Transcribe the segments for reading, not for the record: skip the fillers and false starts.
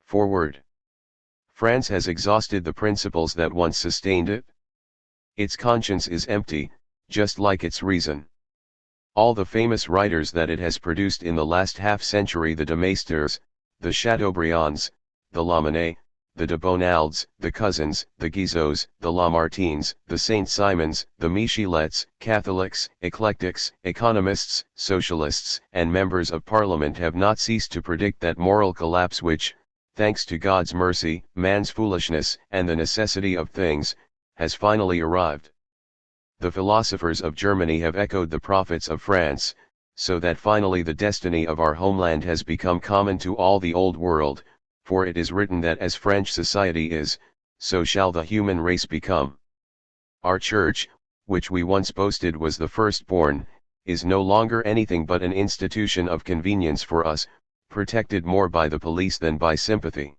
Forward. France has exhausted the principles that once sustained it. Its conscience is empty, just like its reason. All the famous writers that it has produced in the last half-century, the de Maisters, the Chateaubriands, the Lamennais, the de Bonalds, the Cousins, the Guizos, the Lamartines, the Saint-Simons, the Michelettes, Catholics, eclectics, economists, socialists, and members of parliament have not ceased to predict that moral collapse which, thanks to God's mercy, man's foolishness, and the necessity of things, has finally arrived. The philosophers of Germany have echoed the prophets of France, so that finally the destiny of our homeland has become common to all the old world, for it is written that as French society is, so shall the human race become. Our church, which we once boasted was the firstborn, is no longer anything but an institution of convenience for us, protected more by the police than by sympathy.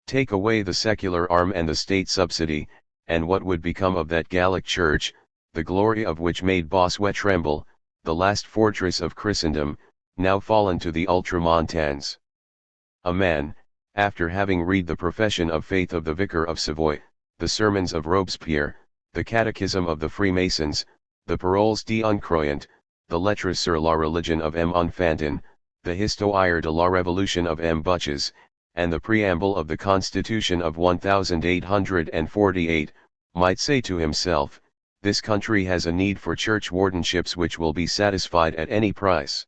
Take away the secular arm and the state subsidy, and what would become of that Gallic church, the glory of which made Bossuet tremble, the last fortress of Christendom, now fallen to the ultramontanes? A man, after having read the Profession of Faith of the Vicar of Savoy, the Sermons of Robespierre, the Catechism of the Freemasons, the Paroles d'Uncroyant, the Lettres sur la religion of M. Enfantin, the Histoire de la Révolution of M. Butches, and the preamble of the Constitution of 1848, might say to himself, this country has a need for church wardenships which will be satisfied at any price.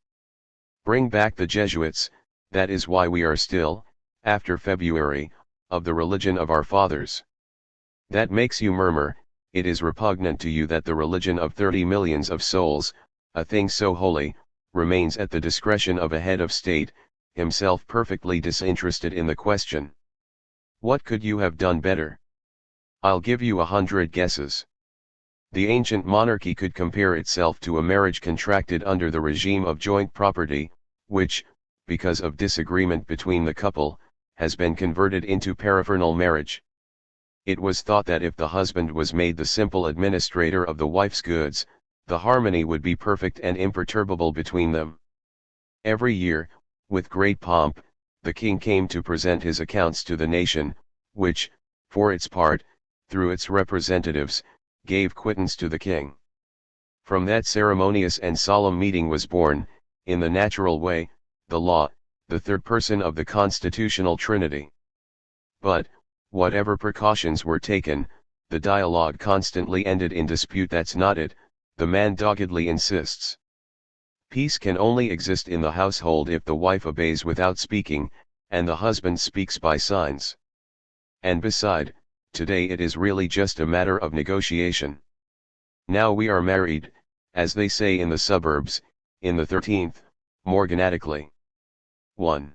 Bring back the Jesuits, that is why we are still, after February, of the religion of our fathers. That makes you murmur, it is repugnant to you that the religion of 30 millions of souls, a thing so holy, remains at the discretion of a head of state, himself perfectly disinterested in the question. What could you have done better? I'll give you 100 guesses. The ancient monarchy could compare itself to a marriage contracted under the regime of joint property, which, because of disagreement between the couple, has been converted into paraphernal marriage. It was thought that if the husband was made the simple administrator of the wife's goods, the harmony would be perfect and imperturbable between them. Every year, with great pomp, the king came to present his accounts to the nation, which, for its part, through its representatives, gave quittance to the king. From that ceremonious and solemn meeting was born, in the natural way, the law, the third person of the constitutional trinity. But, whatever precautions were taken, the dialogue constantly ended in dispute. That's not it, the man doggedly insists. Peace can only exist in the household if the wife obeys without speaking, and the husband speaks by signs. And beside, today it is really just a matter of negotiation. Now we are married, as they say in the suburbs, in the 13th, morganatically. 1.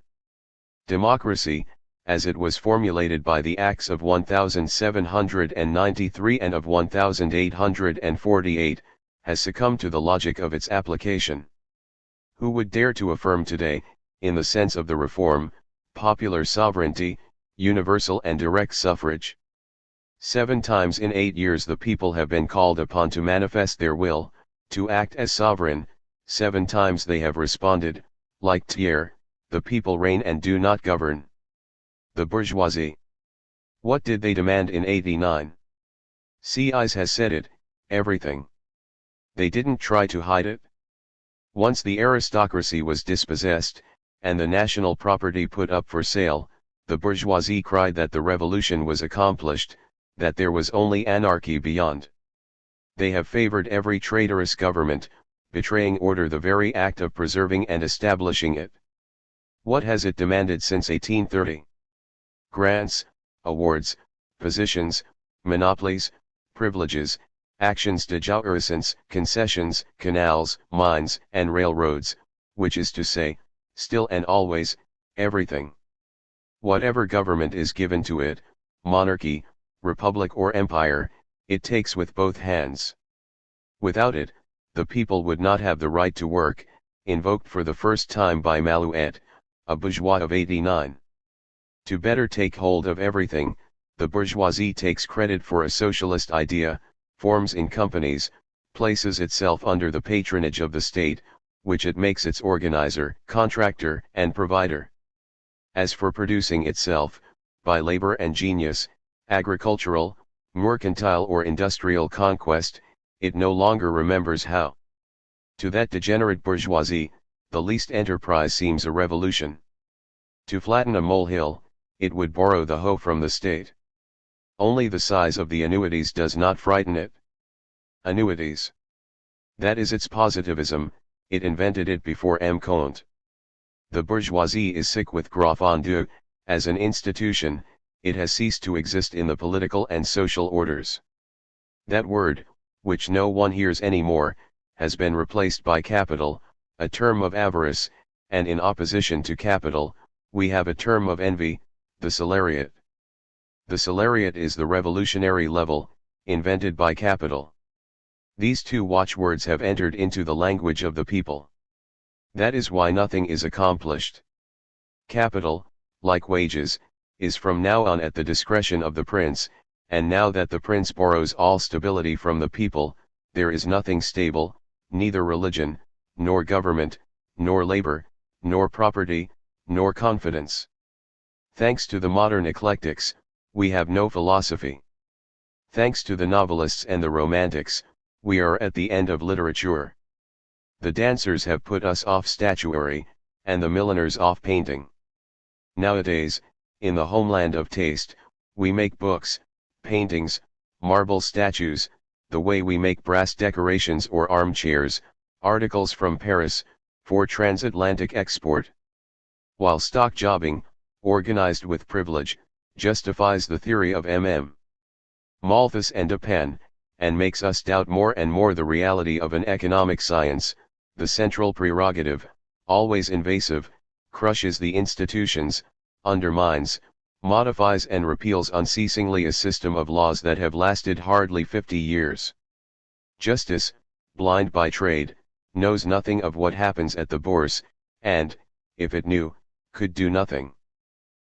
Democracy, as it was formulated by the Acts of 1793 and of 1848, has succumbed to the logic of its application. Who would dare to affirm today, in the sense of the reform, popular sovereignty, universal and direct suffrage? 7 times in 8 years the people have been called upon to manifest their will, to act as sovereign. 7 times they have responded, like Thiers, the people reign and do not govern. The bourgeoisie. What did they demand in 89? Sieyes has said it, everything. They didn't try to hide it. Once the aristocracy was dispossessed, and the national property put up for sale, the bourgeoisie cried that the revolution was accomplished, that there was only anarchy beyond. They have favored every traitorous government, betraying order the very act of preserving and establishing it. What has it demanded since 1830? Grants, awards, positions, monopolies, privileges, actions de jouissance, concessions, canals, mines, and railroads, which is to say, still and always, everything. Whatever government is given to it, monarchy, republic or empire, it takes with both hands. Without it, the people would not have the right to work, invoked for the first time by Malouet, a bourgeois of 89. To better take hold of everything, the bourgeoisie takes credit for a socialist idea, forms in companies, places itself under the patronage of the state, which it makes its organizer, contractor, and provider. As for producing itself, by labor and genius, agricultural, mercantile or industrial conquest, it no longer remembers how. To that degenerate bourgeoisie, the least enterprise seems a revolution. To flatten a molehill, it would borrow the hoe from the state. Only the size of the annuities does not frighten it. Annuities. That is its positivism, it invented it before M. Comte. The bourgeoisie is sick with gros fondue, as an institution, it has ceased to exist in the political and social orders. That word, which no one hears any more, has been replaced by capital, a term of avarice, and in opposition to capital, we have a term of envy, the salariat. The salariat is the revolutionary level, invented by capital. These two watchwords have entered into the language of the people. That is why nothing is accomplished. Capital, like wages, is from now on at the discretion of the prince, and now that the prince borrows all stability from the people, there is nothing stable, neither religion, nor government, nor labor, nor property, nor confidence. Thanks to the modern eclectics, we have no philosophy. Thanks to the novelists and the romantics, we are at the end of literature. The dancers have put us off statuary, and the milliners off painting. Nowadays, in the homeland of taste, we make books, paintings, marble statues, the way we make brass decorations or armchairs, articles from Paris, for transatlantic export. While stock jobbing, organized with privilege, justifies the theory of Malthus and Dupin, and makes us doubt more and more the reality of an economic science, the central prerogative, always invasive, crushes the institutions, undermines, modifies and repeals unceasingly a system of laws that have lasted hardly 50 years. Justice, blind by trade, knows nothing of what happens at the bourse, and, if it knew, could do nothing.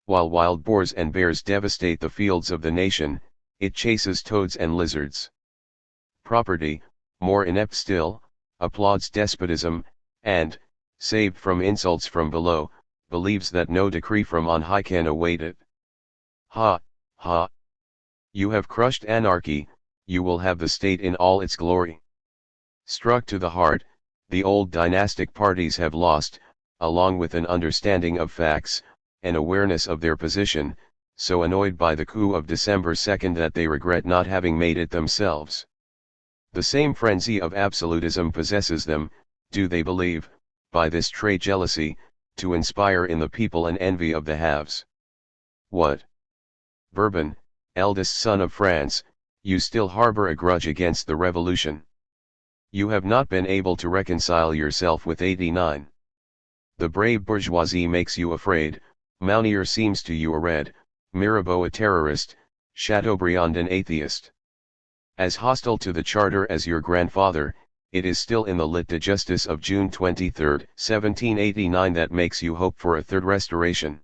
While wild boars and bears devastate the fields of the nation, it chases toads and lizards. Property, more inept still, applauds despotism, and, saved from insults from below, believes that no decree from on high can await it. Ha, ha! You have crushed anarchy, you will have the state in all its glory. Struck to the heart, the old dynastic parties have lost, along with an understanding of facts, an awareness of their position, so annoyed by the coup of December 2 that they regret not having made it themselves. The same frenzy of absolutism possesses them, do they believe, by this trade jealousy, to inspire in the people an envy of the haves. What? Bourbon, eldest son of France, you still harbor a grudge against the revolution. You have not been able to reconcile yourself with 89. The brave bourgeoisie makes you afraid, Mounier seems to you a red, Mirabeau a terrorist, Chateaubriand an atheist. As hostile to the charter as your grandfather, it is still in the lit de justice of June 23, 1789 that makes you hope for a third restoration.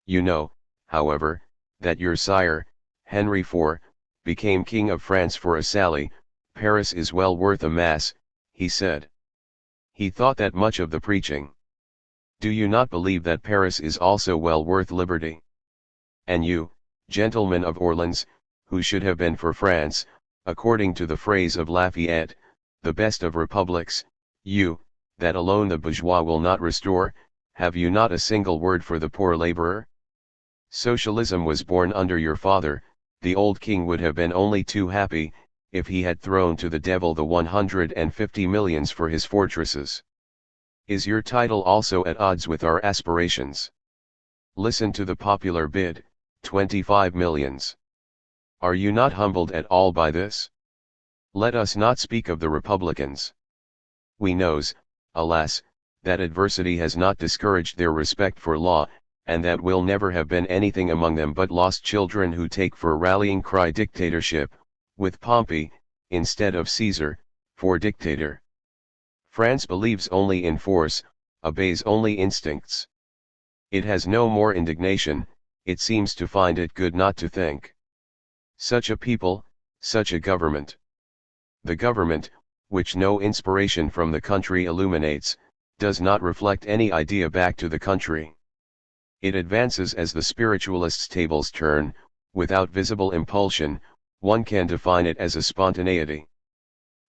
You know, however, that your sire, Henry IV, became King of France for a sally. Paris is well worth a mass, he said. He thought that much of the preaching. Do you not believe that Paris is also well worth liberty? And you, gentlemen of Orleans, who should have been for France, according to the phrase of Lafayette, the best of republics, you, that alone the bourgeois will not restore, have you not a single word for the poor laborer? Socialism was born under your father, the old king would have been only too happy, if he had thrown to the devil the 150 millions for his fortresses. Is your title also at odds with our aspirations? Listen to the popular bid, 25 millions. Are you not humbled at all by this? Let us not speak of the Republicans. We knows, alas, that adversity has not discouraged their respect for law, and that will never have been anything among them but lost children who take for rallying cry dictatorship, with Pompey, instead of Caesar, for dictator. France believes only in force, obeys only instincts. It has no more indignation, it seems to find it good not to think. Such a people, such a government. The government, which no inspiration from the country illuminates, does not reflect any idea back to the country. It advances as the spiritualists' tables turn, without visible impulsion. One can define it as a spontaneity.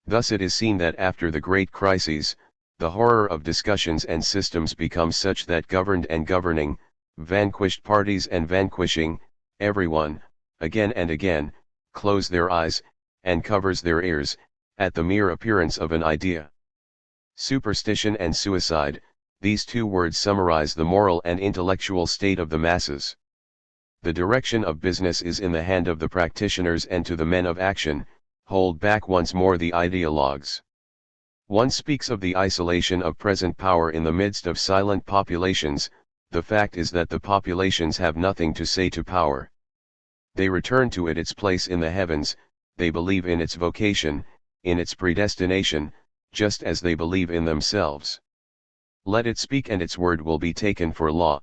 Thus it is seen that after the great crises, the horror of discussions and systems becomes such that governed and governing, vanquished parties and vanquishing, everyone, again and again, close their eyes, and covers their ears, at the mere appearance of an idea. Superstition and suicide, these two words summarize the moral and intellectual state of the masses. The direction of business is in the hand of the practitioners, and to the men of action, hold back once more the ideologues. One speaks of the isolation of present power in the midst of silent populations. The fact is that the populations have nothing to say to power. They return to it its place in the heavens, they believe in its vocation, in its predestination, just as they believe in themselves. Let it speak and its word will be taken for law.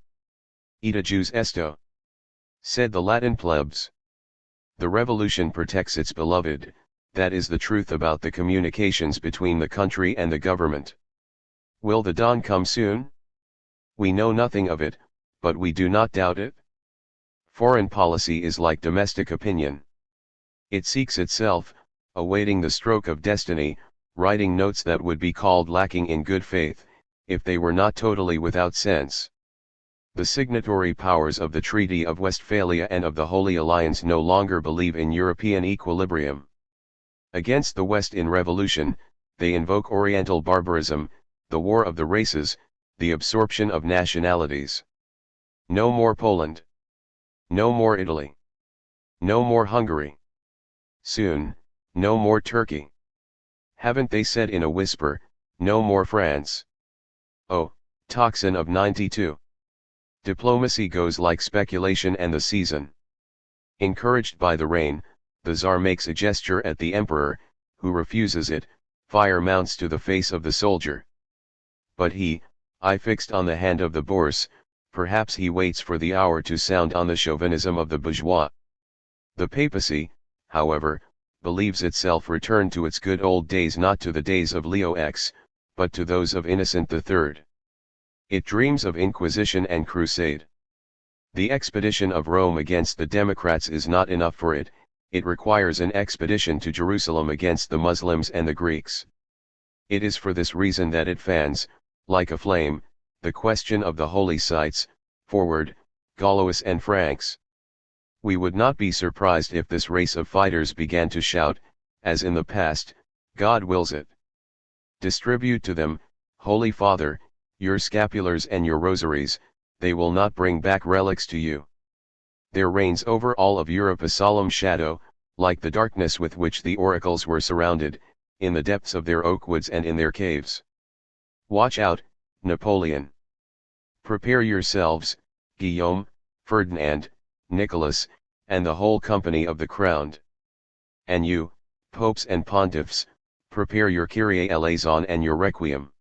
Ita jus esto, said the Latin plebs. The revolution protects its beloved, that is the truth about the communications between the country and the government. Will the dawn come soon? We know nothing of it, but we do not doubt it. Foreign policy is like domestic opinion. It seeks itself, awaiting the stroke of destiny, writing notes that would be called lacking in good faith, if they were not totally without sense. The signatory powers of the Treaty of Westphalia and of the Holy Alliance no longer believe in European equilibrium. Against the West in revolution, they invoke Oriental barbarism, the war of the races, the absorption of nationalities. No more Poland. No more Italy. No more Hungary. Soon, no more Turkey. Haven't they said in a whisper, no more France? Oh, tocsin of 92. Diplomacy goes like speculation and the season. Encouraged by the rain, the Tsar makes a gesture at the Emperor, who refuses it. Fire mounts to the face of the soldier. But he, eye fixed on the hand of the Bourse, perhaps he waits for the hour to sound on the chauvinism of the bourgeois. The papacy, however, believes itself returned to its good old days, not to the days of Leo X, but to those of Innocent III. It dreams of Inquisition and Crusade. The expedition of Rome against the Democrats is not enough for it. It requires an expedition to Jerusalem against the Muslims and the Greeks. It is for this reason that it fans, like a flame, the question of the holy sites, forward, Gaulois and Franks. We would not be surprised if this race of fighters began to shout, as in the past, God wills it. Distribute to them, Holy Father, your scapulars and your rosaries, they will not bring back relics to you. There reigns over all of Europe a solemn shadow, like the darkness with which the oracles were surrounded, in the depths of their oak woods and in their caves. Watch out, Napoleon. Prepare yourselves, Guillaume, Ferdinand, Nicholas, and the whole company of the crowned. And you, popes and pontiffs, prepare your Kyrie eleison and your requiem.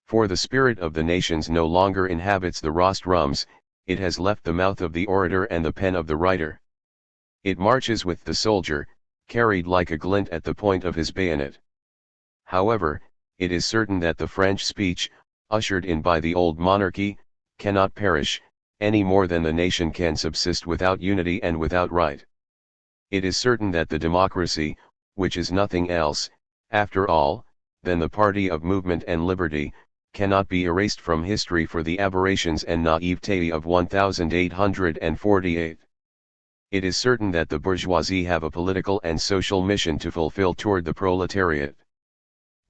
For the spirit of the nations no longer inhabits the rostrums, it has left the mouth of the orator and the pen of the writer. It marches with the soldier, carried like a glint at the point of his bayonet. However, it is certain that the French speech, ushered in by the old monarchy, cannot perish, any more than the nation can subsist without unity and without right. It is certain that the democracy, which is nothing else, after all, than the party of movement and liberty, cannot be erased from history for the aberrations and naivete of 1848. It is certain that the bourgeoisie have a political and social mission to fulfill toward the proletariat.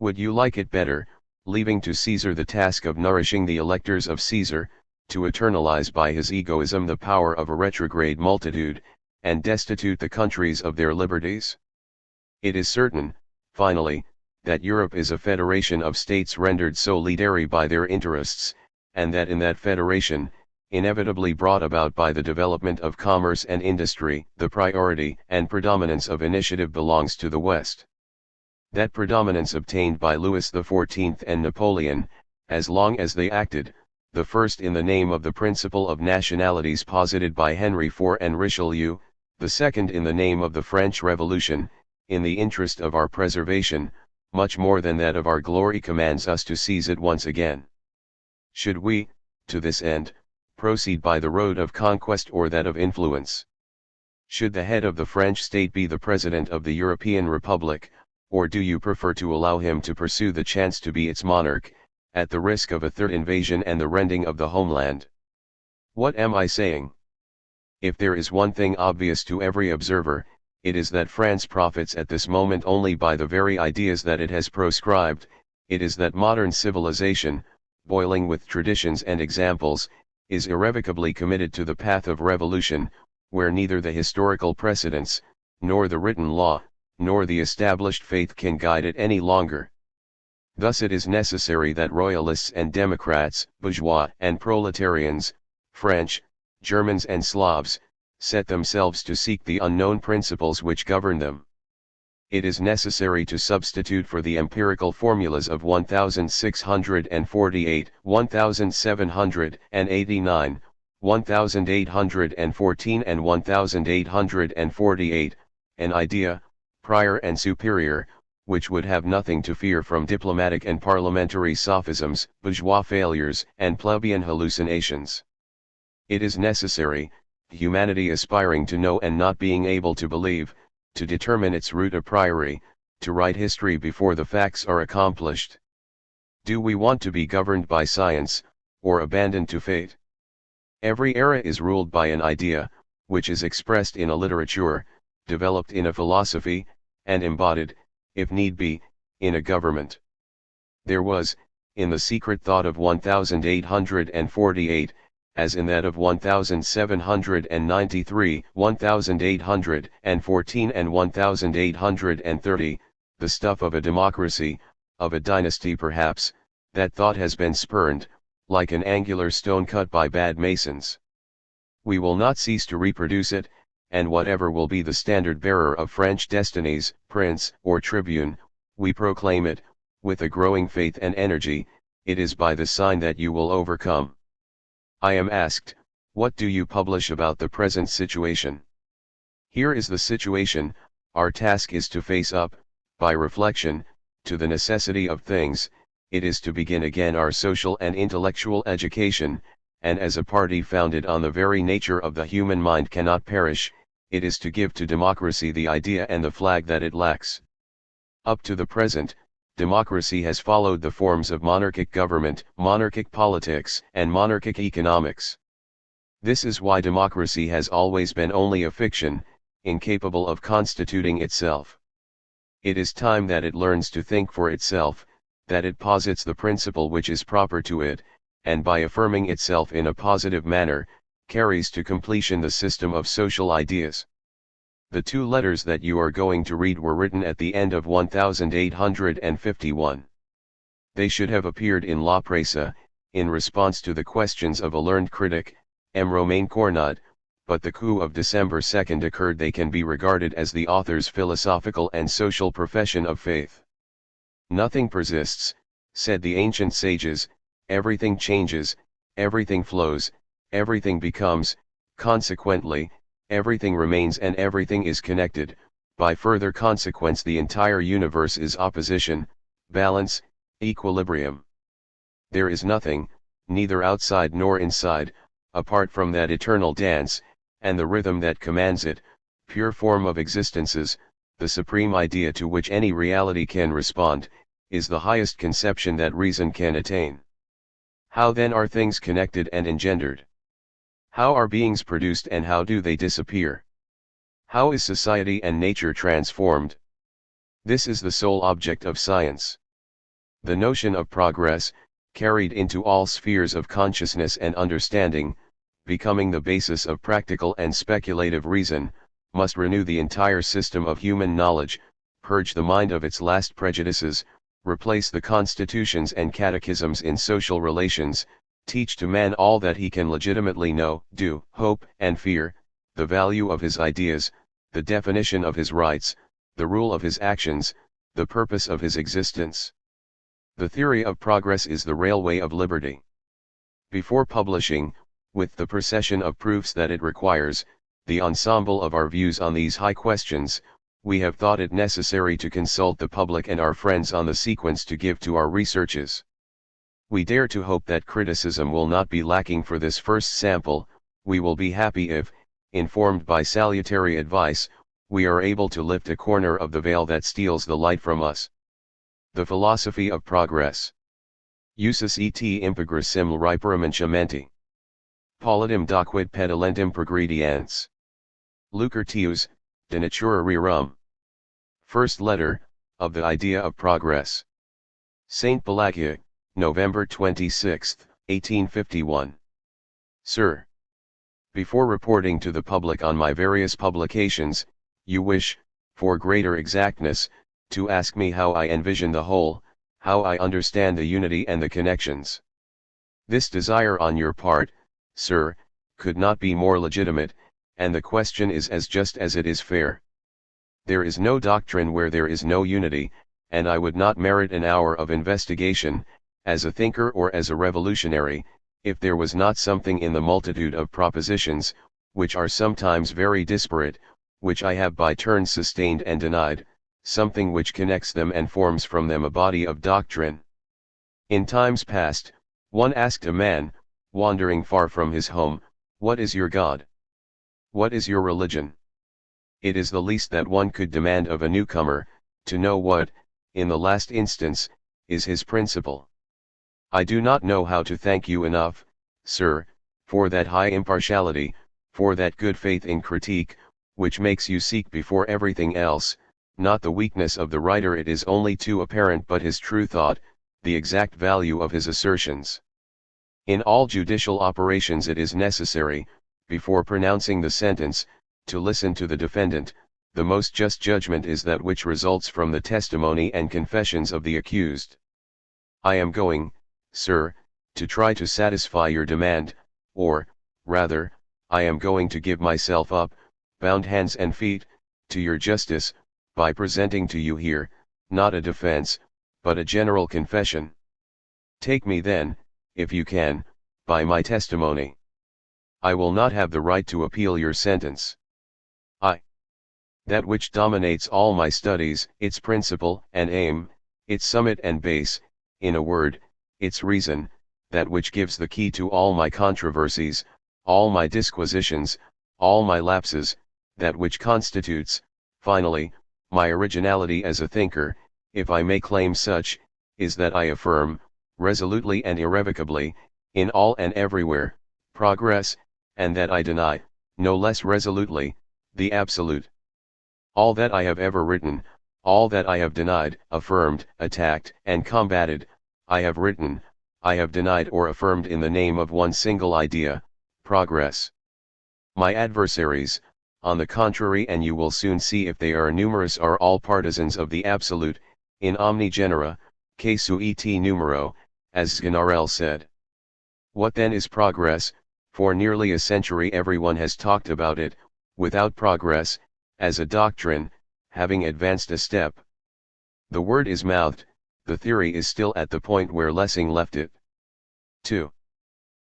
Would you like it better, leaving to Caesar the task of nourishing the electors of Caesar, to eternalize by his egoism the power of a retrograde multitude, and destitute the countries of their liberties? It is certain, finally, that Europe is a federation of states rendered solidary by their interests, and that in that federation, inevitably brought about by the development of commerce and industry, the priority and predominance of initiative belongs to the West. That predominance obtained by Louis XIV and Napoleon, as long as they acted, the first in the name of the principle of nationalities posited by Henry IV and Richelieu, the second in the name of the French Revolution, in the interest of our preservation, much more than that of our glory commands us to seize it once again. Should we, to this end, proceed by the road of conquest or that of influence? Should the head of the French state be the President of the European Republic, or do you prefer to allow him to pursue the chance to be its monarch, at the risk of a third invasion and the rending of the homeland? What am I saying? If there is one thing obvious to every observer, it is that France profits at this moment only by the very ideas that it has proscribed. It is that modern civilization, boiling with traditions and examples, is irrevocably committed to the path of revolution, where neither the historical precedents, nor the written law, nor the established faith can guide it any longer. Thus it is necessary that royalists and democrats, bourgeois and proletarians, French, Germans and Slavs, set themselves to seek the unknown principles which govern them. It is necessary to substitute for the empirical formulas of 1648, 1789, 1814 and 1848, an idea, prior and superior, which would have nothing to fear from diplomatic and parliamentary sophisms, bourgeois failures, and plebeian hallucinations. It is necessary, humanity aspiring to know and not being able to believe, to determine its route a priori, to write history before the facts are accomplished. Do we want to be governed by science, or abandoned to fate? Every era is ruled by an idea, which is expressed in a literature, developed in a philosophy, and embodied, if need be, in a government. There was, in the secret thought of 1848, as in that of 1793, 1814 and 1830, the stuff of a democracy, of a dynasty perhaps. That thought has been spurned, like an angular stone cut by bad masons. We will not cease to reproduce it, and whatever will be the standard bearer of French destinies, prince or tribune, we proclaim it, with a growing faith and energy. It is by this sign that you will overcome. I am asked, what do you publish about the present situation? Here is the situation. Our task is to face up, by reflection, to the necessity of things. It is to begin again our social and intellectual education, and as a party founded on the very nature of the human mind cannot perish, it is to give to democracy the idea and the flag that it lacks. Up to the present, democracy has followed the forms of monarchic government, monarchic politics, and monarchic economics. This is why democracy has always been only a fiction, incapable of constituting itself. It is time that it learns to think for itself, that it posits the principle which is proper to it, and by affirming itself in a positive manner, carries to completion the system of social ideas. The two letters that you are going to read were written at the end of 1851. They should have appeared in La Presse, in response to the questions of a learned critic, M. Romain Cornut, but the coup of December 2 occurred. They can be regarded as the author's philosophical and social profession of faith. Nothing persists, said the ancient sages, everything changes, everything flows, everything becomes, consequently, everything remains and everything is connected. By further consequence the entire universe is opposition, balance, equilibrium. There is nothing, neither outside nor inside, apart from that eternal dance, and the rhythm that commands it, pure form of existences. The supreme idea to which any reality can respond, is the highest conception that reason can attain. How then are things connected and engendered? How are beings produced and how do they disappear? How is society and nature transformed? This is the sole object of science. The notion of progress, carried into all spheres of consciousness and understanding, becoming the basis of practical and speculative reason, must renew the entire system of human knowledge, purge the mind of its last prejudices, replace the constitutions and catechisms in social relations, teach to man all that he can legitimately know, do, hope, and fear, the value of his ideas, the definition of his rights, the rule of his actions, the purpose of his existence. The theory of progress is the railway of liberty. Before publishing, with the procession of proofs that it requires, the ensemble of our views on these high questions, we have thought it necessary to consult the public and our friends on the sequence to give to our researches. We dare to hope that criticism will not be lacking for this first sample. We will be happy if, informed by salutary advice, we are able to lift a corner of the veil that steals the light from us. The philosophy of progress. Usus et impigris sim riperamentia Politum doquid pedalentum progrediens. Lucretius, De Natura Rerum. First letter, of the idea of progress. Saint Pelagia, November 26, 1851. Sir. Before reporting to the public on my various publications, you wish, for greater exactness, to ask me how I envision the whole, how I understand the unity and the connections. This desire on your part, sir, could not be more legitimate, and the question is as just as it is fair. There is no doctrine where there is no unity, and I would not merit an hour of investigation, as a thinker or as a revolutionary, if there was not something in the multitude of propositions, which are sometimes very disparate, which I have by turns sustained and denied, something which connects them and forms from them a body of doctrine. In times past, one asked a man, wandering far from his home, "What is your God? What is your religion?" It is the least that one could demand of a newcomer, to know what, in the last instance, is his principle. I do not know how to thank you enough, sir, for that high impartiality, for that good faith in critique, which makes you seek before everything else, not the weakness of the writer it is only too apparent but his true thought, the exact value of his assertions. In all judicial operations it is necessary, before pronouncing the sentence, to listen to the defendant. The most just judgment is that which results from the testimony and confessions of the accused. I am going, sir, to try to satisfy your demand, or, rather, I am going to give myself up, bound hands and feet, to your justice, by presenting to you here, not a defense, but a general confession. Take me then, if you can, by my testimony. I will not have the right to appeal your sentence. That which dominates all my studies, its principle and aim, its summit and base, in a word, its reason, that which gives the key to all my controversies, all my disquisitions, all my lapses, that which constitutes, finally, my originality as a thinker, if I may claim such, is that I affirm, resolutely and irrevocably, in all and everywhere, progress, and that I deny, no less resolutely, the absolute. All that I have ever written, all that I have denied, affirmed, attacked, and combated, I have written, I have denied or affirmed in the name of one single idea, progress. My adversaries, on the contrary, and you will soon see if they are numerous, are all partisans of the absolute, in omni genera, casu et numero, as Sganarelle said. What then is progress? For nearly a century everyone has talked about it, without progress, as a doctrine, having advanced a step. The word is mouthed, the theory is still at the point where Lessing left it. 2.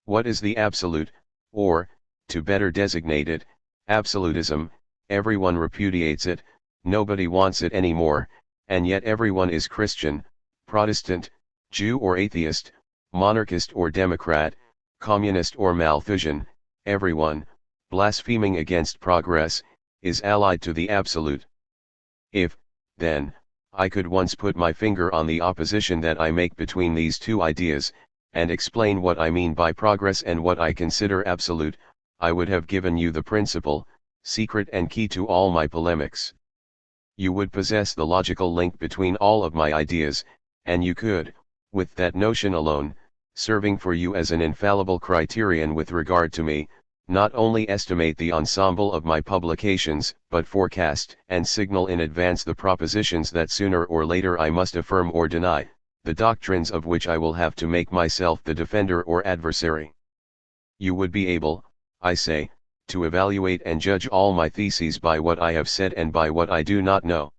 What is the absolute, or, to better designate it, absolutism? Everyone repudiates it, nobody wants it any more, and yet everyone is Christian, Protestant, Jew or atheist, monarchist or democrat, communist or Malthusian, everyone, blaspheming against progress, is allied to the absolute. If, then, I could once put my finger on the opposition that I make between these two ideas, and explain what I mean by progress and what I consider absolute, I would have given you the principle, secret and key to all my polemics. You would possess the logical link between all of my ideas, and you could, with that notion alone, serving for you as an infallible criterion with regard to me, not only estimate the ensemble of my publications, but forecast and signal in advance the propositions that sooner or later I must affirm or deny, the doctrines of which I will have to make myself the defender or adversary. You would be able, I say, to evaluate and judge all my theses by what I have said and by what I do not know.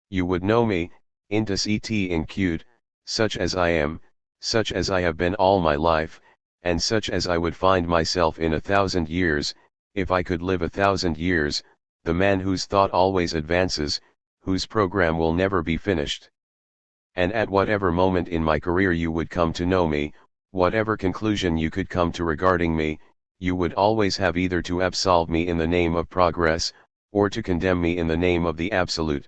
You would know me, intus et incude, such as I am, such as I have been all my life, and such as I would find myself in 1,000 years, if I could live 1,000 years, the man whose thought always advances, whose program will never be finished. and at whatever moment in my career you would come to know me, whatever conclusion you could come to regarding me, you would always have either to absolve me in the name of progress, or to condemn me in the name of the absolute.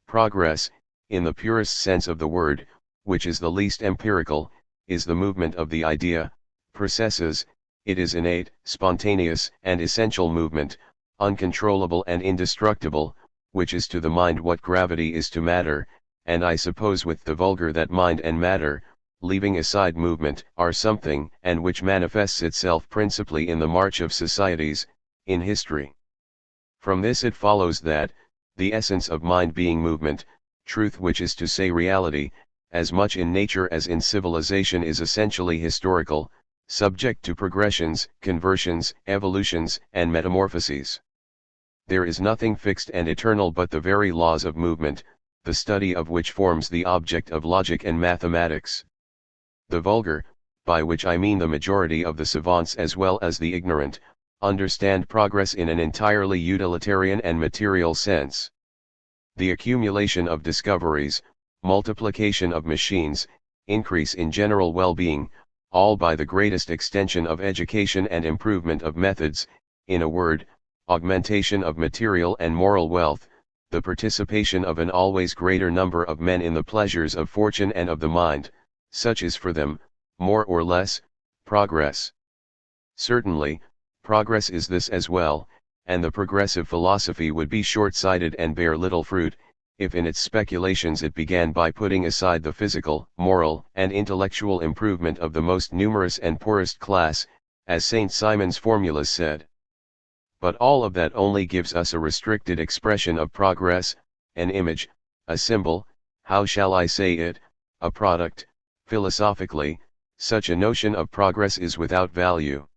Progress, in the purest sense of the word, which is the least empirical, is the movement of the idea, processes, it is innate, spontaneous and essential movement, uncontrollable and indestructible, which is to the mind what gravity is to matter, and I suppose with the vulgar that mind and matter, leaving aside movement, are something, and which manifests itself principally in the march of societies, in history. From this it follows that, the essence of mind being movement, truth, which is to say reality, as much in nature as in civilization, is essentially historical, subject to progressions, conversions, evolutions, and metamorphoses. There is nothing fixed and eternal but the very laws of movement, the study of which forms the object of logic and mathematics. The vulgar, by which I mean the majority of the savants as well as the ignorant, understand progress in an entirely utilitarian and material sense. The accumulation of discoveries, multiplication of machines, increase in general well-being, all by the greatest extension of education and improvement of methods, in a word, augmentation of material and moral wealth, the participation of an always greater number of men in the pleasures of fortune and of the mind, such is for them, more or less, progress. Certainly, progress is this as well, and the progressive philosophy would be short-sighted and bear little fruit, if in its speculations it began by putting aside the physical, moral, and intellectual improvement of the most numerous and poorest class, as St. Simon's formulas said. But all of that only gives us a restricted expression of progress, an image, a symbol, how shall I say it, a product. Philosophically, such a notion of progress is without value.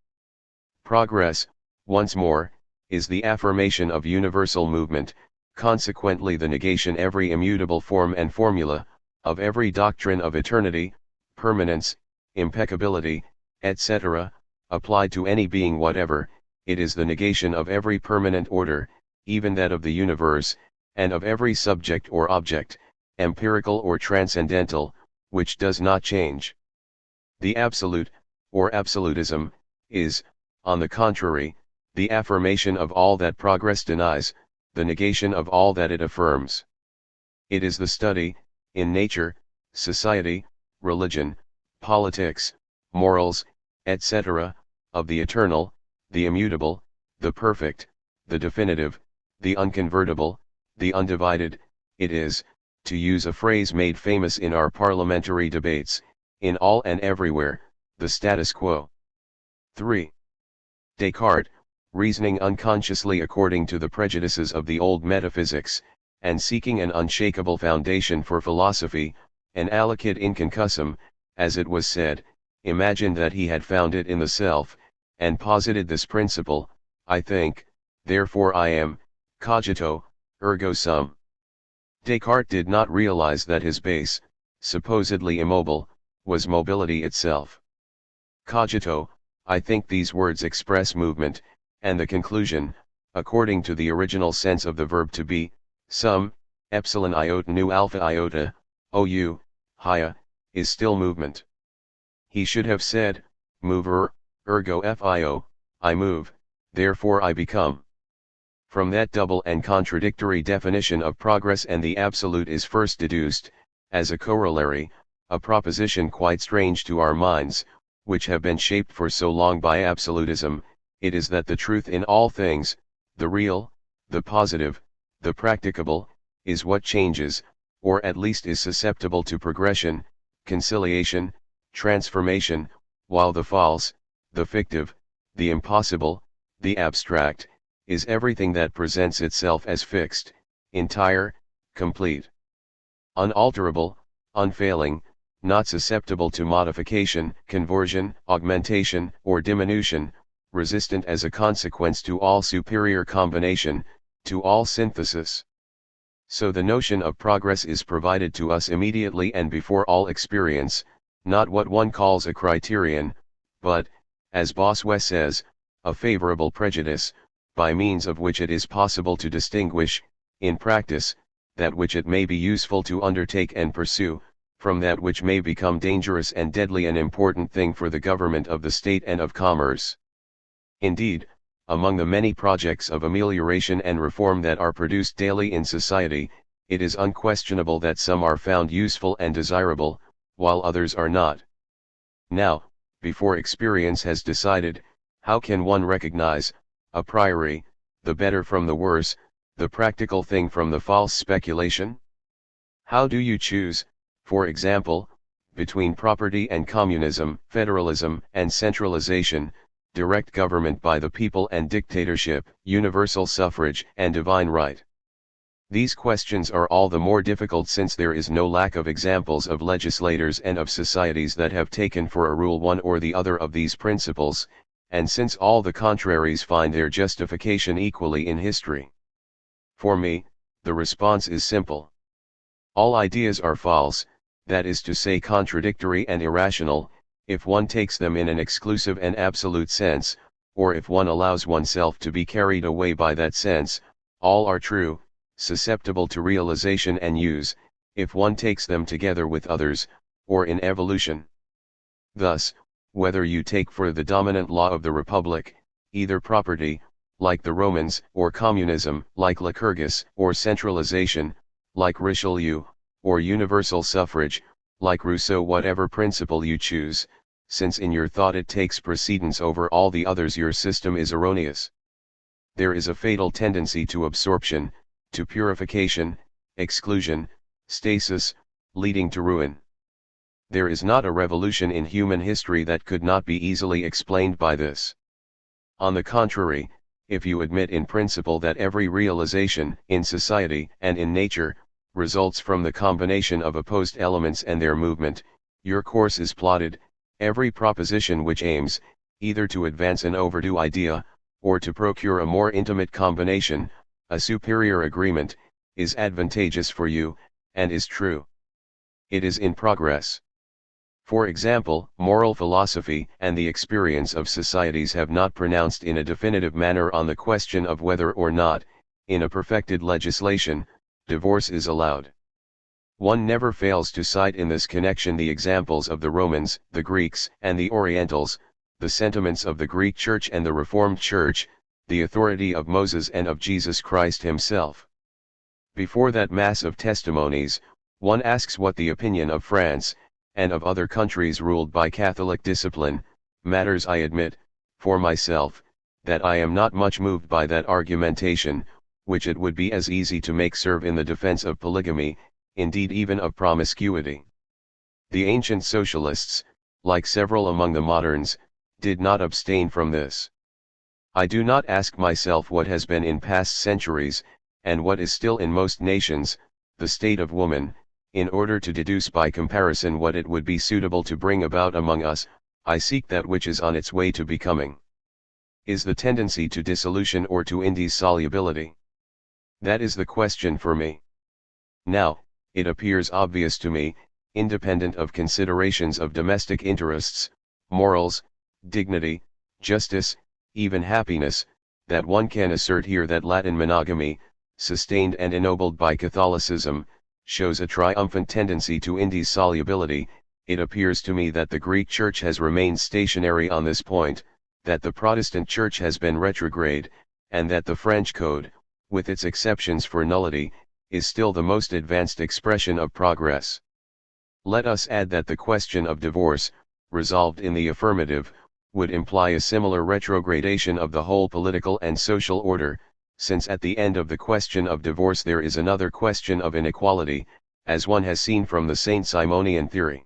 Progress, once more, is the affirmation of universal movement, consequently the negation every immutable form and formula, of every doctrine of eternity, permanence, impeccability, etc., applied to any being whatever. It is the negation of every permanent order, even that of the universe, and of every subject or object, empirical or transcendental, which does not change. The absolute, or absolutism, is, on the contrary, the affirmation of all that progress denies, the negation of all that it affirms. It is the study, in nature, society, religion, politics, morals, etc., of the eternal, the immutable, the perfect, the definitive, the unconvertible, the undivided. It is, to use a phrase made famous in our parliamentary debates, in all and everywhere, the status quo. 3. Descartes, reasoning unconsciously according to the prejudices of the old metaphysics, and seeking an unshakable foundation for philosophy, an alicet inconcussum, as it was said, imagined that he had found it in the self, and posited this principle: I think, therefore I am, cogito, ergo sum. Descartes did not realize that his base, supposedly immobile, was mobility itself. Cogito, I think, these words express movement, and the conclusion, according to the original sense of the verb to be, sum, epsilon iota nu alpha iota, ou, hia, is still movement. He should have said, mover, ergo fio, I move, therefore I become. From that double and contradictory definition of progress and the absolute is first deduced, as a corollary, a proposition quite strange to our minds, which have been shaped for so long by absolutism. It is that the truth in all things, the real, the positive, the practicable, is what changes, or at least is susceptible to progression, conciliation, transformation, while the false, the fictive, the impossible, the abstract, is everything that presents itself as fixed, entire, complete, unalterable, unfailing, not susceptible to modification, conversion, augmentation, or diminution, resistant as a consequence to all superior combination, to all synthesis. So the notion of progress is provided to us immediately and before all experience, not what one calls a criterion, but, as Bossuet says, a favorable prejudice, by means of which it is possible to distinguish, in practice, that which it may be useful to undertake and pursue, from that which may become dangerous and deadly, an important thing for the government of the state and of commerce. Indeed, among the many projects of amelioration and reform that are produced daily in society, it is unquestionable that some are found useful and desirable, while others are not. Now, before experience has decided, how can one recognize, a priori, the better from the worse, the practical thing from the false speculation? How do you choose, for example, between property and communism, federalism and centralization, direct government by the people and dictatorship, universal suffrage and divine right? These questions are all the more difficult since there is no lack of examples of legislators and of societies that have taken for a rule one or the other of these principles, and since all the contraries find their justification equally in history. For me, the response is simple. All ideas are false, that is to say contradictory and irrational, if one takes them in an exclusive and absolute sense, or if one allows oneself to be carried away by that sense. All are true, susceptible to realization and use, if one takes them together with others, or in evolution. Thus, whether you take for the dominant law of the Republic, either property, like the Romans, or communism, like Lycurgus, or centralization, like Richelieu, or universal suffrage, like Rousseau, whatever principle you choose, since in your thought it takes precedence over all the others, your system is erroneous. There is a fatal tendency to absorption, to purification, exclusion, stasis, leading to ruin. There is not a revolution in human history that could not be easily explained by this. On the contrary, if you admit in principle that every realization, in society and in nature, results from the combination of opposed elements and their movement, your course is plotted. Every proposition which aims, either to advance an overdue idea, or to procure a more intimate combination, a superior agreement, is advantageous for you, and is true. It is in progress. For example, moral philosophy and the experience of societies have not pronounced in a definitive manner on the question of whether or not, in a perfected legislation, divorce is allowed. One never fails to cite in this connection the examples of the Romans, the Greeks, and the Orientals, the sentiments of the Greek Church and the Reformed Church, the authority of Moses and of Jesus Christ himself. Before that mass of testimonies, one asks what the opinion of France, and of other countries ruled by Catholic discipline, matters. I admit, for myself, that I am not much moved by that argumentation, which it would be as easy to make serve in the defense of polygamy, indeed even of promiscuity. The ancient socialists, like several among the moderns, did not abstain from this. I do not ask myself what has been in past centuries, and what is still in most nations, the state of woman, in order to deduce by comparison what it would be suitable to bring about among us. I seek that which is on its way to becoming. Is the tendency to dissolution or to indissolubility? That is the question for me. Now, it appears obvious to me, independent of considerations of domestic interests, morals, dignity, justice, even happiness, that one can assert here that Latin monogamy, sustained and ennobled by Catholicism, shows a triumphant tendency to indissolubility. It appears to me that the Greek Church has remained stationary on this point, that the Protestant Church has been retrograde, and that the French Code, with its exceptions for nullity, is still the most advanced expression of progress. Let us add that the question of divorce, resolved in the affirmative, would imply a similar retrogradation of the whole political and social order, since at the end of the question of divorce there is another question of inequality, as one has seen from the Saint Simonian theory.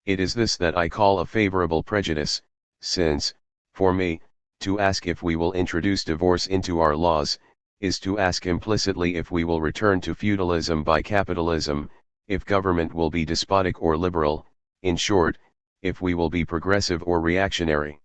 It is this that I call a favorable prejudice, since, for me, to ask if we will introduce divorce into our laws, is to ask implicitly if we will return to feudalism by capitalism, if government will be despotic or liberal, in short, if we will be progressive or reactionary.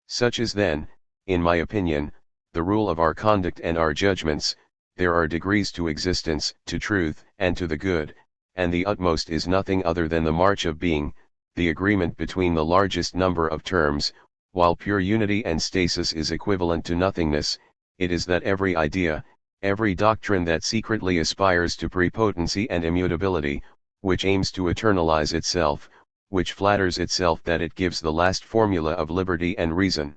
Such is then, in my opinion, the rule of our conduct and our judgments. There are degrees to existence, to truth, and to the good, and the utmost is nothing other than the march of being, the agreement between the largest number of terms, while pure unity and stasis is equivalent to nothingness. It is that every idea, every doctrine that secretly aspires to prepotency and immutability, which aims to eternalize itself, which flatters itself that it gives the last formula of liberty and reason,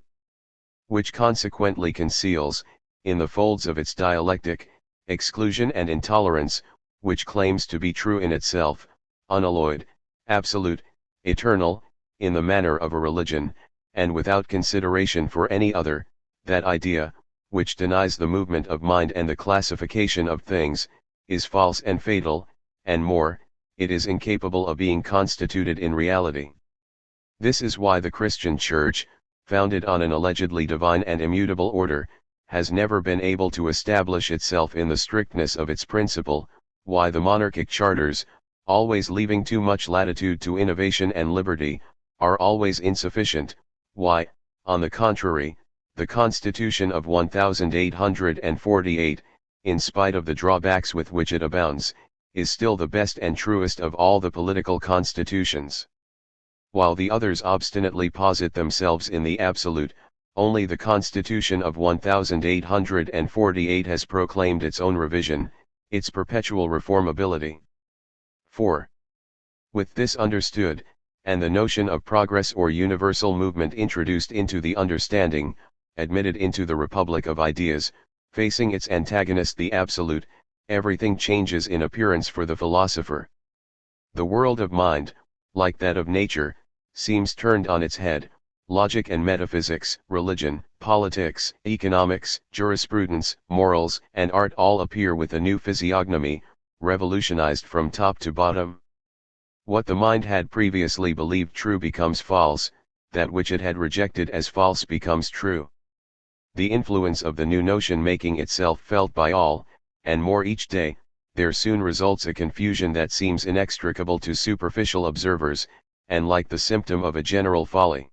which consequently conceals, in the folds of its dialectic, exclusion and intolerance, which claims to be true in itself, unalloyed, absolute, eternal, in the manner of a religion, and without consideration for any other, that idea, which denies the movement of mind and the classification of things, is false and fatal, and more, it is incapable of being constituted in reality. This is why the Christian Church, founded on an allegedly divine and immutable order, has never been able to establish itself in the strictness of its principle, why the monarchic charters, always leaving too much latitude to innovation and liberty, are always insufficient, why, on the contrary, the Constitution of 1848, in spite of the drawbacks with which it abounds, is still the best and truest of all the political constitutions. While the others obstinately posit themselves in the absolute, only the Constitution of 1848 has proclaimed its own revision, its perpetual reformability. 4. With this understood, and the notion of progress or universal movement introduced into the understanding, admitted into the Republic of Ideas, facing its antagonist the Absolute, everything changes in appearance for the philosopher. The world of mind, like that of nature, seems turned on its head. Logic and metaphysics, religion, politics, economics, jurisprudence, morals, and art all appear with a new physiognomy, revolutionized from top to bottom. What the mind had previously believed true becomes false, that which it had rejected as false becomes true. The influence of the new notion making itself felt by all, and more each day, there soon results a confusion that seems inextricable to superficial observers, and like the symptom of a general folly.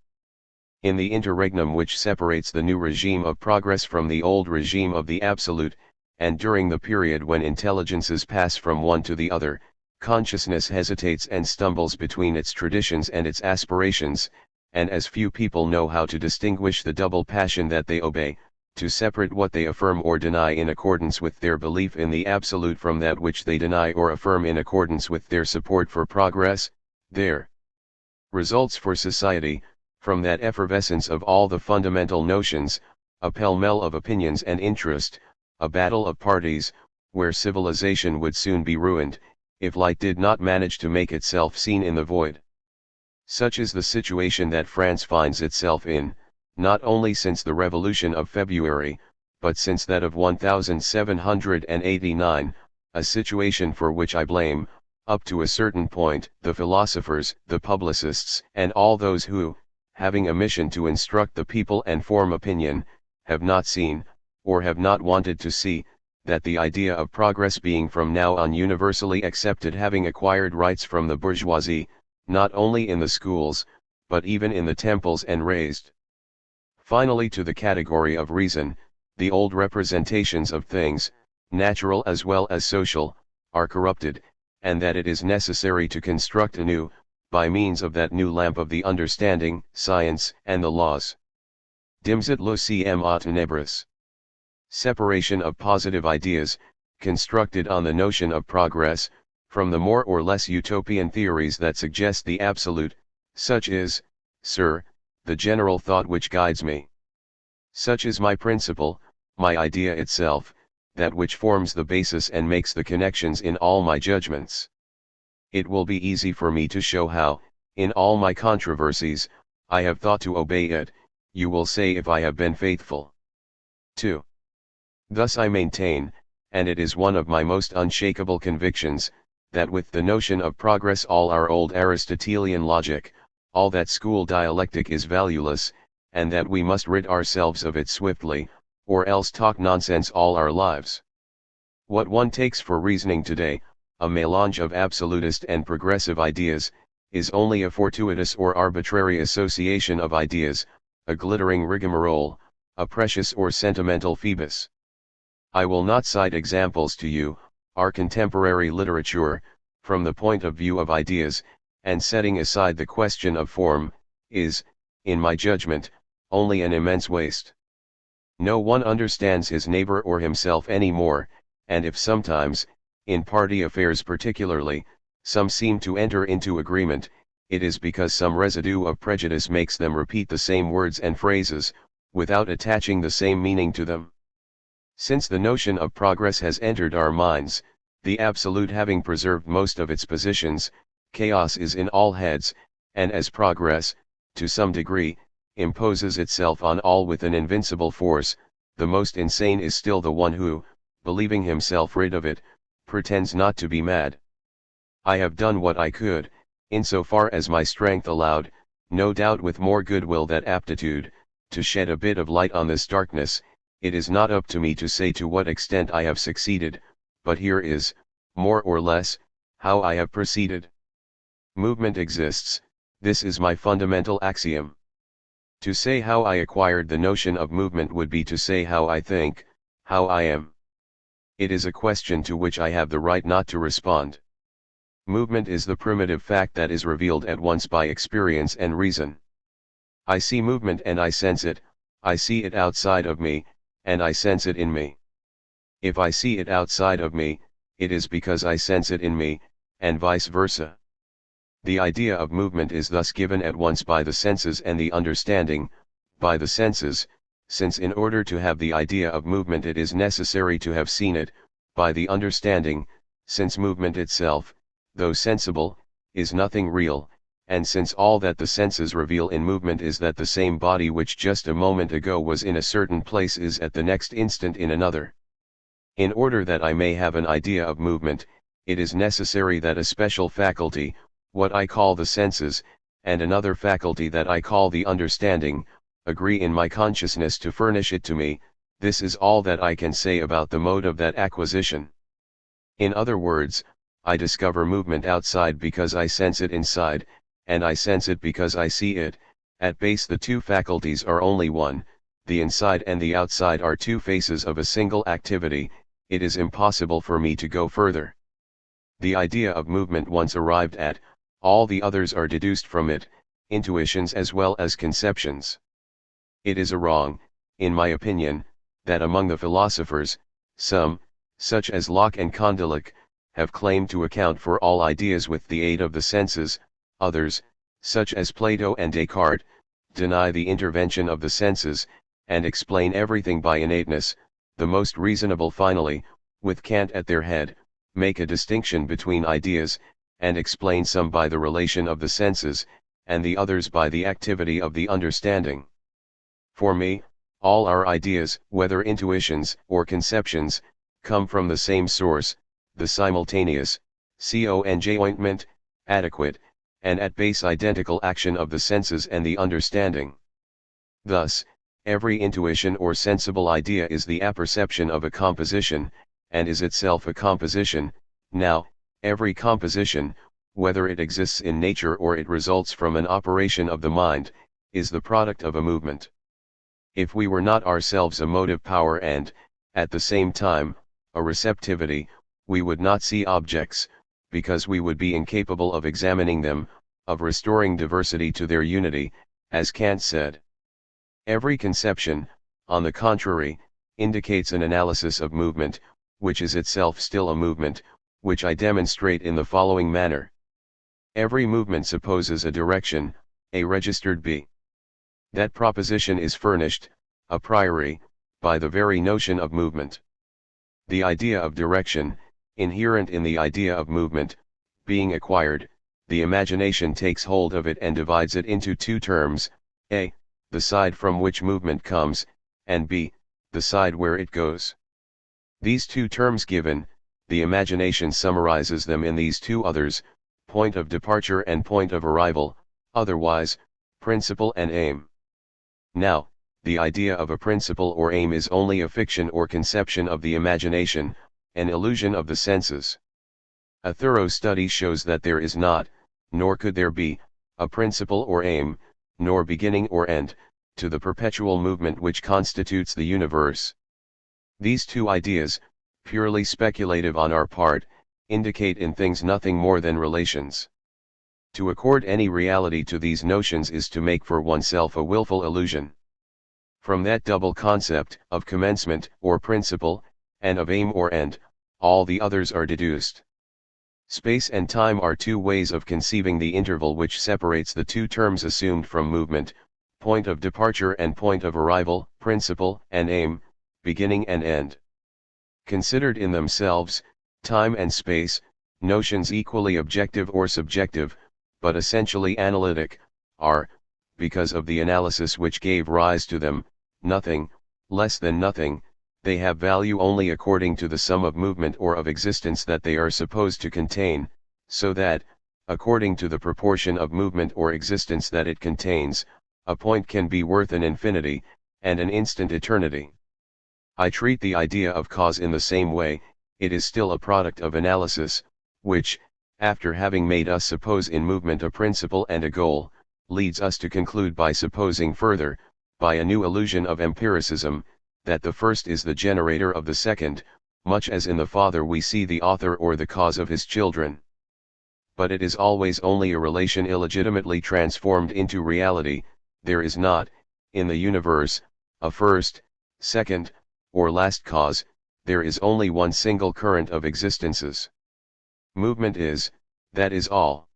In the interregnum which separates the new regime of progress from the old regime of the absolute, and during the period when intelligences pass from one to the other, consciousness hesitates and stumbles between its traditions and its aspirations, and as few people know how to distinguish the double passion that they obey, to separate what they affirm or deny in accordance with their belief in the absolute from that which they deny or affirm in accordance with their support for progress, there results for society, from that effervescence of all the fundamental notions, a pell-mell of opinions and interest, a battle of parties, where civilization would soon be ruined, if light did not manage to make itself seen in the void. Such is the situation that France finds itself in, not only since the Revolution of February, but since that of 1789, a situation for which I blame, up to a certain point, the philosophers, the publicists, and all those who, having a mission to instruct the people and form opinion, have not seen, or have not wanted to see, that the idea of progress being from now on universally accepted, having acquired rights from the bourgeoisie, not only in the schools, but even in the temples, and raised finally to the category of reason, the old representations of things, natural as well as social, are corrupted, and that it is necessary to construct anew, by means of that new lamp of the understanding, science, and the laws. Dimsit lucem a tenebris. Separation of positive ideas, constructed on the notion of progress, from the more or less utopian theories that suggest the absolute, such is, sir, the general thought which guides me. Such is my principle, my idea itself, that which forms the basis and makes the connections in all my judgments. It will be easy for me to show how, in all my controversies, I have thought to obey it, you will say, if I have been faithful. 2. Thus I maintain, and it is one of my most unshakable convictions, that with the notion of progress all our old Aristotelian logic, all that school dialectic is valueless, and that we must rid ourselves of it swiftly, or else talk nonsense all our lives. What one takes for reasoning today, a melange of absolutist and progressive ideas, is only a fortuitous or arbitrary association of ideas, a glittering rigmarole, a precious or sentimental Phoebus. I will not cite examples to you, our contemporary literature, from the point of view of ideas, and setting aside the question of form, is, in my judgment, only an immense waste. No one understands his neighbor or himself any more, and if sometimes, in party affairs particularly, some seem to enter into agreement, it is because some residue of prejudice makes them repeat the same words and phrases, without attaching the same meaning to them. Since the notion of progress has entered our minds, the Absolute having preserved most of its positions, chaos is in all heads, and as progress, to some degree, imposes itself on all with an invincible force, the most insane is still the one who, believing himself rid of it, pretends not to be mad. I have done what I could, insofar as my strength allowed, no doubt with more goodwill than aptitude, to shed a bit of light on this darkness. It is not up to me to say to what extent I have succeeded, but here is, more or less, how I have proceeded. Movement exists, this is my fundamental axiom. To say how I acquired the notion of movement would be to say how I think, how I am. It is a question to which I have the right not to respond. Movement is the primitive fact that is revealed at once by experience and reason. I see movement and I sense it, I see it outside of me, and I sense it in me. If I see it outside of me, it is because I sense it in me, and vice versa. The idea of movement is thus given at once by the senses and the understanding. By the senses, since in order to have the idea of movement it is necessary to have seen it; by the understanding, since movement itself, though sensible, is nothing real, and since all that the senses reveal in movement is that the same body which just a moment ago was in a certain place is at the next instant in another. In order that I may have an idea of movement, it is necessary that a special faculty, what I call the senses, and another faculty that I call the understanding, agree in my consciousness to furnish it to me. This is all that I can say about the mode of that acquisition. In other words, I discover movement outside because I sense it inside, and I sense it because I see it. At base the two faculties are only one, the inside and the outside are two faces of a single activity. It is impossible for me to go further. The idea of movement once arrived at, all the others are deduced from it, intuitions as well as conceptions. It is a wrong, in my opinion, that among the philosophers, some, such as Locke and Condillac, have claimed to account for all ideas with the aid of the senses; others, such as Plato and Descartes, deny the intervention of the senses, and explain everything by innateness. The most reasonable finally, with Kant at their head, make a distinction between ideas, and explain some by the relation of the senses, and the others by the activity of the understanding. For me, all our ideas, whether intuitions or conceptions, come from the same source, the simultaneous, conjoint, adequate, and at base identical action of the senses and the understanding. Thus, every intuition or sensible idea is the apperception of a composition, and is itself a composition. Now, every composition, whether it exists in nature or it results from an operation of the mind, is the product of a movement. If we were not ourselves a motive power and, at the same time, a receptivity, we would not see objects, because we would be incapable of examining them, of restoring diversity to their unity, as Kant said. Every conception, on the contrary, indicates an analysis of movement, which is itself still a movement, which I demonstrate in the following manner. Every movement supposes a direction, a registered B. That proposition is furnished, a priori, by the very notion of movement. The idea of direction, inherent in the idea of movement, being acquired, the imagination takes hold of it and divides it into two terms: A, the side from which movement comes, and B, the side where it goes. These two terms given, the imagination summarizes them in these two others: point of departure and point of arrival, otherwise, principle and aim. Now, the idea of a principle or aim is only a fiction or conception of the imagination, an illusion of the senses. A thorough study shows that there is not, nor could there be, a principle or aim, nor beginning or end, to the perpetual movement which constitutes the universe. These two ideas, purely speculative on our part, indicate in things nothing more than relations. To accord any reality to these notions is to make for oneself a willful illusion. From that double concept, of commencement, or principle, and of aim or end, all the others are deduced. Space and time are two ways of conceiving the interval which separates the two terms assumed from movement, point of departure and point of arrival, principle and aim, beginning and end. Considered in themselves, time and space, notions equally objective or subjective, but essentially analytic, are, because of the analysis which gave rise to them, nothing, less than nothing. They have value only according to the sum of movement or of existence that they are supposed to contain, so that, according to the proportion of movement or existence that it contains, a point can be worth an infinity, and an instant eternity. I treat the idea of cause in the same way. It is still a product of analysis, which, after having made us suppose in movement a principle and a goal, leads us to conclude by supposing further, by a new illusion of empiricism, that the first is the generator of the second, much as in the father we see the author or the cause of his children. But it is always only a relation illegitimately transformed into reality. There is not, in the universe, a first, second, or last cause. There is only one single current of existences. Movement is, that is all.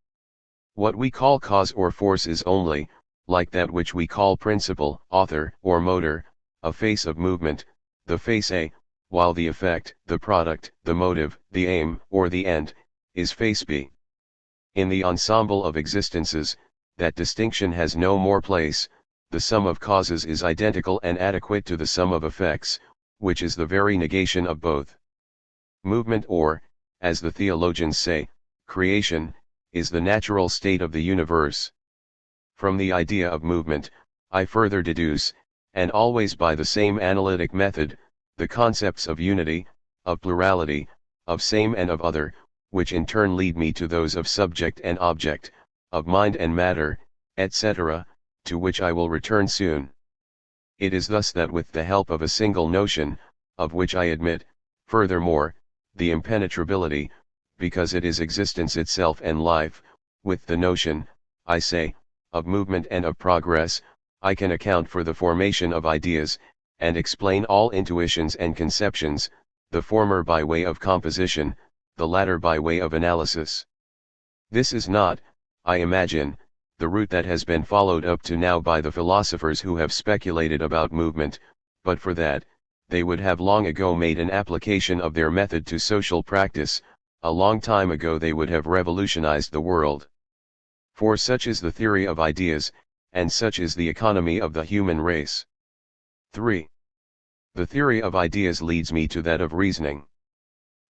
What we call cause or force is only, like that which we call principle, author, or motor, a face of movement, the face A, while the effect, the product, the motive, the aim, or the end, is face B. In the ensemble of existences, that distinction has no more place. The sum of causes is identical and adequate to the sum of effects, which is the very negation of both. Movement or, as the theologians say, creation, is the natural state of the universe. From the idea of movement, I further deduce, and always by the same analytic method, the concepts of unity, of plurality, of same and of other, which in turn lead me to those of subject and object, of mind and matter, etc., to which I will return soon. It is thus that with the help of a single notion, of which I admit, furthermore, the impenetrability, because it is existence itself and life, with the notion, I say, of movement and of progress, I can account for the formation of ideas, and explain all intuitions and conceptions, the former by way of composition, the latter by way of analysis. This is not, I imagine, the route that has been followed up to now by the philosophers who have speculated about movement, but for that, they would have long ago made an application of their method to social practice. A long time ago they would have revolutionized the world. For such is the theory of ideas, and such is the economy of the human race. 3. The theory of ideas leads me to that of reasoning.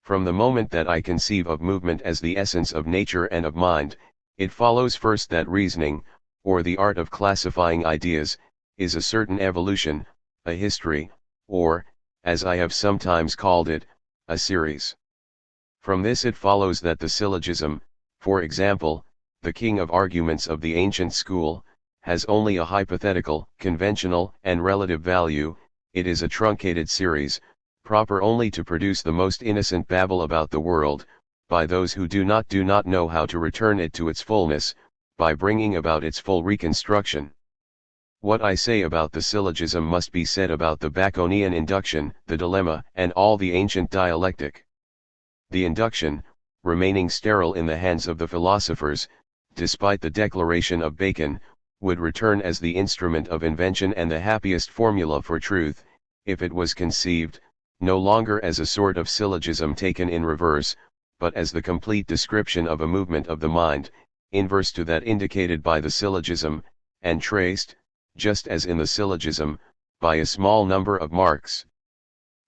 From the moment that I conceive of movement as the essence of nature and of mind, it follows first that reasoning, or the art of classifying ideas, is a certain evolution, a history, or, as I have sometimes called it, a series. From this it follows that the syllogism, for example, the king of arguments of the ancient school, has only a hypothetical, conventional, and relative value. It is a truncated series, proper only to produce the most innocent babble about the world, by those who do not know how to return it to its fullness, by bringing about its full reconstruction. What I say about the syllogism must be said about the Baconian induction, the dilemma, and all the ancient dialectic. The induction, remaining sterile in the hands of the philosophers, despite the declaration of Bacon, would return as the instrument of invention and the happiest formula for truth, if it was conceived, no longer as a sort of syllogism taken in reverse, but as the complete description of a movement of the mind, inverse to that indicated by the syllogism, and traced, just as in the syllogism, by a small number of marks.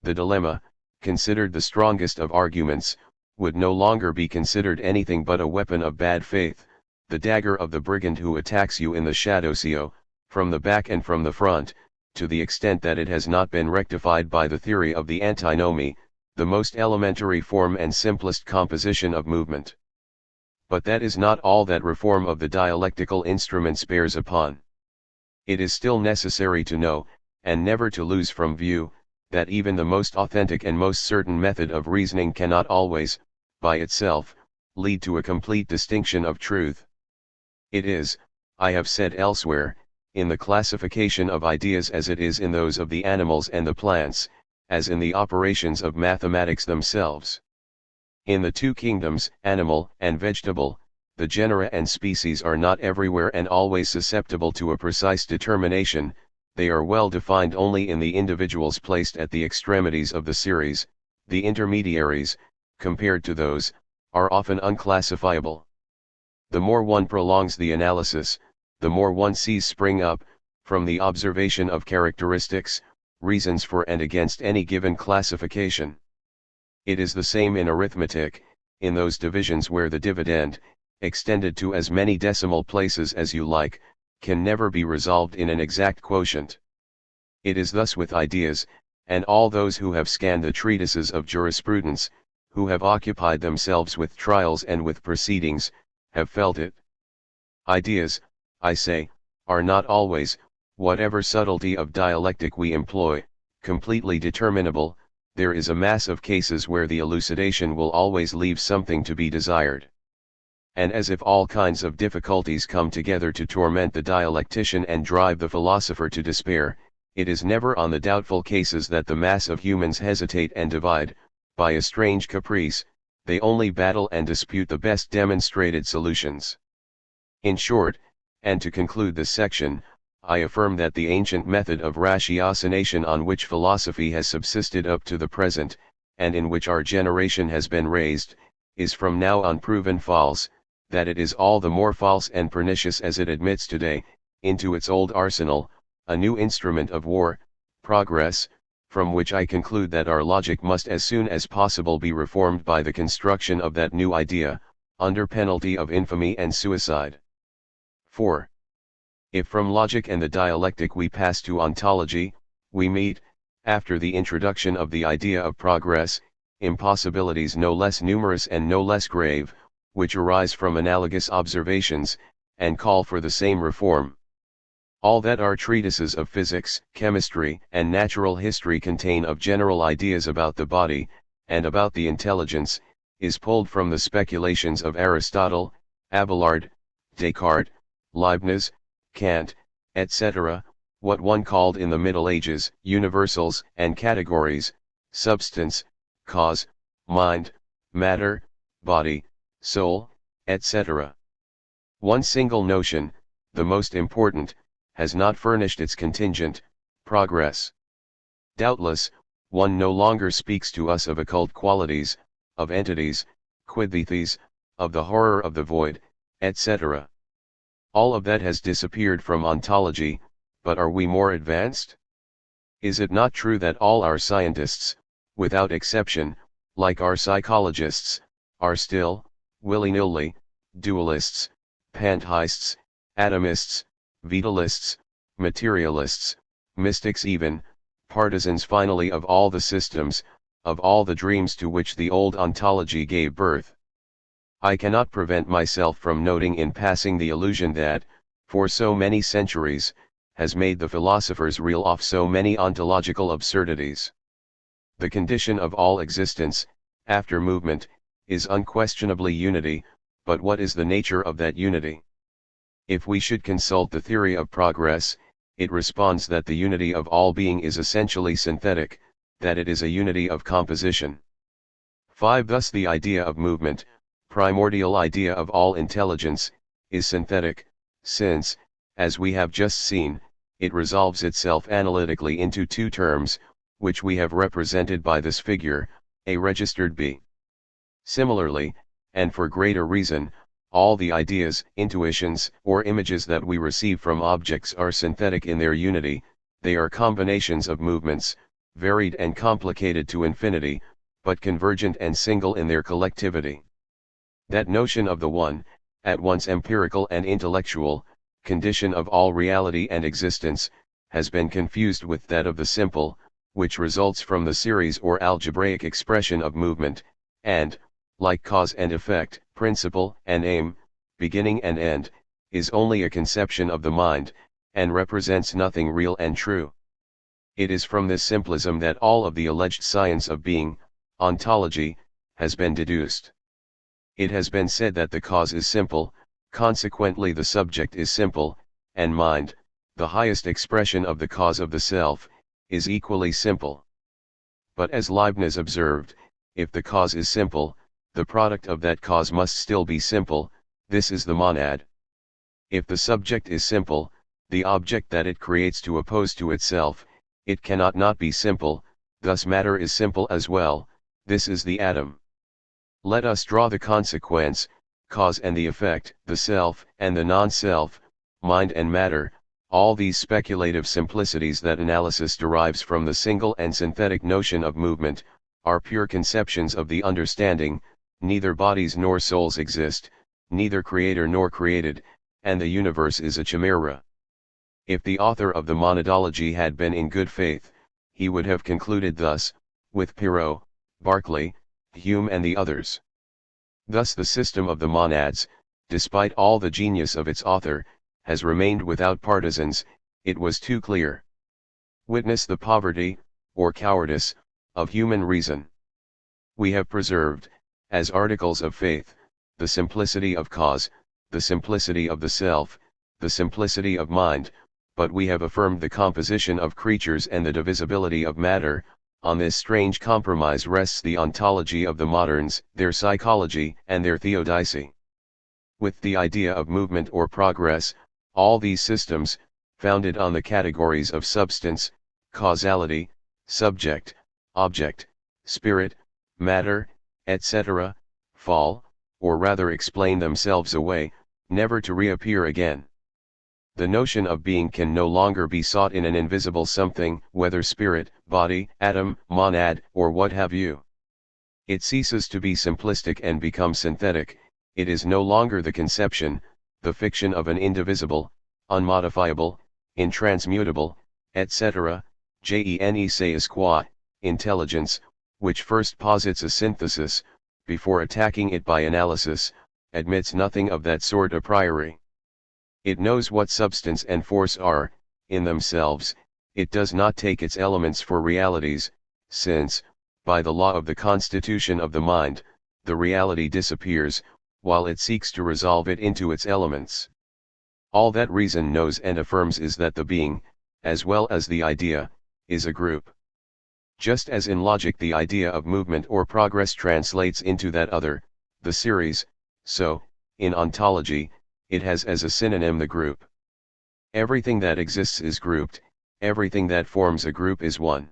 The dilemma, considered the strongest of arguments, would no longer be considered anything but a weapon of bad faith, the dagger of the brigand who attacks you in the shadowsio, from the back and from the front, to the extent that it has not been rectified by the theory of the antinomy, the most elementary form and simplest composition of movement. But that is not all that reform of the dialectical instruments bears upon. It is still necessary to know, and never to lose from view, that even the most authentic and most certain method of reasoning cannot always, by itself, lead to a complete distinction of truth. It is, I have said elsewhere, in the classification of ideas as it is in those of the animals and the plants, as in the operations of mathematics themselves. In the two kingdoms, animal and vegetable, the genera and species are not everywhere and always susceptible to a precise determination, they are well defined only in the individuals placed at the extremities of the series. The intermediaries, compared to those, are often unclassifiable. The more one prolongs the analysis, the more one sees spring up, from the observation of characteristics, reasons for and against any given classification. It is the same in arithmetic, in those divisions where the dividend, extended to as many decimal places as you like, can never be resolved in an exact quotient. It is thus with ideas, and all those who have scanned the treatises of jurisprudence, who have occupied themselves with trials and with proceedings, have felt it. Ideas, I say, are not always, whatever subtlety of dialectic we employ, completely determinable. There is a mass of cases where the elucidation will always leave something to be desired. And as if all kinds of difficulties come together to torment the dialectician and drive the philosopher to despair, it is never on the doubtful cases that the mass of humans hesitate and divide. By a strange caprice, they only battle and dispute the best demonstrated solutions. In short, and to conclude this section, I affirm that the ancient method of ratiocination on which philosophy has subsisted up to the present, and in which our generation has been raised, is from now on proven false, that it is all the more false and pernicious as it admits today, into its old arsenal, a new instrument of war, progress, from which I conclude that our logic must as soon as possible be reformed by the construction of that new idea, under penalty of infamy and suicide. 4. If from logic and the dialectic we pass to ontology, we meet, after the introduction of the idea of progress, impossibilities no less numerous and no less grave, which arise from analogous observations, and call for the same reform. All that our treatises of physics, chemistry, and natural history contain of general ideas about the body, and about the intelligence, is pulled from the speculations of Aristotle, Abelard, Descartes, Leibniz, Kant, etc., what one called in the Middle Ages, universals and categories, substance, cause, mind, matter, body, soul, etc. One single notion, the most important, has not furnished its contingent, progress. Doubtless, one no longer speaks to us of occult qualities, of entities, quiddities, of the horror of the void, etc. All of that has disappeared from ontology, but are we more advanced? Is it not true that all our scientists, without exception, like our psychologists, are still, willy-nilly, dualists, pantheists, atomists, vitalists, materialists, mystics even, partisans finally of all the systems, of all the dreams to which the old ontology gave birth? I cannot prevent myself from noting in passing the illusion that, for so many centuries, has made the philosophers reel off so many ontological absurdities. The condition of all existence, after movement, is unquestionably unity, but what is the nature of that unity? If we should consult the theory of progress, it responds that the unity of all being is essentially synthetic, that it is a unity of composition. 5. Thus the idea of movement, primordial idea of all intelligence, is synthetic, since, as we have just seen, it resolves itself analytically into two terms, which we have represented by this figure, a registered B. Similarly, and for greater reason, all the ideas, intuitions, or images that we receive from objects are synthetic in their unity. They are combinations of movements, varied and complicated to infinity, but convergent and single in their collectivity. That notion of the one, at once empirical and intellectual, condition of all reality and existence, has been confused with that of the simple, which results from the series or algebraic expression of movement, and, like cause and effect, principle and aim, beginning and end, is only a conception of the mind, and represents nothing real and true. It is from this simplism that all of the alleged science of being, ontology, has been deduced. It has been said that the cause is simple, consequently the subject is simple, and mind, the highest expression of the cause of the self, is equally simple. But as Leibniz observed, if the cause is simple, the product of that cause must still be simple, this is the monad. If the subject is simple, the object that it creates to oppose to itself, it cannot not be simple, thus matter is simple as well, this is the atom. Let us draw the consequence, cause and the effect, the self and the non-self, mind and matter, all these speculative simplicities that analysis derives from the single and synthetic notion of movement, are pure conceptions of the understanding, neither bodies nor souls exist, neither creator nor created, and the universe is a chimera. If the author of the monadology had been in good faith, he would have concluded thus, with Perot, Berkeley, Hume and the others. Thus the system of the monads, despite all the genius of its author, has remained without partisans, it was too clear. Witness the poverty, or cowardice, of human reason. We have preserved, as articles of faith, the simplicity of cause, the simplicity of the self, the simplicity of mind, but we have affirmed the composition of creatures and the divisibility of matter. On this strange compromise rests the ontology of the moderns, their psychology and their theodicy. With the idea of movement or progress, all these systems, founded on the categories of substance, causality, subject, object, spirit, matter, etc., fall, or rather explain themselves away, never to reappear again. The notion of being can no longer be sought in an invisible something, whether spirit, body, atom, monad, or what have you. It ceases to be simplistic and becomes synthetic. It is no longer the conception, the fiction of an indivisible, unmodifiable, intransmutable, etc., genes qua, intelligence, which first posits a synthesis, before attacking it by analysis, admits nothing of that sort a priori. It knows what substance and force are, in themselves, it does not take its elements for realities, since, by the law of the constitution of the mind, the reality disappears, while it seeks to resolve it into its elements. All that reason knows and affirms is that the being, as well as the idea, is a group. Just as in logic the idea of movement or progress translates into that other, the series, so, in ontology, it has as a synonym the group. Everything that exists is grouped, everything that forms a group is one.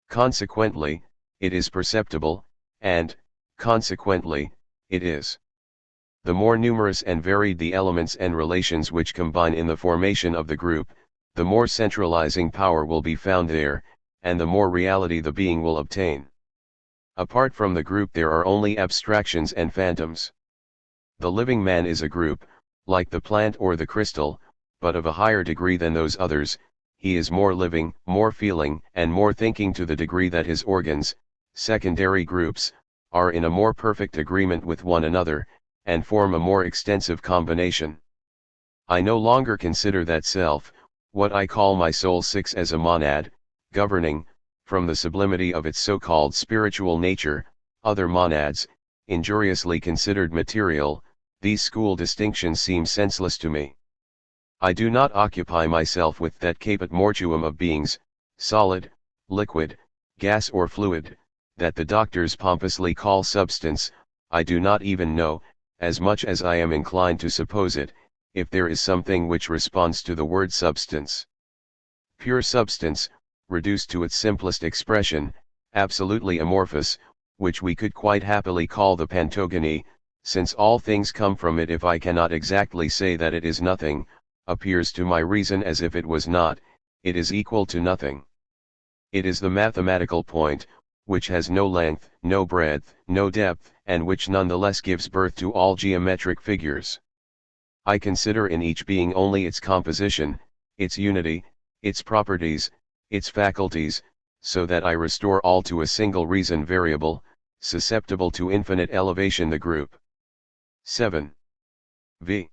Consequently, it is perceptible, and, consequently, it is. The more numerous and varied the elements and relations which combine in the formation of the group, the more centralizing power will be found there, and the more reality the being will obtain. Apart from the group there are only abstractions and phantoms. The living man is a group, like the plant or the crystal, but of a higher degree than those others. He is more living, more feeling, and more thinking to the degree that his organs, secondary groups, are in a more perfect agreement with one another, and form a more extensive combination. I no longer consider that self, what I call my soul six, as a monad, governing, from the sublimity of its so-called spiritual nature, other monads, injuriously considered material. These school distinctions seem senseless to me. I do not occupy myself with that caput mortuum of beings, solid, liquid, gas or fluid, that the doctors pompously call substance. I do not even know, as much as I am inclined to suppose it, if there is something which responds to the word substance. Pure substance, reduced to its simplest expression, absolutely amorphous, which we could quite happily call the pantogony, since all things come from it. If I cannot exactly say that it is nothing, appears to my reason as if it was not, it is equal to nothing. It is the mathematical point, which has no length, no breadth, no depth, and which nonetheless gives birth to all geometric figures. I consider in each being only its composition, its unity, its properties, its faculties, so that I restore all to a single reason variable, susceptible to infinite elevation, the group. 7. V.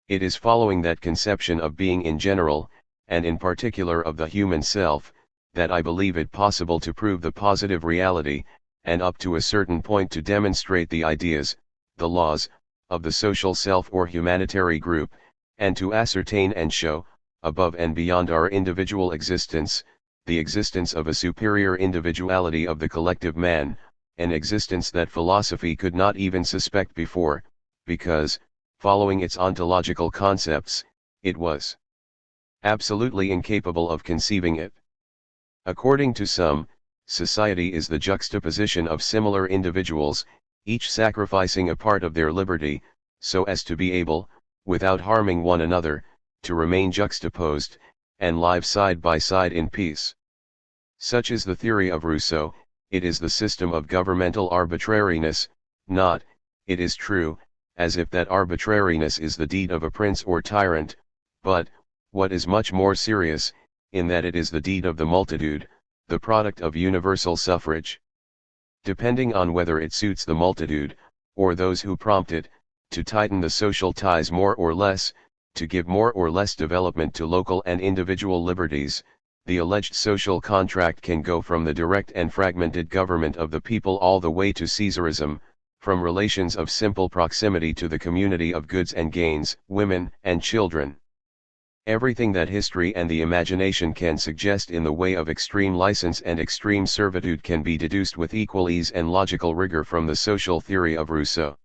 It is following that conception of being in general, and in particular of the human self, that I believe it possible to prove the positive reality, and up to a certain point to demonstrate the ideas, the laws, of the social self or humanitary group, and to ascertain and show, above and beyond our individual existence, the existence of a superior individuality of the collective man, an existence that philosophy could not even suspect before, because, following its ontological concepts, it was absolutely incapable of conceiving it. According to some, society is the juxtaposition of similar individuals, each sacrificing a part of their liberty, so as to be able, without harming one another, to remain juxtaposed, and live side by side in peace. Such is the theory of Rousseau. It is the system of governmental arbitrariness, not, it is true, as if that arbitrariness is the deed of a prince or tyrant, but, what is much more serious, in that it is the deed of the multitude, the product of universal suffrage. Depending on whether it suits the multitude, or those who prompt it, to tighten the social ties more or less, to give more or less development to local and individual liberties, the alleged social contract can go from the direct and fragmented government of the people all the way to Caesarism, from relations of simple proximity to the community of goods and gains, women and children. Everything that history and the imagination can suggest in the way of extreme license and extreme servitude can be deduced with equal ease and logical rigor from the social theory of Rousseau.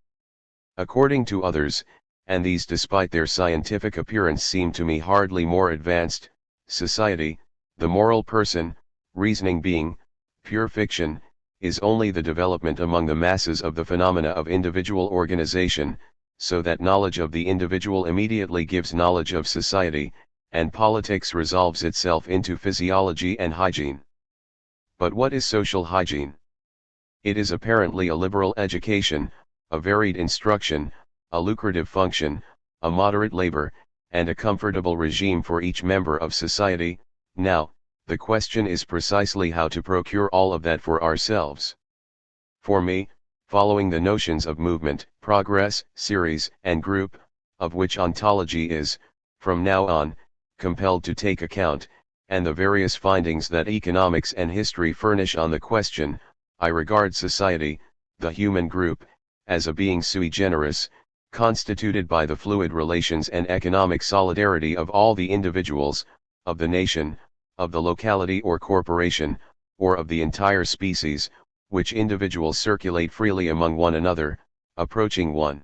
According to others, and these despite their scientific appearance seem to me hardly more advanced, society, the moral person, reasoning being, pure fiction, is only the development among the masses of the phenomena of individual organization, so that knowledge of the individual immediately gives knowledge of society, and politics resolves itself into physiology and hygiene. But what is social hygiene? It is apparently a liberal education, a varied instruction, a lucrative function, a moderate labor, and a comfortable regime for each member of society. Now, the question is precisely how to procure all of that for ourselves. For me, following the notions of movement, progress, series, and group, of which ontology is, from now on, compelled to take account, and the various findings that economics and history furnish on the question, I regard society, the human group, as a being sui generis, constituted by the fluid relations and economic solidarity of all the individuals, of the nation, of the locality or corporation, or of the entire species, which individuals circulate freely among one another, approaching one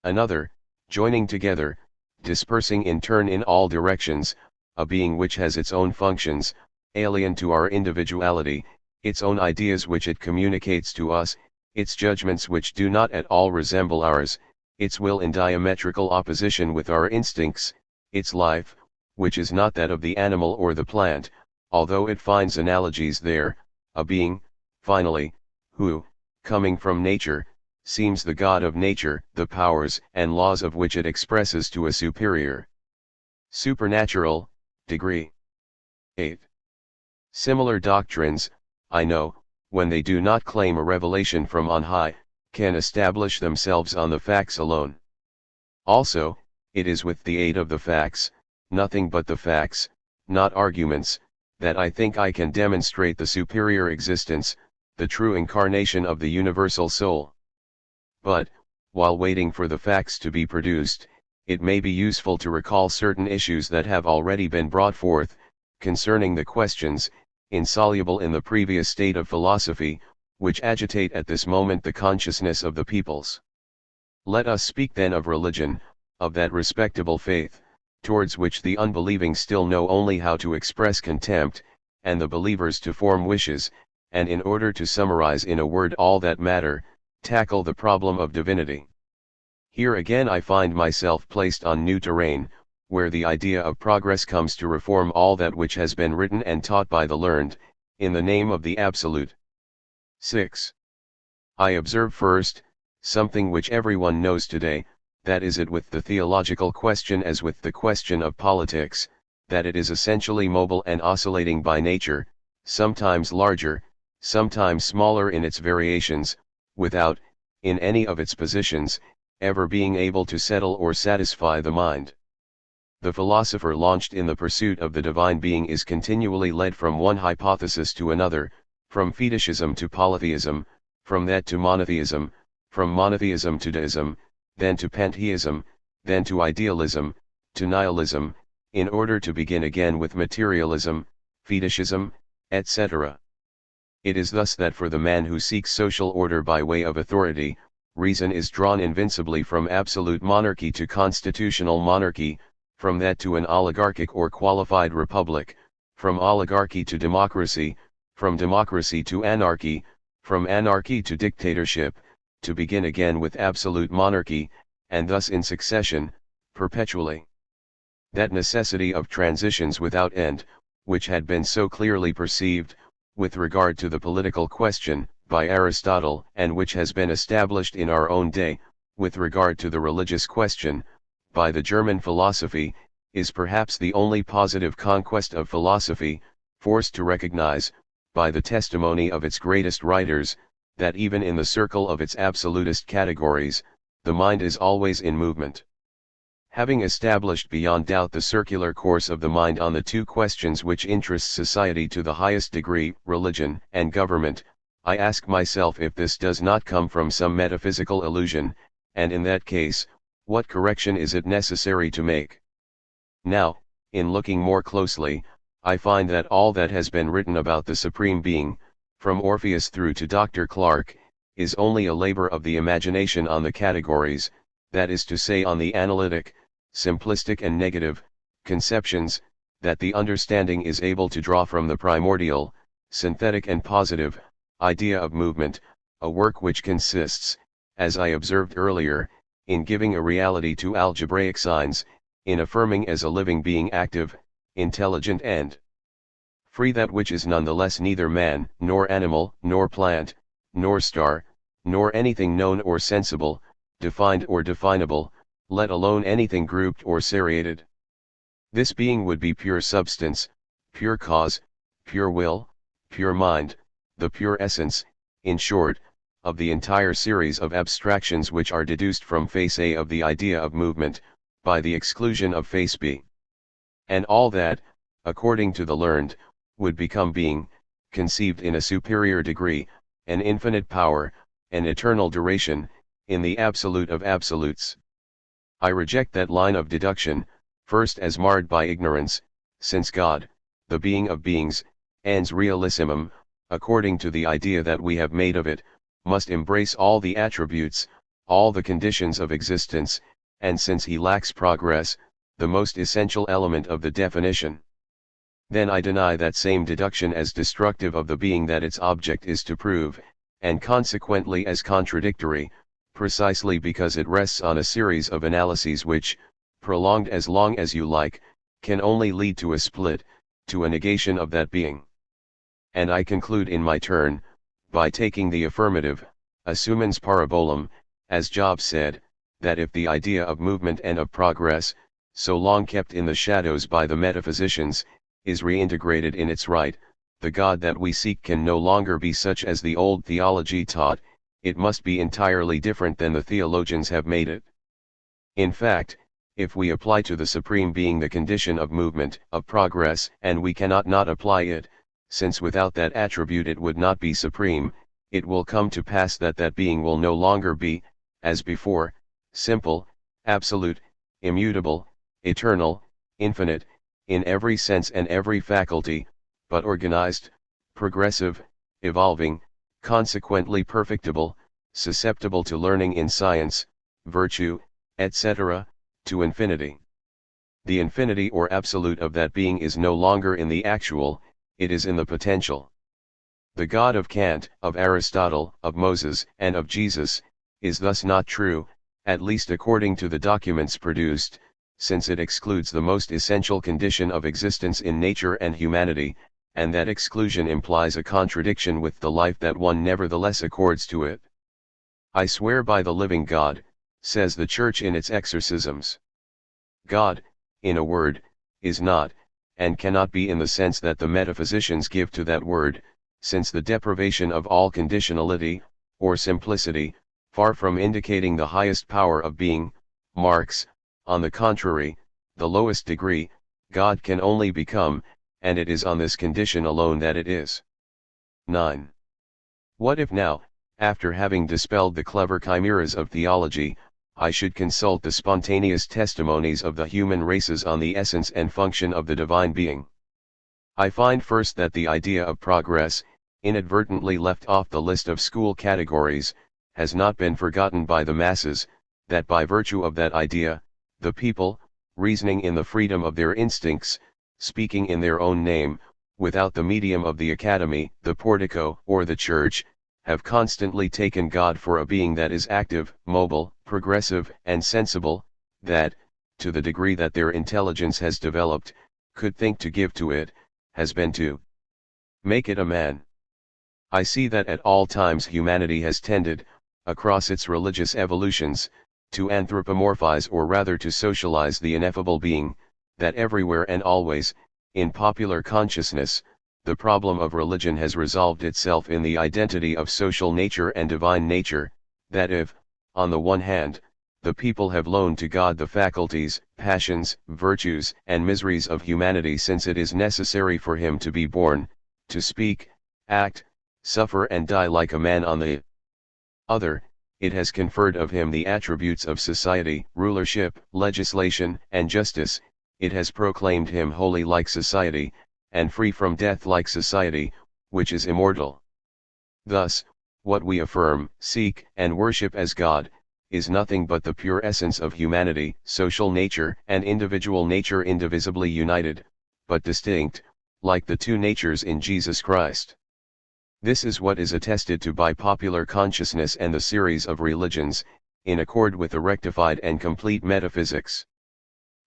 another, joining together, dispersing in turn in all directions, a being which has its own functions, alien to our individuality, its own ideas which it communicates to us, its judgments which do not at all resemble ours, its will in diametrical opposition with our instincts, its life, which is not that of the animal or the plant, although it finds analogies there, a being, finally, who, coming from nature, seems the God of nature, the powers and laws of which it expresses to a superior, supernatural, degree. 8. Similar doctrines, I know, when they do not claim a revelation from on high, can establish themselves on the facts alone. Also, it is with the aid of the facts, nothing but the facts, not arguments, that I think I can demonstrate the superior existence, the true incarnation of the universal soul. But, while waiting for the facts to be produced, it may be useful to recall certain issues that have already been brought forth, concerning the questions, insoluble in the previous state of philosophy, which agitate at this moment the consciousness of the peoples. Let us speak then of religion, of that respectable faith, towards which the unbelieving still know only how to express contempt, and the believers to form wishes, and in order to summarize in a word all that matter, tackle the problem of divinity. Here again I find myself placed on new terrain, where the idea of progress comes to reform all that which has been written and taught by the learned, in the name of the Absolute. 6. I observe first, something which everyone knows today, that is it with the theological question as with the question of politics, that it is essentially mobile and oscillating by nature, sometimes larger, sometimes smaller in its variations, without, in any of its positions, ever being able to settle or satisfy the mind. The philosopher launched in the pursuit of the divine being is continually led from one hypothesis to another, from fetishism to polytheism, from that to monotheism, from monotheism to deism, then to pantheism, then to idealism, to nihilism, in order to begin again with materialism, fetishism, etc. It is thus that for the man who seeks social order by way of authority, reason is drawn invincibly from absolute monarchy to constitutional monarchy, from that to an oligarchic or qualified republic, from oligarchy to democracy, from democracy to anarchy, from anarchy to dictatorship, to begin again with absolute monarchy, and thus in succession, perpetually. That necessity of transitions without end, which had been so clearly perceived, with regard to the political question, by Aristotle, and which has been established in our own day, with regard to the religious question, by the German philosophy, is perhaps the only positive conquest of philosophy, forced to recognize, by the testimony of its greatest writers, that even in the circle of its absolutist categories, the mind is always in movement. Having established beyond doubt the circular course of the mind on the two questions which interest society to the highest degree, religion and government, I ask myself if this does not come from some metaphysical illusion, and in that case, what correction is it necessary to make? Now, in looking more closely, I find that all that has been written about the Supreme Being, from Orpheus through to Dr. Clarke, is only a labor of the imagination on the categories, that is to say on the analytic, simplistic and negative, conceptions, that the understanding is able to draw from the primordial, synthetic and positive, idea of movement, a work which consists, as I observed earlier, in giving a reality to algebraic signs, in affirming as a living being active, intelligent and free that which is nonetheless neither man, nor animal, nor plant, nor star, nor anything known or sensible, defined or definable, let alone anything grouped or seriated. This being would be pure substance, pure cause, pure will, pure mind, the pure essence, in short, of the entire series of abstractions which are deduced from face A of the idea of movement, by the exclusion of face B. And all that, according to the learned, would become being, conceived in a superior degree, an infinite power, an eternal duration, in the absolute of absolutes. I reject that line of deduction, first as marred by ignorance, since God, the being of beings, ens realissimum, according to the idea that we have made of it, must embrace all the attributes, all the conditions of existence, and since he lacks progress, the most essential element of the definition. Then I deny that same deduction as destructive of the being that its object is to prove, and consequently as contradictory, precisely because it rests on a series of analyses which, prolonged as long as you like, can only lead to a split, to a negation of that being. And I conclude in my turn, by taking the affirmative, assumens parabolum, as Job said, that if the idea of movement and of progress, so long kept in the shadows by the metaphysicians, is reintegrated in its right, the God that we seek can no longer be such as the old theology taught, it must be entirely different than the theologians have made it. In fact, if we apply to the Supreme Being the condition of movement, of progress, and we cannot not apply it, since without that attribute it would not be supreme, it will come to pass that that being will no longer be, as before, simple, absolute, immutable, eternal, infinite, in every sense and every faculty, but organized, progressive, evolving, consequently perfectible, susceptible to learning in science, virtue, etc., to infinity. The infinity or absolute of that being is no longer in the actual, it is in the potential. The God of Kant, of Aristotle, of Moses, and of Jesus, is thus not true, at least according to the documents produced, since it excludes the most essential condition of existence in nature and humanity, and that exclusion implies a contradiction with the life that one nevertheless accords to it. I swear by the living God, says the Church in its exorcisms. God, in a word, is not, and cannot be in the sense that the metaphysicians give to that word, since the deprivation of all conditionality, or simplicity, far from indicating the highest power of being, marks, on the contrary, the lowest degree, God can only become, and it is on this condition alone that it is. 9. What if now, after having dispelled the clever chimeras of theology, I should consult the spontaneous testimonies of the human races on the essence and function of the divine being. I find first that the idea of progress, inadvertently left off the list of school categories, has not been forgotten by the masses, that by virtue of that idea, the people, reasoning in the freedom of their instincts, speaking in their own name, without the medium of the academy, the portico, or the church, have constantly taken God for a being that is active, mobile, progressive, and sensible, that, to the degree that their intelligence has developed, could think to give to it, has been to make it a man. I see that at all times humanity has tended, across its religious evolutions, to anthropomorphize or rather to socialize the ineffable being, that everywhere and always, in popular consciousness, the problem of religion has resolved itself in the identity of social nature and divine nature, that if, on the one hand, the people have loaned to God the faculties, passions, virtues, and miseries of humanity, since it is necessary for him to be born, to speak, act, suffer and die like a man, on the other, it has conferred of him the attributes of society, rulership, legislation, and justice. It has proclaimed him holy like society, and free from death like society, which is immortal. Thus, what we affirm, seek, and worship as God, is nothing but the pure essence of humanity, social nature and individual nature indivisibly united, but distinct, like the two natures in Jesus Christ. This is what is attested to by popular consciousness and the series of religions, in accord with the rectified and complete metaphysics.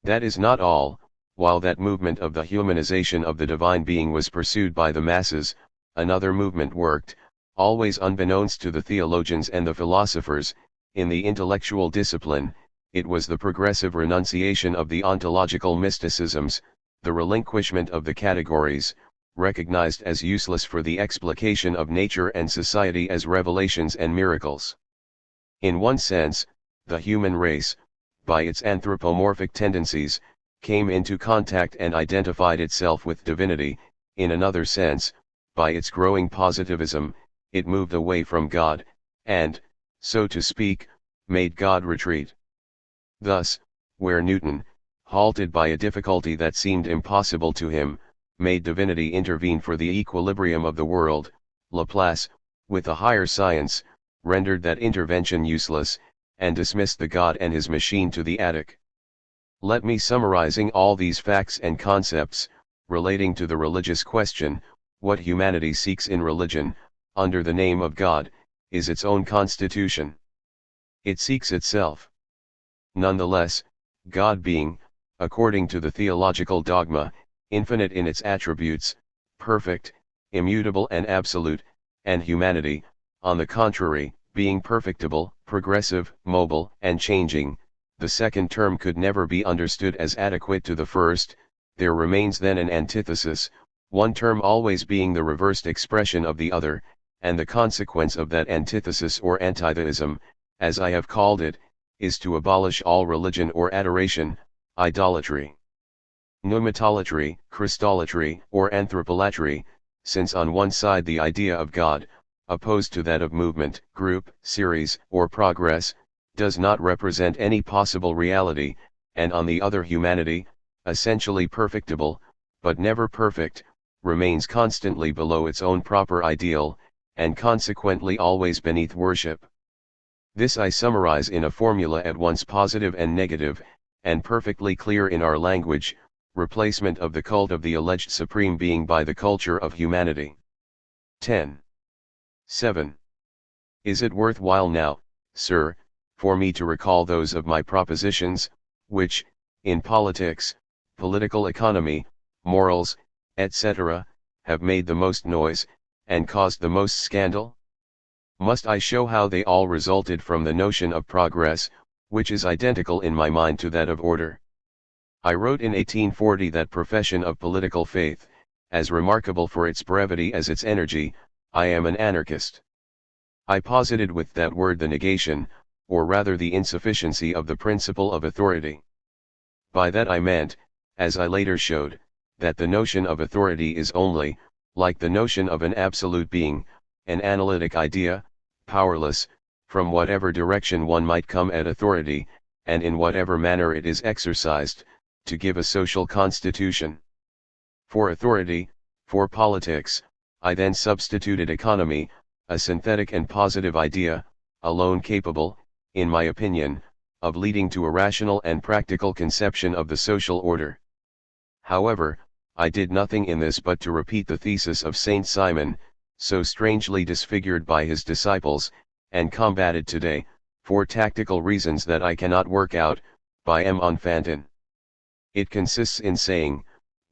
That is not all. While that movement of the humanization of the divine being was pursued by the masses, another movement worked, always unbeknownst to the theologians and the philosophers, in the intellectual discipline. It was the progressive renunciation of the ontological mysticisms, the relinquishment of the categories, recognized as useless for the explication of nature and society as revelations and miracles. In one sense, the human race, by its anthropomorphic tendencies, came into contact and identified itself with divinity. In another sense, by its growing positivism, it moved away from God, and, so to speak, made God retreat. Thus, where Newton, halted by a difficulty that seemed impossible to him, made divinity intervene for the equilibrium of the world, Laplace, with a higher science, rendered that intervention useless, and dismissed the God and his machine to the attic. Let me summarizing all these facts and concepts, relating to the religious question, what humanity seeks in religion, under the name of God, is its own constitution. It seeks itself. Nonetheless, God being, according to the theological dogma, infinite in its attributes, perfect, immutable and absolute, and humanity, on the contrary, being perfectible, progressive, mobile, and changing, the second term could never be understood as adequate to the first. There remains then an antithesis, one term always being the reversed expression of the other, and the consequence of that antithesis or antitheism, as I have called it, is to abolish all religion or adoration, idolatry, pneumatolatry, Christolatry, or anthropolatry, since on one side the idea of God, opposed to that of movement, group, series, or progress, does not represent any possible reality, and on the other humanity, essentially perfectible, but never perfect, remains constantly below its own proper ideal, and consequently always beneath worship. This I summarize in a formula at once positive and negative, and perfectly clear in our language: replacement of the cult of the alleged supreme being by the culture of humanity. 10. 7. Is it worthwhile now, sir, for me to recall those of my propositions, which, in politics, political economy, morals, etc., have made the most noise, and caused the most scandal? Must I show how they all resulted from the notion of progress, which is identical in my mind to that of order? I wrote in 1840 that profession of political faith, as remarkable for its brevity as its energy: I am an anarchist. I posited with that word the negation, or rather the insufficiency of the principle of authority. By that I meant, as I later showed, that the notion of authority is only, like the notion of an absolute being, an analytic idea, powerless, from whatever direction one might come at authority, and in whatever manner it is exercised, to give a social constitution. For authority, for politics, I then substituted economy, a synthetic and positive idea, alone capable, in my opinion, of leading to a rational and practical conception of the social order. However, I did nothing in this but to repeat the thesis of Saint Simon, so strangely disfigured by his disciples, and combated today, for tactical reasons that I cannot work out, by M. Enfantin. It consists in saying,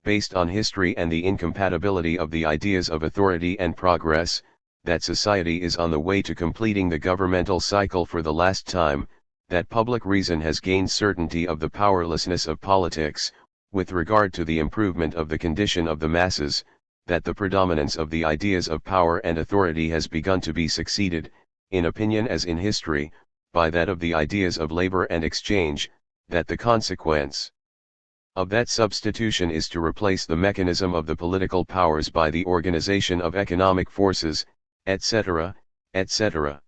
based on history and the incompatibility of the ideas of authority and progress, that society is on the way to completing the governmental cycle for the last time, that public reason has gained certainty of the powerlessness of politics, with regard to the improvement of the condition of the masses, that the predominance of the ideas of power and authority has begun to be succeeded, in opinion as in history, by that of the ideas of labor and exchange, that the consequence of that substitution is to replace the mechanism of the political powers by the organization of economic forces, etc., etc.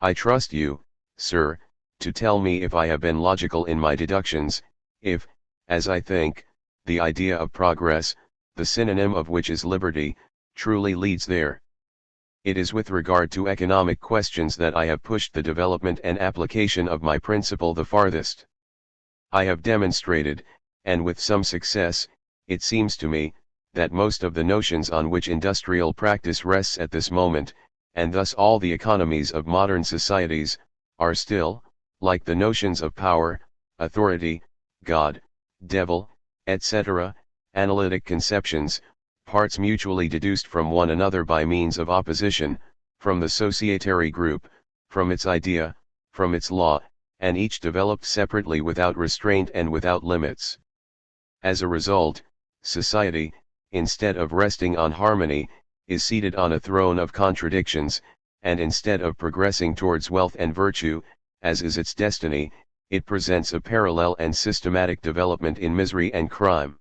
I trust you, sir, to tell me if I have been logical in my deductions, if, as I think, the idea of progress, the synonym of which is liberty, truly leads there. It is with regard to economic questions that I have pushed the development and application of my principle the farthest. I have demonstrated, and with some success, it seems to me, that most of the notions on which industrial practice rests at this moment, and thus all the economies of modern societies, are still, like the notions of power, authority, God, devil, etc., analytic conceptions, parts mutually deduced from one another by means of opposition, from the societary group, from its idea, from its law, and each developed separately without restraint and without limits. As a result, society, instead of resting on harmony, is seated on a throne of contradictions, and instead of progressing towards wealth and virtue, as is its destiny, it presents a parallel and systematic development in misery and crime.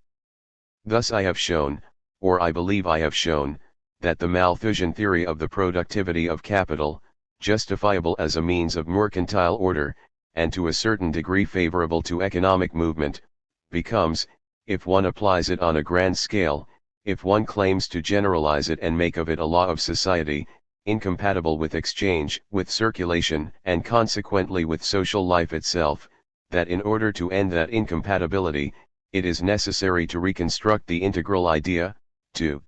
Thus I have shown, or I believe I have shown, that the Malthusian theory of the productivity of capital, justifiable as a means of mercantile order, and to a certain degree favorable to economic movement, becomes, if one applies it on a grand scale, if one claims to generalize it and make of it a law of society, incompatible with exchange, with circulation, and consequently with social life itself, that in order to end that incompatibility, it is necessary to reconstruct the integral idea, to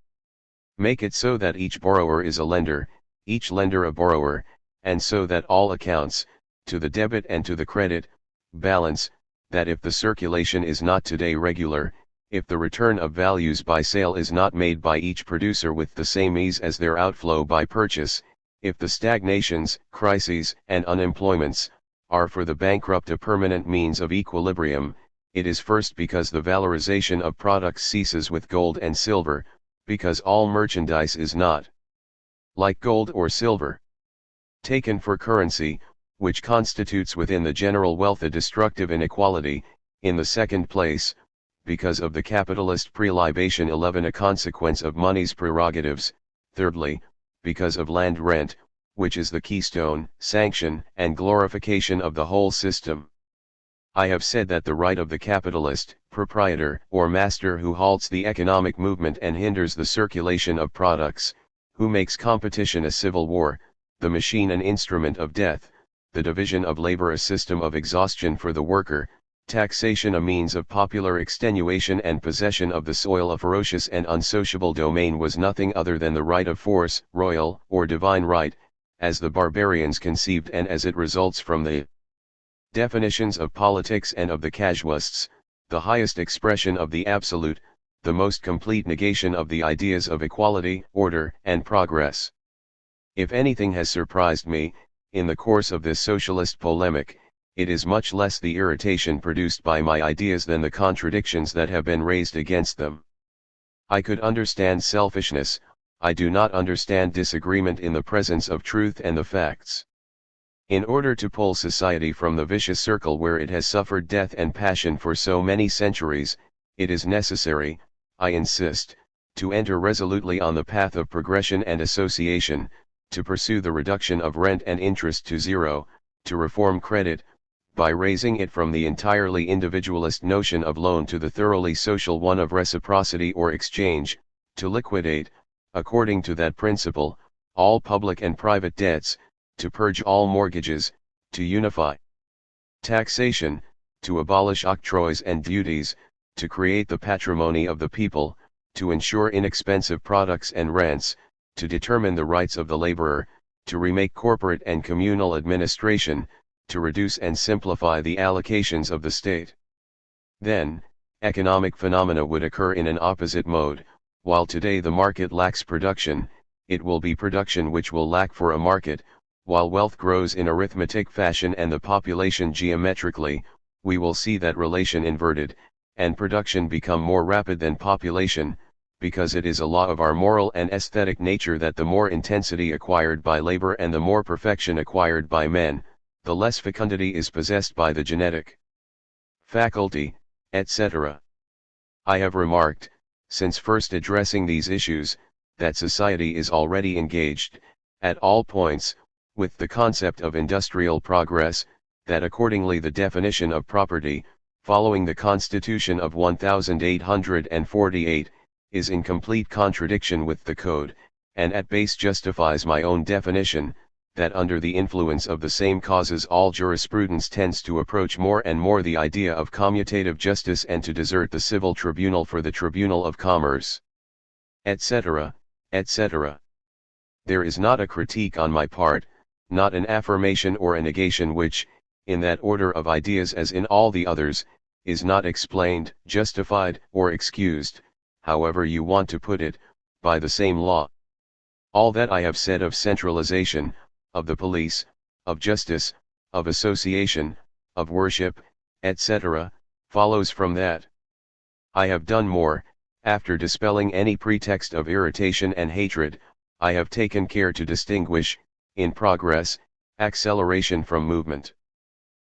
make it so that each borrower is a lender, each lender a borrower, and so that all accounts, to the debit and to the credit, balance, that if the circulation is not today regular, if the return of values by sale is not made by each producer with the same ease as their outflow by purchase, if the stagnations, crises, and unemployments, are for the bankrupt a permanent means of equilibrium, it is first because the valorization of products ceases with gold and silver, because all merchandise is not like gold or silver, taken for currency, which constitutes within the general wealth a destructive inequality, in the second place, because of the capitalist prelibation 11 a consequence of money's prerogatives, thirdly, because of land rent, which is the keystone, sanction, and glorification of the whole system. I have said that the right of the capitalist, proprietor, or master who halts the economic movement and hinders the circulation of products, who makes competition a civil war, the machine an instrument of death, the division of labor a system of exhaustion for the worker, taxation a means of popular extenuation and possession of the soil a ferocious and unsociable domain was nothing other than the right of force, royal or divine right, as the barbarians conceived and as it results from the definitions of politics and of the casuists, the highest expression of the absolute, the most complete negation of the ideas of equality, order, and progress. If anything has surprised me, in the course of this socialist polemic, it is much less the irritation produced by my ideas than the contradictions that have been raised against them. I could understand selfishness, I do not understand disagreement in the presence of truth and the facts. In order to pull society from the vicious circle where it has suffered death and passion for so many centuries, it is necessary, I insist, to enter resolutely on the path of progression and association, to pursue the reduction of rent and interest to zero, to reform credit, by raising it from the entirely individualist notion of loan to the thoroughly social one of reciprocity or exchange, to liquidate, according to that principle, all public and private debts, to purge all mortgages, to unify taxation, to abolish octroys and duties, to create the patrimony of the people, to ensure inexpensive products and rents, to determine the rights of the laborer, to remake corporate and communal administration, to reduce and simplify the allocations of the state. Then, economic phenomena would occur in an opposite mode. While today the market lacks production, it will be production which will lack for a market. While wealth grows in arithmetic fashion and the population geometrically, we will see that relation inverted, and production become more rapid than population, because it is a law of our moral and aesthetic nature that the more intensity acquired by labor and the more perfection acquired by men, the less fecundity is possessed by the genetic faculty, etc. I have remarked, since first addressing these issues, that society is already engaged, at all points, with the concept of industrial progress, that accordingly the definition of property, following the Constitution of 1848, is in complete contradiction with the Code, and at base justifies my own definition, that under the influence of the same causes all jurisprudence tends to approach more and more the idea of commutative justice and to desert the civil tribunal for the tribunal of commerce, etc., etc. There is not a critique on my part, not an affirmation or a negation which, in that order of ideas as in all the others, is not explained, justified, or excused, however you want to put it, by the same law. All that I have said of centralization, of the police, of justice, of association, of worship, etc., follows from that. I have done more, after dispelling any pretext of irritation and hatred, I have taken care to distinguish, in progress, acceleration from movement.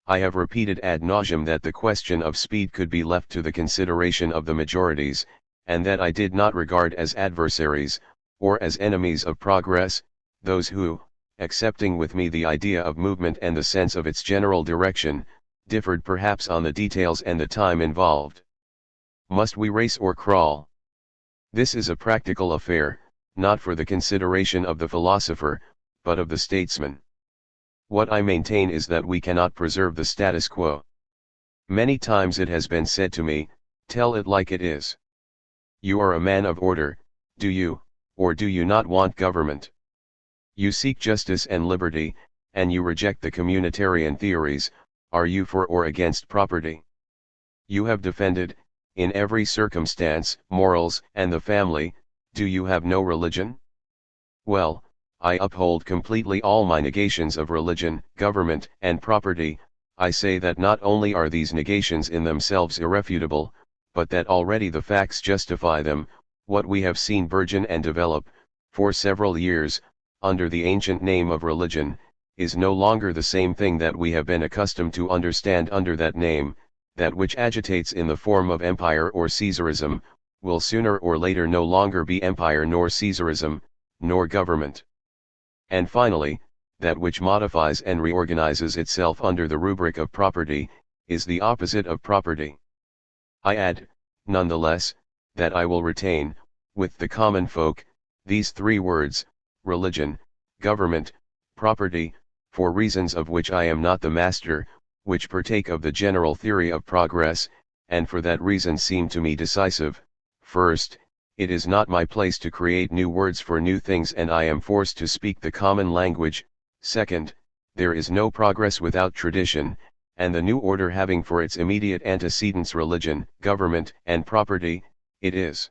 I have repeated ad nauseam that the question of speed could be left to the consideration of the majorities, and that I did not regard as adversaries, or as enemies of progress, those who, accepting with me the idea of movement and the sense of its general direction, differed perhaps on the details and the time involved. Must we race or crawl? This is a practical affair, not for the consideration of the philosopher, but of the statesman. What I maintain is that we cannot preserve the status quo. Many times it has been said to me, tell it like it is. You are a man of order, do you, or do you not want government? You seek justice and liberty, and you reject the communitarian theories. Are you for or against property? You have defended, in every circumstance, morals and the family. Do you have no religion? Well, I uphold completely all my negations of religion, government, and property. I say that not only are these negations in themselves irrefutable, but that already the facts justify them. What we have seen burgeon and develop, for several years, under the ancient name of religion, is no longer the same thing that we have been accustomed to understand under that name. That which agitates in the form of empire or Caesarism, will sooner or later no longer be empire nor Caesarism, nor government. And finally, that which modifies and reorganizes itself under the rubric of property, is the opposite of property. I add, nonetheless, that I will retain, with the common folk, these three words, religion, government, property, for reasons of which I am not the master, which partake of the general theory of progress, and for that reason seem to me decisive. First, it is not my place to create new words for new things and I am forced to speak the common language. Second, there is no progress without tradition, and the new order having for its immediate antecedents religion, government, and property, it is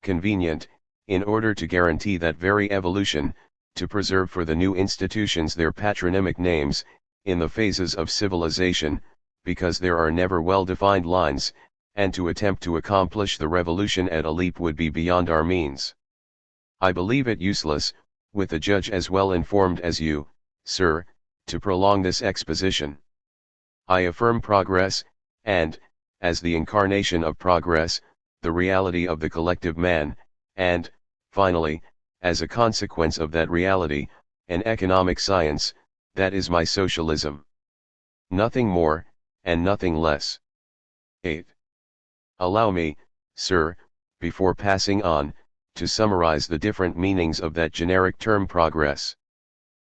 convenient, in order to guarantee that very evolution, to preserve for the new institutions their patronymic names, in the phases of civilization, because there are never well-defined lines, and to attempt to accomplish the revolution at a leap would be beyond our means. I believe it useless, with a judge as well informed as you, sir, to prolong this exposition. I affirm progress, and, as the incarnation of progress, the reality of the collective man, and, finally, as a consequence of that reality, an economic science, that is my socialism. Nothing more, and nothing less. 8. Allow me, sir, before passing on, to summarize the different meanings of that generic term progress.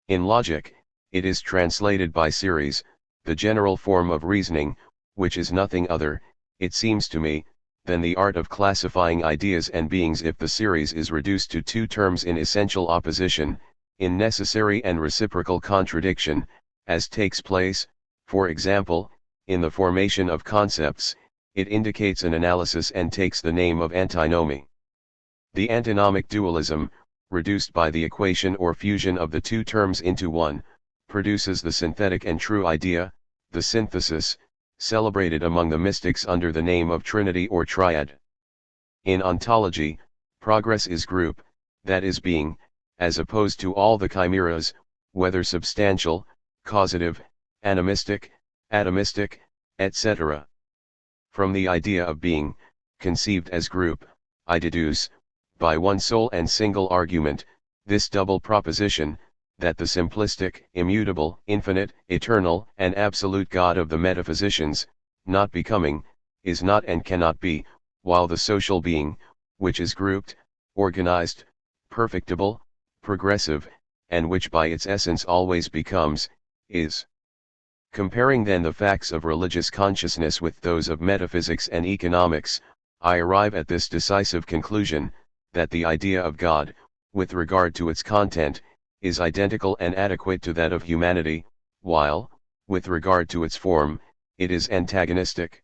In logic, it is translated by series, the general form of reasoning, which is nothing other, it seems to me, than the art of classifying ideas and beings if the series is reduced to two terms in essential opposition, in necessary and reciprocal contradiction, as takes place, for example, in the formation of concepts. It indicates an analysis and takes the name of antinomy. The antinomic dualism, reduced by the equation or fusion of the two terms into one, produces the synthetic and true idea, the synthesis, celebrated among the mystics under the name of Trinity or Triad. In ontology, progress is group, that is being, as opposed to all the chimeras, whether substantial, causative, animistic, atomistic, etc. From the idea of being, conceived as group, I deduce, by one sole and single argument, this double proposition, that the simplistic, immutable, infinite, eternal, and absolute God of the metaphysicians, not becoming, is not and cannot be, while the social being, which is grouped, organized, perfectible, progressive, and which by its essence always becomes, is. Comparing then the facts of religious consciousness with those of metaphysics and economics, I arrive at this decisive conclusion, that the idea of God, with regard to its content, is identical and adequate to that of humanity, while, with regard to its form, it is antagonistic.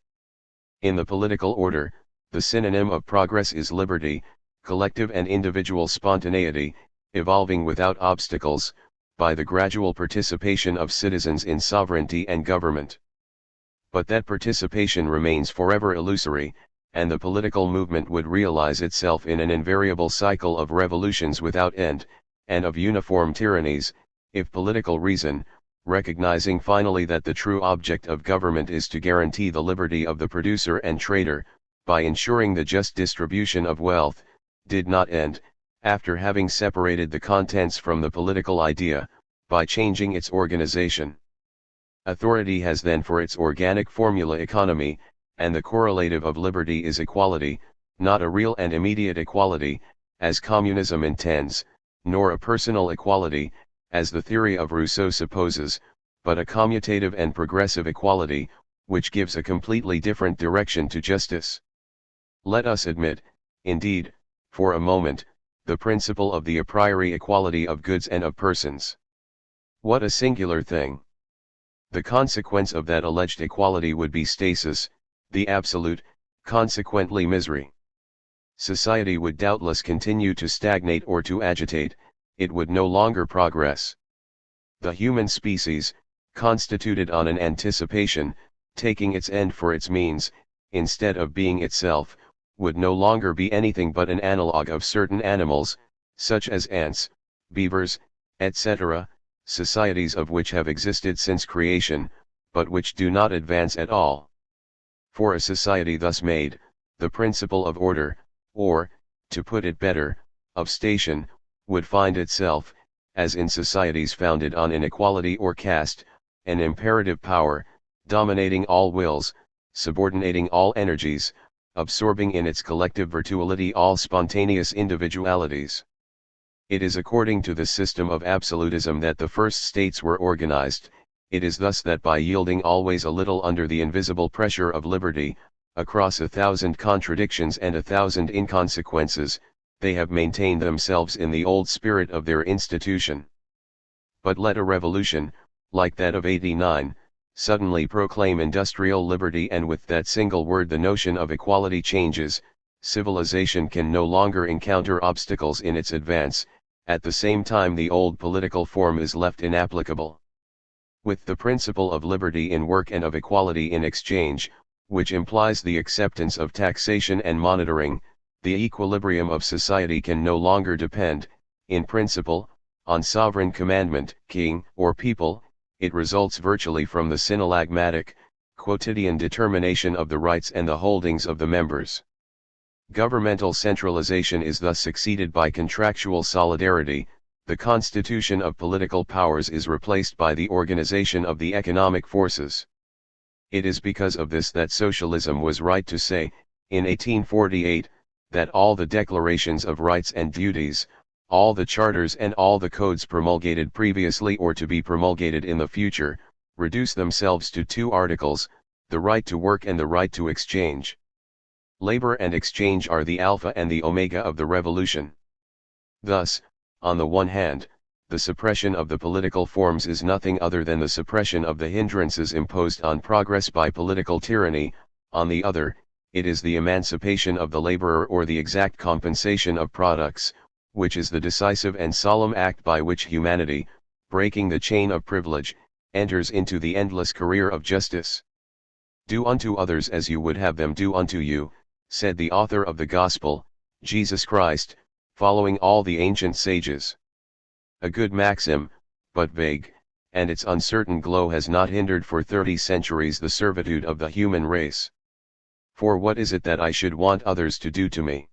In the political order, the synonym of progress is liberty, collective and individual spontaneity, evolving without obstacles, by the gradual participation of citizens in sovereignty and government. But that participation remains forever illusory, and the political movement would realize itself in an invariable cycle of revolutions without end, and of uniform tyrannies, if political reason, recognizing finally that the true object of government is to guarantee the liberty of the producer and trader, by ensuring the just distribution of wealth, did not end, after having separated the contents from the political idea, by changing its organization. Authority has then for its organic formula economy, and the correlative of liberty is equality, not a real and immediate equality, as communism intends, nor a personal equality, as the theory of Rousseau supposes, but a commutative and progressive equality, which gives a completely different direction to justice. Let us admit, indeed, for a moment, the principle of the a priori equality of goods and of persons. What a singular thing! The consequence of that alleged equality would be stasis, the absolute, consequently misery. Society would doubtless continue to stagnate or to agitate, it would no longer progress. The human species, constituted on an anticipation, taking its end for its means, instead of being itself, would no longer be anything but an analogue of certain animals, such as ants, beavers, etc., societies of which have existed since creation, but which do not advance at all. For a society thus made, the principle of order, or, to put it better, of station, would find itself, as in societies founded on inequality or caste, an imperative power, dominating all wills, subordinating all energies, absorbing in its collective virtuality all spontaneous individualities. It is according to the system of absolutism that the first states were organized. It is thus that by yielding always a little under the invisible pressure of liberty, across 1,000 contradictions and 1,000 inconsequences, they have maintained themselves in the old spirit of their institution. But let a revolution, like that of '89, suddenly proclaim industrial liberty, and with that single word the notion of equality changes, civilization can no longer encounter obstacles in its advance, at the same time the old political form is left inapplicable. With the principle of liberty in work and of equality in exchange, which implies the acceptance of taxation and monitoring, the equilibrium of society can no longer depend, in principle, on sovereign commandment, king, or people. It results virtually from the synallagmatic, quotidian determination of the rights and the holdings of the members. Governmental centralization is thus succeeded by contractual solidarity, the constitution of political powers is replaced by the organization of the economic forces. It is because of this that socialism was right to say, in 1848, that all the declarations of rights and duties, all the charters and all the codes promulgated previously or to be promulgated in the future, reduce themselves to two articles, the right to work and the right to exchange. Labor and exchange are the alpha and the omega of the revolution. Thus, on the one hand, the suppression of the political forms is nothing other than the suppression of the hindrances imposed on progress by political tyranny, on the other, it is the emancipation of the laborer or the exact compensation of products, which is the decisive and solemn act by which humanity, breaking the chain of privilege, enters into the endless career of justice. Do unto others as you would have them do unto you, said the author of the Gospel, Jesus Christ, following all the ancient sages. A good maxim, but vague, and its uncertain glow has not hindered for 30 centuries the servitude of the human race. For what is it that I should want others to do to me?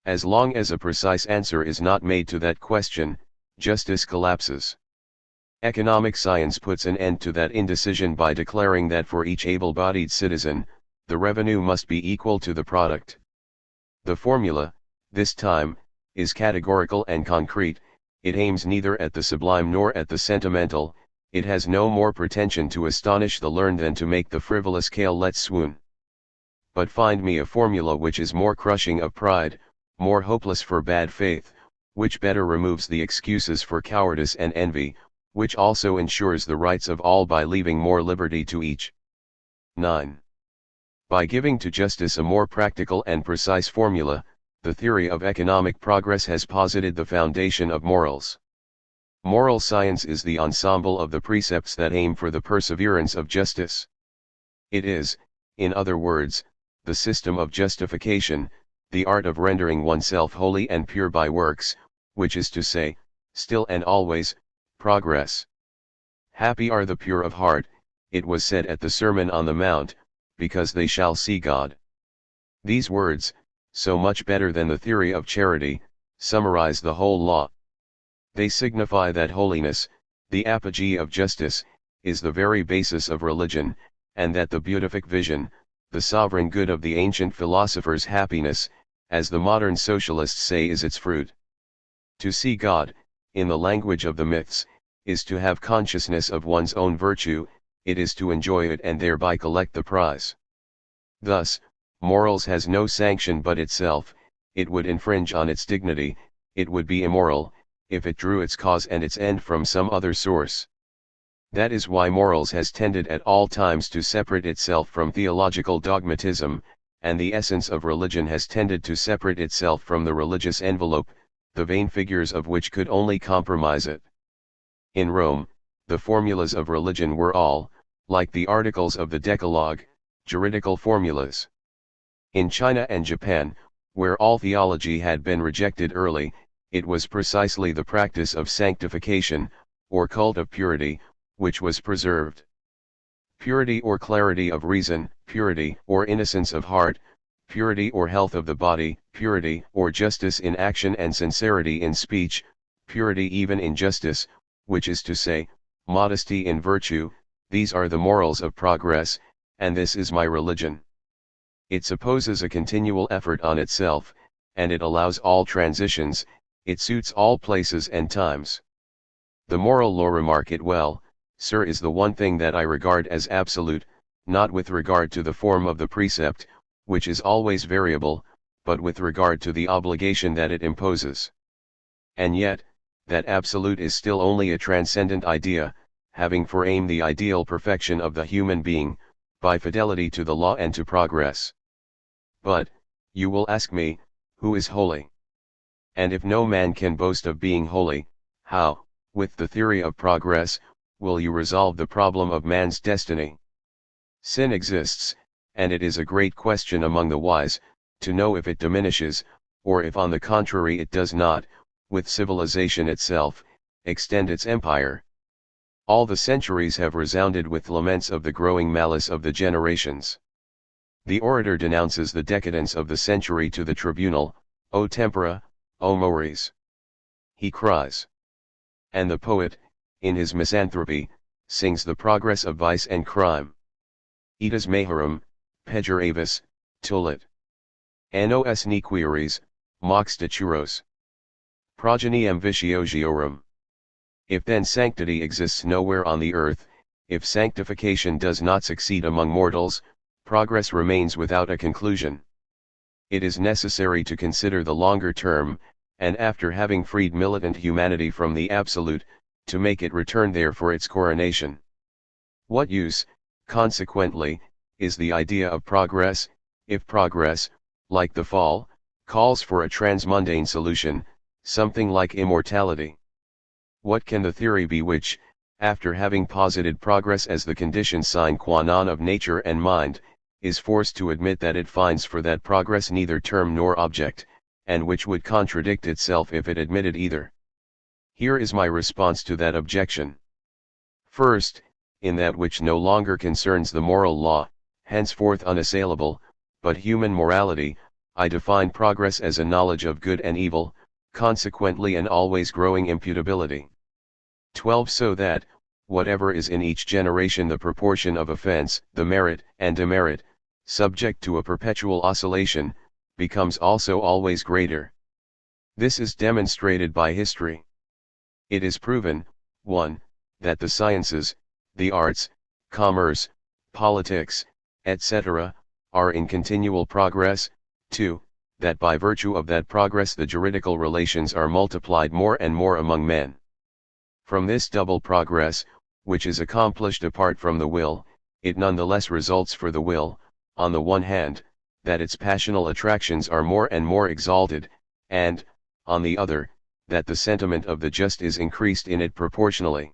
As long as a precise answer is not made to that question, justice collapses. Economic science puts an end to that indecision by declaring that for each able-bodied citizen, the revenue must be equal to the product. The formula, this time, is categorical and concrete, it aims neither at the sublime nor at the sentimental, it has no more pretension to astonish the learned than to make the frivolous let swoon. But find me a formula which is more crushing of pride, more hopeless for bad faith, which better removes the excuses for cowardice and envy, which also ensures the rights of all by leaving more liberty to each. 9. By giving to justice a more practical and precise formula, the theory of economic progress has posited the foundation of morals. Moral science is the ensemble of the precepts that aim for the perseverance of justice. It is, in other words, the system of justification, the art of rendering oneself holy and pure by works, which is to say, still and always, progress. Happy are the pure of heart, it was said at the Sermon on the Mount, because they shall see God. These words, so much better than the theory of charity, summarize the whole law. They signify that holiness, the apogee of justice, is the very basis of religion, and that the beatific vision, the sovereign good of the ancient philosophers' happiness, as the modern socialists say, is its fruit. To see God, in the language of the myths, is to have consciousness of one's own virtue, it is to enjoy it and thereby collect the prize. Thus, morals has no sanction but itself, it would infringe on its dignity, it would be immoral, if it drew its cause and its end from some other source. That is why morals has tended at all times to separate itself from theological dogmatism, and the essence of religion has tended to separate itself from the religious envelope, the vain figures of which could only compromise it. In Rome, the formulas of religion were all, like the articles of the Decalogue, juridical formulas. In China and Japan, where all theology had been rejected early, it was precisely the practice of sanctification, or cult of purity, which was preserved. Purity or clarity of reason, purity or innocence of heart, purity or health of the body, purity or justice in action and sincerity in speech, purity even in justice, which is to say, modesty in virtue, these are the morals of progress, and this is my religion. It supposes a continual effort on itself, and it allows all transitions, it suits all places and times. The moral law, remark it well, sir, is the one thing that I regard as absolute, not with regard to the form of the precept, which is always variable, but with regard to the obligation that it imposes. And yet, that absolute is still only a transcendent idea, having for aim the ideal perfection of the human being, by fidelity to the law and to progress. But, you will ask me, who is holy? And if no man can boast of being holy, how, with the theory of progress, will you resolve the problem of man's destiny? Sin exists, and it is a great question among the wise, to know if it diminishes, or if on the contrary it does not, with civilization itself, extend its empire. All the centuries have resounded with laments of the growing malice of the generations. The orator denounces the decadence of the century to the tribunal, O tempora, O mores. He cries. And the poet, in his misanthropy, sings the progress of vice and crime. Etas majorum, pejoravis, tulit. Nos nequiris, mox deturos. Progeniem vitiogiorum. If then sanctity exists nowhere on the earth, if sanctification does not succeed among mortals, progress remains without a conclusion. It is necessary to consider the longer term, and after having freed militant humanity from the absolute, to make it return there for its coronation. What use, consequently, is the idea of progress, if progress, like the fall, calls for a transmundane solution, something like immortality? What can the theory be which, after having posited progress as the condition sine qua non of nature and mind, is forced to admit that it finds for that progress neither term nor object, and which would contradict itself if it admitted either? Here is my response to that objection. First, in that which no longer concerns the moral law, henceforth unassailable, but human morality, I define progress as a knowledge of good and evil, consequently an always growing imputability. 12. So that, whatever is in each generation the proportion of offense, the merit and demerit, subject to a perpetual oscillation, becomes also always greater. This is demonstrated by history. It is proven, 1. That the sciences, the arts, commerce, politics, etc., are in continual progress, 2. That by virtue of that progress the juridical relations are multiplied more and more among men. From this double progress, which is accomplished apart from the will, it nonetheless results for the will, on the one hand, that its passional attractions are more and more exalted, and, on the other, that the sentiment of the just is increased in it proportionally.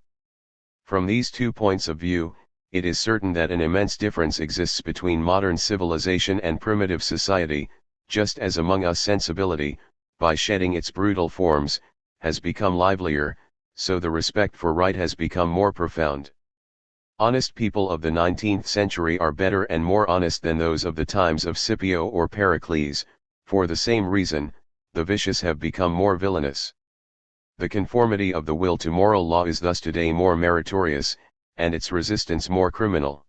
From these 2 points of view, it is certain that an immense difference exists between modern civilization and primitive society, just as among us sensibility, by shedding its brutal forms, has become livelier, so the respect for right has become more profound. Honest people of the 19th century are better and more honest than those of the times of Scipio or Pericles. For the same reason, the vicious have become more villainous. The conformity of the will to moral law is thus today more meritorious, and its resistance more criminal.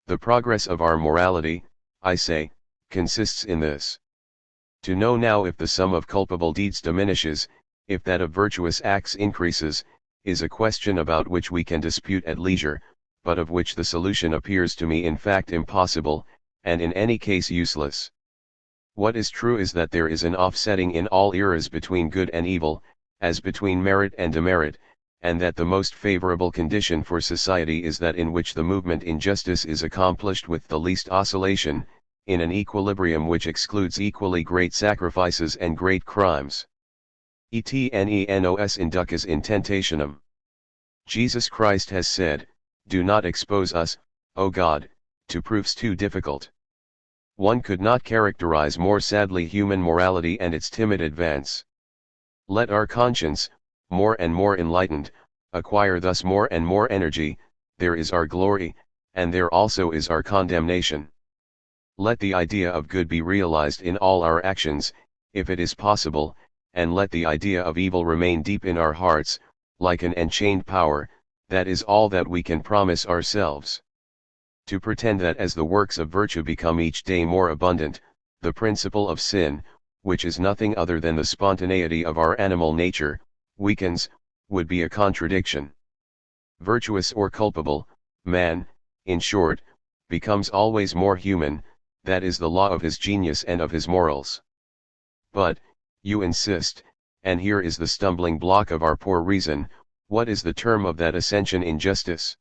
The progress of our morality, I say, consists in this. To know now if the sum of culpable deeds diminishes, if that of virtuous acts increases, is a question about which we can dispute at leisure, but of which the solution appears to me in fact impossible, and in any case useless. What is true is that there is an offsetting in all eras between good and evil, as between merit and demerit, and that the most favorable condition for society is that in which the movement in justice is accomplished with the least oscillation, in an equilibrium which excludes equally great sacrifices and great crimes. Etnenos inducas in tentationem. Jesus Christ has said, "Do not expose us, O God, to proofs too difficult." One could not characterize more sadly human morality and its timid advance. Let our conscience, more and more enlightened, acquire thus more and more energy, there is our glory, and there also is our condemnation. Let the idea of good be realized in all our actions, if it is possible, and let the idea of evil remain deep in our hearts, like an enchained power. That is all that we can promise ourselves. To pretend that as the works of virtue become each day more abundant, the principle of sin, which is nothing other than the spontaneity of our animal nature, weakens, would be a contradiction. Virtuous or culpable, man, in short, becomes always more human, that is the law of his genius and of his morals. But, you insist, and here is the stumbling block of our poor reason, what is the term of that ascension in justice?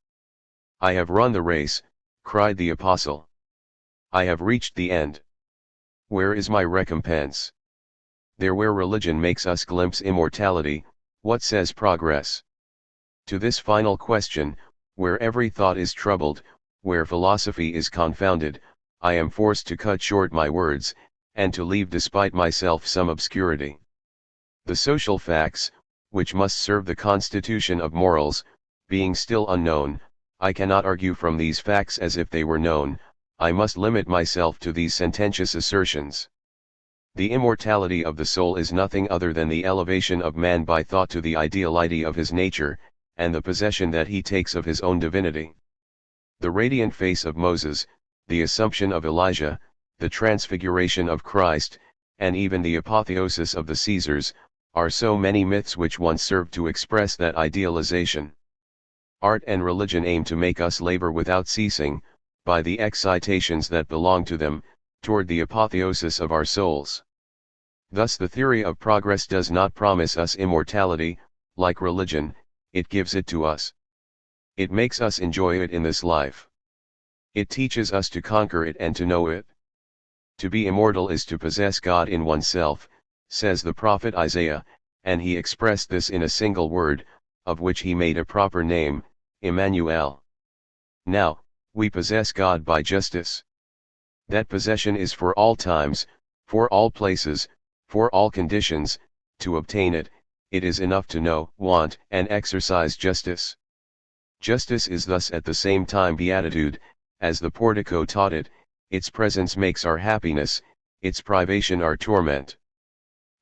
I have run the race, cried the apostle. I have reached the end. Where is my recompense? There where religion makes us glimpse immortality, what says progress? To this final question, where every thought is troubled, where philosophy is confounded, I am forced to cut short my words, and to leave despite myself some obscurity. The social facts, which must serve the constitution of morals, being still unknown, I cannot argue from these facts as if they were known, I must limit myself to these sententious assertions. The immortality of the soul is nothing other than the elevation of man by thought to the ideality of his nature, and the possession that he takes of his own divinity. The radiant face of Moses, the assumption of Elijah, the transfiguration of Christ, and even the apotheosis of the Caesars, are so many myths which once served to express that idealization. Art and religion aim to make us labor without ceasing, by the excitations that belong to them, toward the apotheosis of our souls. Thus the theory of progress does not promise us immortality, like religion, it gives it to us. It makes us enjoy it in this life. It teaches us to conquer it and to know it. To be immortal is to possess God in oneself, says the prophet Isaiah, and he expressed this in a single word, of which he made a proper name, Emmanuel. Now, we possess God by justice. That possession is for all times, for all places, for all conditions. To obtain it, it is enough to know, want, and exercise justice. Justice is thus at the same time beatitude, as the Portico taught it. Its presence makes our happiness, its privation our torment.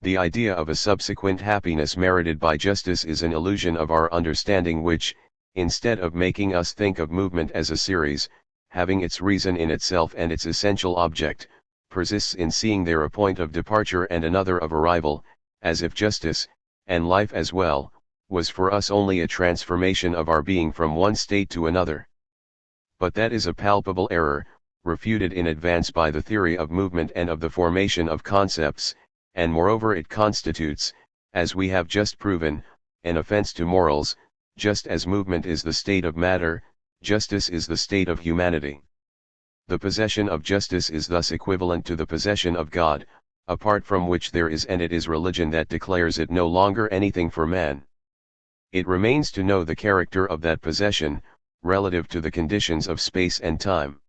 The idea of a subsequent happiness merited by justice is an illusion of our understanding which, instead of making us think of movement as a series, having its reason in itself and its essential object, persists in seeing there a point of departure and another of arrival, as if justice, and life as well, was for us only a transformation of our being from one state to another. But that is a palpable error, refuted in advance by the theory of movement and of the formation of concepts, and moreover it constitutes, as we have just proven, an offense to morals. Just as movement is the state of matter, justice is the state of humanity. The possession of justice is thus equivalent to the possession of God, apart from which there is, and it is religion that declares it no longer anything for man. It remains to know the character of that possession, relative to the conditions of space and time.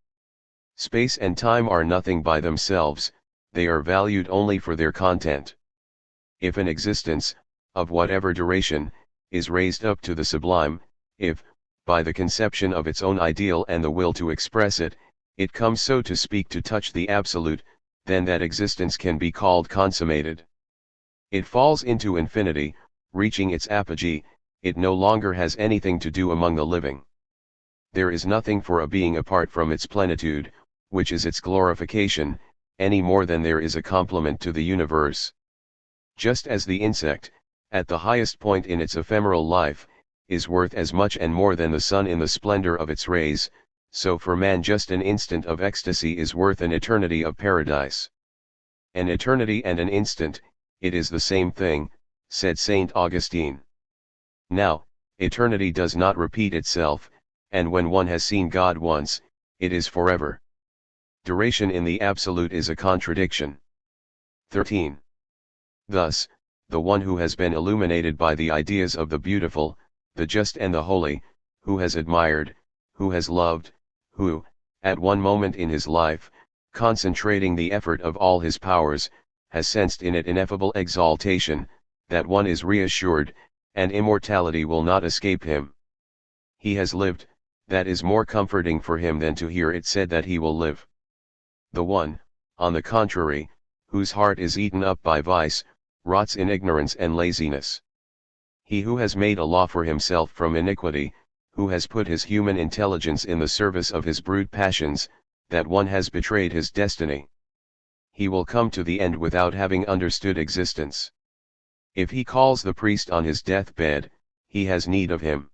Space and time are nothing by themselves, they are valued only for their content. If an existence, of whatever duration, is raised up to the sublime, if, by the conception of its own ideal and the will to express it, it comes so to speak to touch the absolute, then that existence can be called consummated. It falls into infinity, reaching its apogee, it no longer has anything to do among the living. There is nothing for a being apart from its plenitude, which is its glorification, any more than there is a complement to the universe. Just as the insect, at the highest point in its ephemeral life, is worth as much and more than the sun in the splendor of its rays, so for man just an instant of ecstasy is worth an eternity of paradise. An eternity and an instant, it is the same thing, said Saint Augustine. Now, eternity does not repeat itself, and when one has seen God once, it is forever. Duration in the absolute is a contradiction. 13. Thus, the one who has been illuminated by the ideas of the beautiful, the just and the holy, who has admired, who has loved, who, at one moment in his life, concentrating the effort of all his powers, has sensed in it ineffable exaltation, that one is reassured, and immortality will not escape him. He has lived, that is more comforting for him than to hear it said that he will live. The one, on the contrary, whose heart is eaten up by vice, rots in ignorance and laziness. He who has made a law for himself from iniquity, who has put his human intelligence in the service of his brute passions, that one has betrayed his destiny. He will come to the end without having understood existence. If he calls the priest on his deathbed, he has need of him.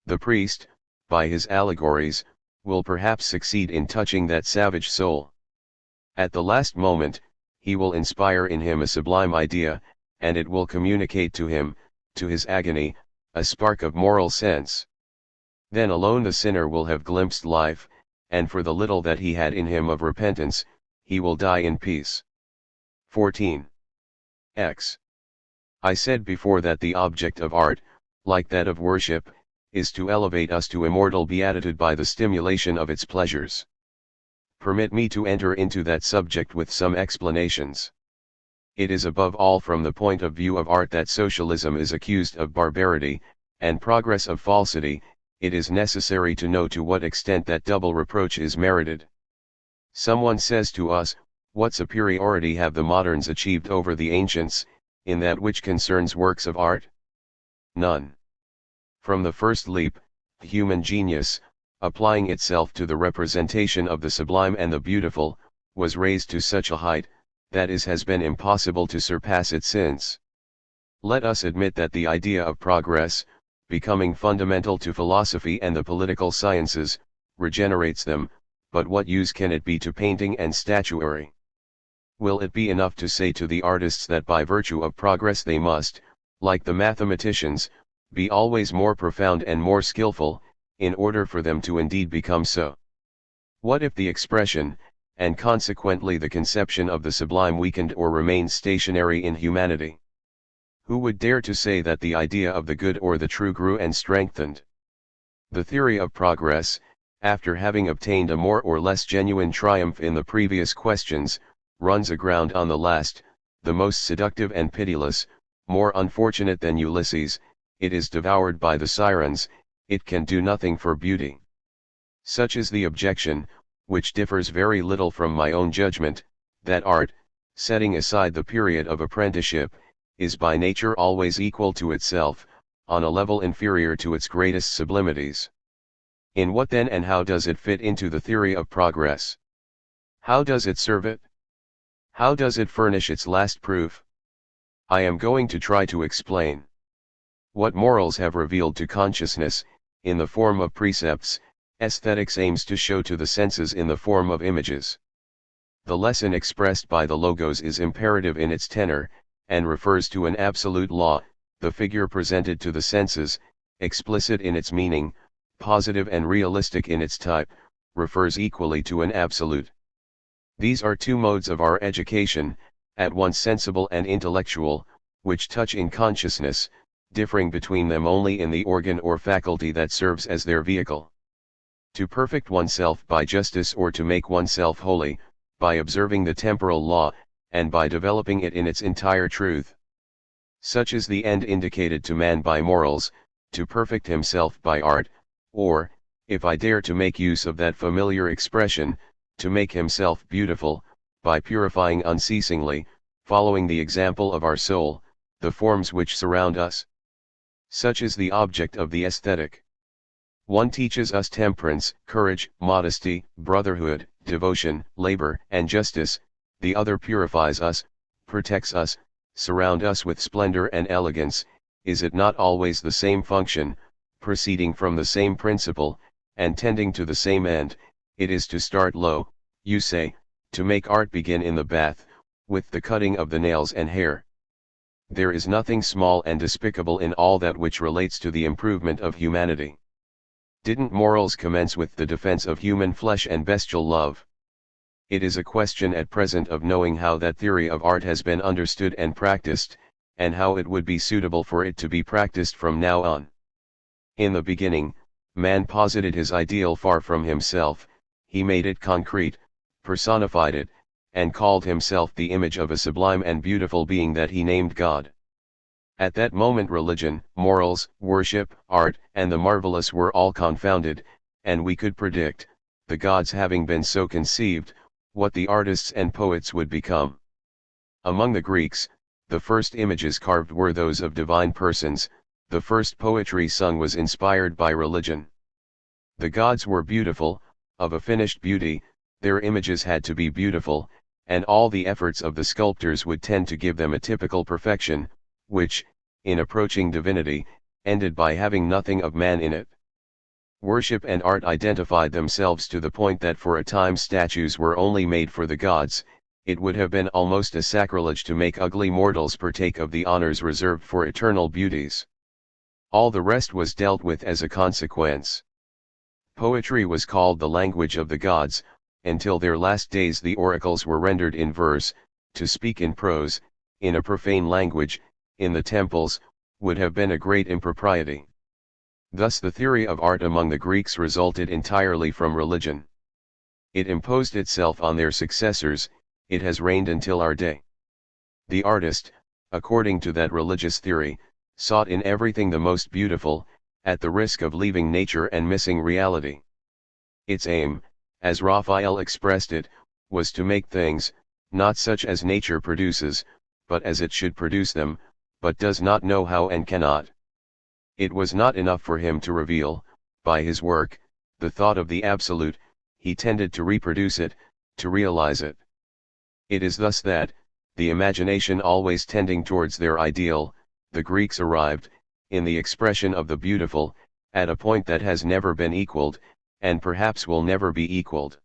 The priest, by his allegories, will perhaps succeed in touching that savage soul. At the last moment, he will inspire in him a sublime idea, and it will communicate to him, to his agony, a spark of moral sense. Then alone the sinner will have glimpsed life, and for the little that he had in him of repentance, he will die in peace. 14. X. I said before that the object of art, like that of worship, is to elevate us to immortal beatitude by the stimulation of its pleasures. Permit me to enter into that subject with some explanations. It is above all from the point of view of art that socialism is accused of barbarity, and progress of falsity. It is necessary to know to what extent that double reproach is merited. Someone says to us, what superiority have the moderns achieved over the ancients, in that which concerns works of art? None. From the first leap, human genius, applying itself to the representation of the sublime and the beautiful, was raised to such a height, that it has been impossible to surpass it since. Let us admit that the idea of progress, becoming fundamental to philosophy and the political sciences, regenerates them, but what use can it be to painting and statuary? Will it be enough to say to the artists that by virtue of progress they must, like the mathematicians, be always more profound and more skillful, in order for them to indeed become so? What if the expression, and consequently the conception of the sublime weakened or remained stationary in humanity? Who would dare to say that the idea of the good or the true grew and strengthened? The theory of progress, after having obtained a more or less genuine triumph in the previous questions, runs aground on the last, the most seductive and pitiless, more unfortunate than Ulysses. It is devoured by the sirens, it can do nothing for beauty. Such is the objection, which differs very little from my own judgment, that art, setting aside the period of apprenticeship, is by nature always equal to itself, on a level inferior to its greatest sublimities. In what then and how does it fit into the theory of progress? How does it serve it? How does it furnish its last proof? I am going to try to explain. What morals have revealed to consciousness, in the form of precepts, aesthetics aims to show to the senses in the form of images. The lesson expressed by the logos is imperative in its tenor, and refers to an absolute law. The figure presented to the senses, explicit in its meaning, positive and realistic in its type, refers equally to an absolute. These are two modes of our education, at once sensible and intellectual, which touch in consciousness, differing between them only in the organ or faculty that serves as their vehicle. To perfect oneself by justice or to make oneself holy, by observing the temporal law, and by developing it in its entire truth. Such is the end indicated to man by morals, to perfect himself by art, or, if I dare to make use of that familiar expression, to make himself beautiful, by purifying unceasingly, following the example of our soul, the forms which surround us. Such is the object of the aesthetic. One teaches us temperance, courage, modesty, brotherhood, devotion, labor, and justice, the other purifies us, protects us, surround us with splendor and elegance. Is it not always the same function, proceeding from the same principle, and tending to the same end? It is to start low, you say, to make art begin in the bath, with the cutting of the nails and hair. There is nothing small and despicable in all that which relates to the improvement of humanity. Didn't morals commence with the defense of human flesh and bestial love? It is a question at present of knowing how that theory of art has been understood and practiced, and how it would be suitable for it to be practiced from now on. In the beginning, man posited his ideal far from himself, he made it concrete, personified it, and called himself the image of a sublime and beautiful being that he named God. At that moment religion, morals, worship, art, and the marvelous were all confounded, and we could predict, the gods having been so conceived, what the artists and poets would become. Among the Greeks, the first images carved were those of divine persons, the first poetry sung was inspired by religion. The gods were beautiful, of a finished beauty, their images had to be beautiful, and all the efforts of the sculptors would tend to give them a typical perfection, which, in approaching divinity, ended by having nothing of man in it. Worship and art identified themselves to the point that for a time statues were only made for the gods. It would have been almost a sacrilege to make ugly mortals partake of the honors reserved for eternal beauties. All the rest was dealt with as a consequence. Poetry was called the language of the gods, until their last days the oracles were rendered in verse. To speak in prose, in a profane language, in the temples, would have been a great impropriety. Thus the theory of art among the Greeks resulted entirely from religion. It imposed itself on their successors, it has reigned until our day. The artist, according to that religious theory, sought in everything the most beautiful, at the risk of leaving nature and missing reality. Its aim, as Raphael expressed it, was to make things, not such as nature produces, but as it should produce them, but does not know how and cannot. It was not enough for him to reveal, by his work, the thought of the Absolute, he tended to reproduce it, to realize it. It is thus that, the imagination always tending towards their ideal, the Greeks arrived, in the expression of the beautiful, at a point that has never been equaled, and perhaps will never be equaled.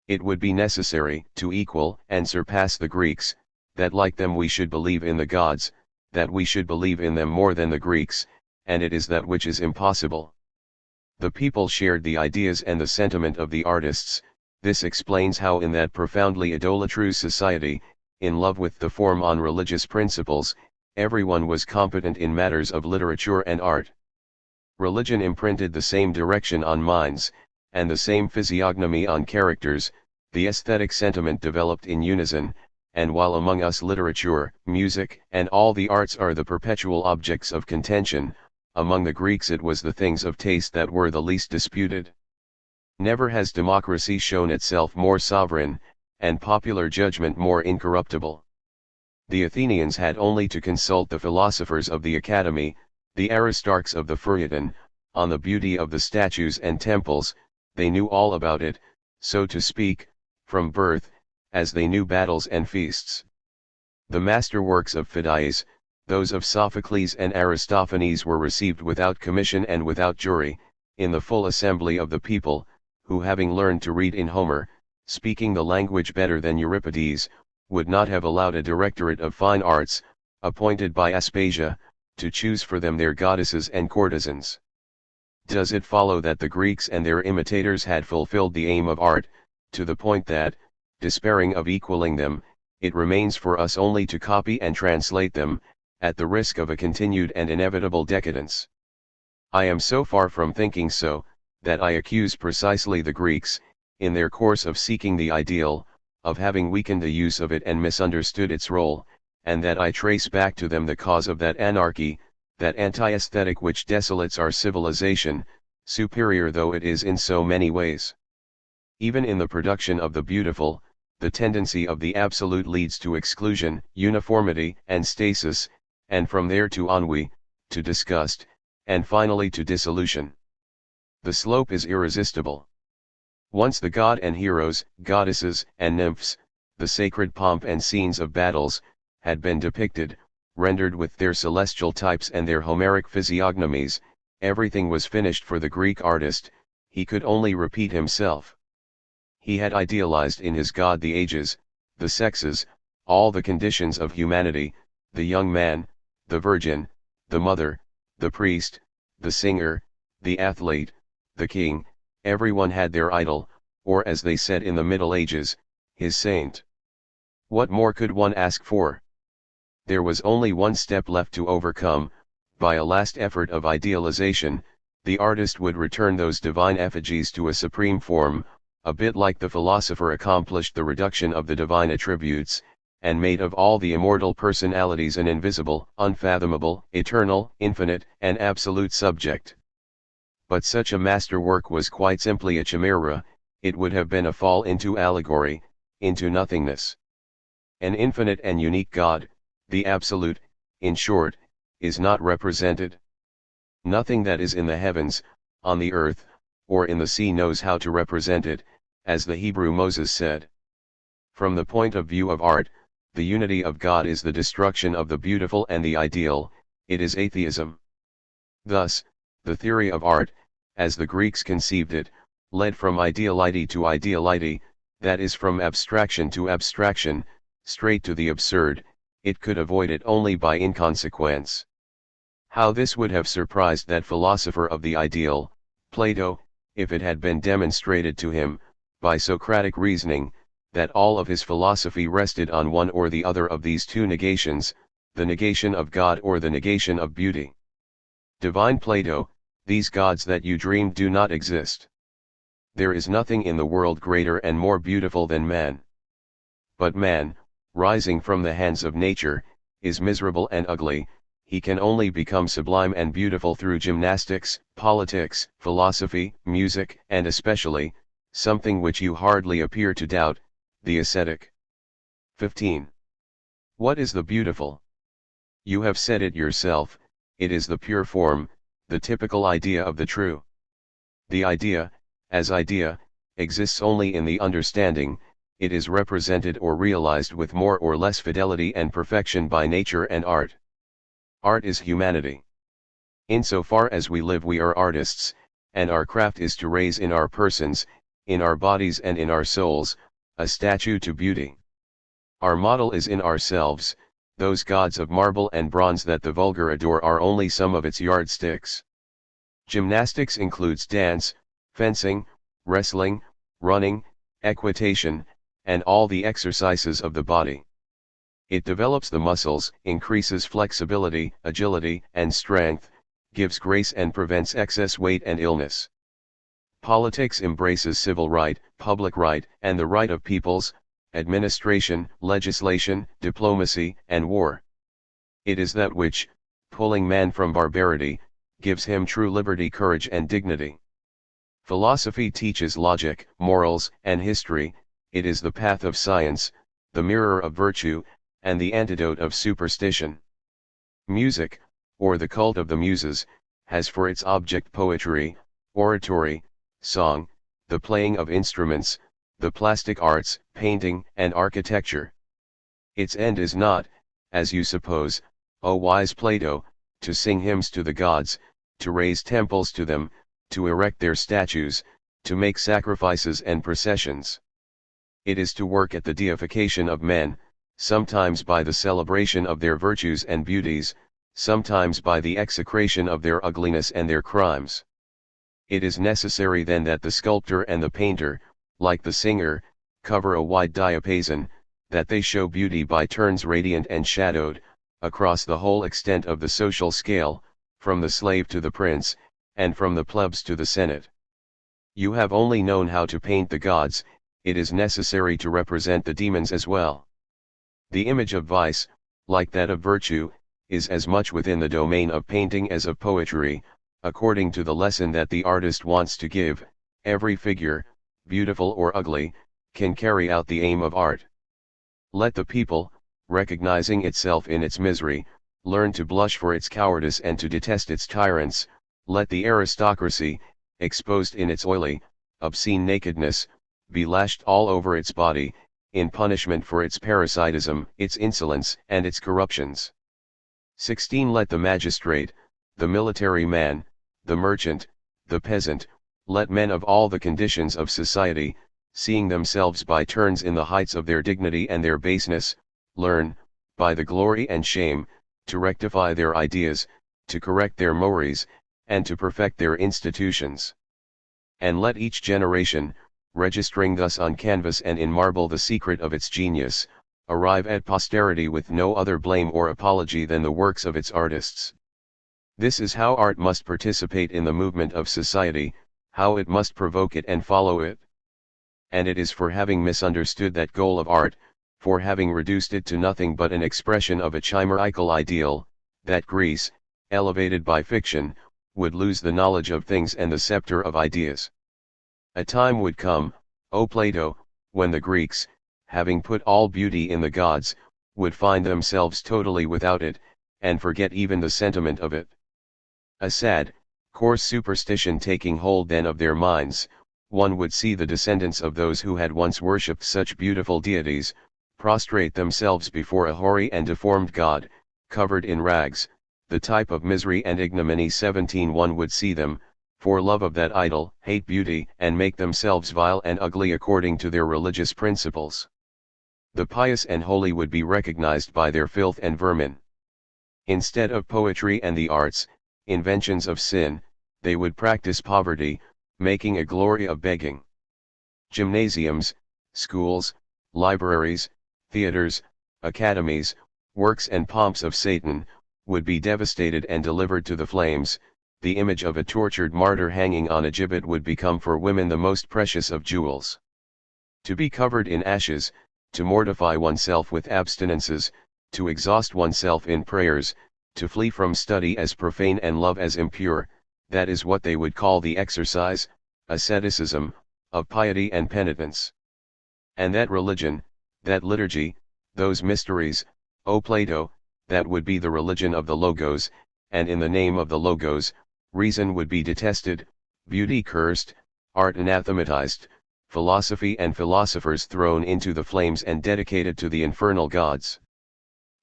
It would be necessary to equal and surpass the Greeks, that like them we should believe in the gods, that we should believe in them more than the Greeks, and it is that which is impossible. The people shared the ideas and the sentiment of the artists. This explains how in that profoundly idolatrous society, in love with the form on religious principles, everyone was competent in matters of literature and art. Religion imprinted the same direction on minds, and the same physiognomy on characters, the aesthetic sentiment developed in unison, and while among us literature, music, and all the arts are the perpetual objects of contention, among the Greeks it was the things of taste that were the least disputed. Never has democracy shown itself more sovereign, and popular judgment more incorruptible. The Athenians had only to consult the philosophers of the Academy, the Aristarchs of the Feuilleton, on the beauty of the statues and temples. They knew all about it, so to speak, from birth, as they knew battles and feasts. The masterworks of Phidias, those of Sophocles and Aristophanes, were received without commission and without jury, in the full assembly of the people, who having learned to read in Homer, speaking the language better than Euripides, would not have allowed a directorate of fine arts, appointed by Aspasia, to choose for them their goddesses and courtesans. Does it follow that the Greeks and their imitators had fulfilled the aim of art, to the point that, despairing of equaling them, it remains for us only to copy and translate them, at the risk of a continued and inevitable decadence? I am so far from thinking so, that I accuse precisely the Greeks, in their course of seeking the ideal, of having weakened the use of it and misunderstood its role, and that I trace back to them the cause of that anarchy, that anti-aesthetic which desolates our civilization, superior though it is in so many ways. Even in the production of the beautiful, the tendency of the Absolute leads to exclusion, uniformity, and stasis, and from there to ennui, to disgust, and finally to dissolution. The slope is irresistible. Once the god and heroes, goddesses, and nymphs, the sacred pomp and scenes of battles, had been depicted, rendered with their celestial types and their Homeric physiognomies, everything was finished for the Greek artist. He could only repeat himself. He had idealized in his god the ages, the sexes, all the conditions of humanity, the young man, the virgin, the mother, the priest, the singer, the athlete, the king. Everyone had their idol, or as they said in the Middle Ages, his saint. What more could one ask for? There was only one step left to overcome. By a last effort of idealization, the artist would return those divine effigies to a supreme form, a bit like the philosopher accomplished the reduction of the divine attributes, and made of all the immortal personalities an invisible, unfathomable, eternal, infinite, and absolute subject. But such a masterwork was quite simply a chimera. It would have been a fall into allegory, into nothingness. An infinite and unique God, the Absolute, in short, is not represented. Nothing that is in the heavens, on the earth, or in the sea knows how to represent it, as the Hebrew Moses said. From the point of view of art, the unity of God is the destruction of the beautiful and the ideal. It is atheism. Thus, the theory of art, as the Greeks conceived it, led from ideality to ideality, that is from abstraction to abstraction, straight to the absurd. It could avoid it only by inconsequence. How this would have surprised that philosopher of the ideal, Plato, if it had been demonstrated to him, by Socratic reasoning, that all of his philosophy rested on one or the other of these two negations, the negation of God or the negation of beauty. Divine Plato, these gods that you dreamed do not exist. There is nothing in the world greater and more beautiful than man. But man, rising from the hands of nature, is miserable and ugly. He can only become sublime and beautiful through gymnastics, politics, philosophy, music, and especially, something which you hardly appear to doubt, the ascetic. 15. What is the beautiful? You have said it yourself, it is the pure form, the typical idea of the true. The idea, as idea, exists only in the understanding, it is represented or realized with more or less fidelity and perfection by nature and art. Art is humanity. Insofar as we live we are artists, and our craft is to raise in our persons, in our bodies and in our souls, a statue to beauty. Our model is in ourselves, those gods of marble and bronze that the vulgar adore are only some of its yardsticks. Gymnastics includes dance, fencing, wrestling, running, equitation, and all the exercises of the body. It develops the muscles, increases flexibility, agility, and strength, gives grace and prevents excess weight and illness. Politics embraces civil right, public right, and the right of peoples, administration, legislation, diplomacy, and war. It is that which, pulling man from barbarity, gives him true liberty, courage and dignity. Philosophy teaches logic, morals, and history, it is the path of science, the mirror of virtue, and the antidote of superstition. Music, or the cult of the muses, has for its object poetry, oratory, song, the playing of instruments, the plastic arts, painting, and architecture. Its end is not, as you suppose, O wise Plato, to sing hymns to the gods, to raise temples to them, to erect their statues, to make sacrifices and processions. It is to work at the deification of men, sometimes by the celebration of their virtues and beauties, sometimes by the execration of their ugliness and their crimes. It is necessary then that the sculptor and the painter, like the singer, cover a wide diapason, that they show beauty by turns radiant and shadowed, across the whole extent of the social scale, from the slave to the prince, and from the plebs to the senate. You have only known how to paint the gods, it is necessary to represent the demons as well. The image of vice, like that of virtue, is as much within the domain of painting as of poetry, according to the lesson that the artist wants to give. Every figure, beautiful or ugly, can carry out the aim of art. Let the people, recognizing itself in its misery, learn to blush for its cowardice and to detest its tyrants. Let the aristocracy, exposed in its oily, obscene nakedness, be lashed all over its body, in punishment for its parasitism, its insolence, and its corruptions. 16. Let the magistrate, the military man, the merchant, the peasant, let men of all the conditions of society, seeing themselves by turns in the heights of their dignity and their baseness, learn, by the glory and shame, to rectify their ideas, to correct their mores, and to perfect their institutions. And let each generation, registering thus on canvas and in marble the secret of its genius, arrive at posterity with no other blame or apology than the works of its artists. This is how art must participate in the movement of society, how it must provoke it and follow it. And it is for having misunderstood that goal of art, for having reduced it to nothing but an expression of a chimerical ideal, that Greece, elevated by fiction, would lose the knowledge of things and the scepter of ideas. A time would come, O Plato, when the Greeks, having put all beauty in the gods, would find themselves totally without it, and forget even the sentiment of it. A sad, coarse superstition taking hold then of their minds, one would see the descendants of those who had once worshipped such beautiful deities, prostrate themselves before a hoary and deformed god, covered in rags, the type of misery and ignominy. 17. One would see them, for love of that idol, hate beauty and make themselves vile and ugly according to their religious principles. The pious and holy would be recognized by their filth and vermin. Instead of poetry and the arts, inventions of sin, they would practice poverty, making a glory of begging. Gymnasiums, schools, libraries, theaters, academies, works and pomps of Satan, would be devastated and delivered to the flames. The image of a tortured martyr hanging on a gibbet would become for women the most precious of jewels. To be covered in ashes, to mortify oneself with abstinences, to exhaust oneself in prayers, to flee from study as profane and love as impure, that is what they would call the exercise, asceticism, of piety and penitence. And that religion, that liturgy, those mysteries, O Plato, that would be the religion of the Logos, and in the name of the Logos, reason would be detested, beauty cursed, art anathematized, philosophy and philosophers thrown into the flames and dedicated to the infernal gods.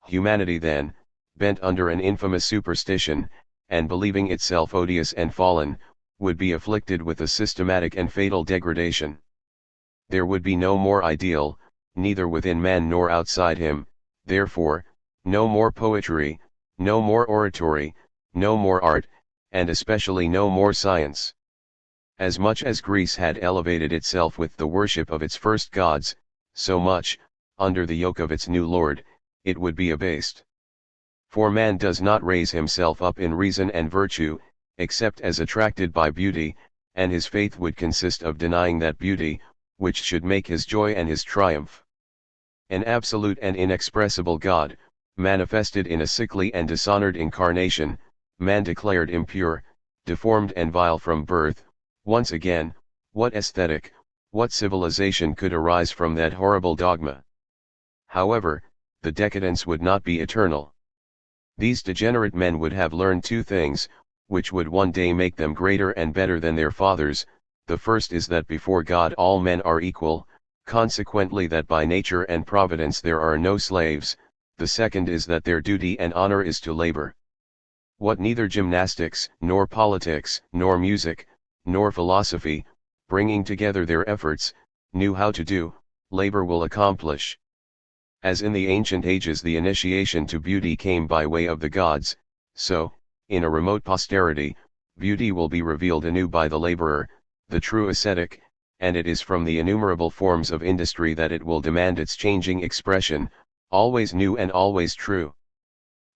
Humanity then, bent under an infamous superstition, and believing itself odious and fallen, would be afflicted with a systematic and fatal degradation. There would be no more ideal, neither within man nor outside him, therefore, no more poetry, no more oratory, no more art, and especially no more science. As much as Greece had elevated itself with the worship of its first gods, so much, under the yoke of its new lord, it would be abased. For man does not raise himself up in reason and virtue, except as attracted by beauty, and his faith would consist of denying that beauty, which should make his joy and his triumph. An absolute and inexpressible God, manifested in a sickly and dishonored incarnation, man declared impure, deformed and vile from birth. Once again, what aesthetic, what civilization could arise from that horrible dogma? However, the decadence would not be eternal. These degenerate men would have learned two things, which would one day make them greater and better than their fathers. The first is that before God all men are equal, consequently that by nature and providence there are no slaves. The second is that their duty and honor is to labor. What neither gymnastics, nor politics, nor music, nor philosophy, bringing together their efforts, knew how to do, labor will accomplish. As in the ancient ages the initiation to beauty came by way of the gods, so, in a remote posterity, beauty will be revealed anew by the laborer, the true ascetic, and it is from the innumerable forms of industry that it will demand its changing expression, always new and always true.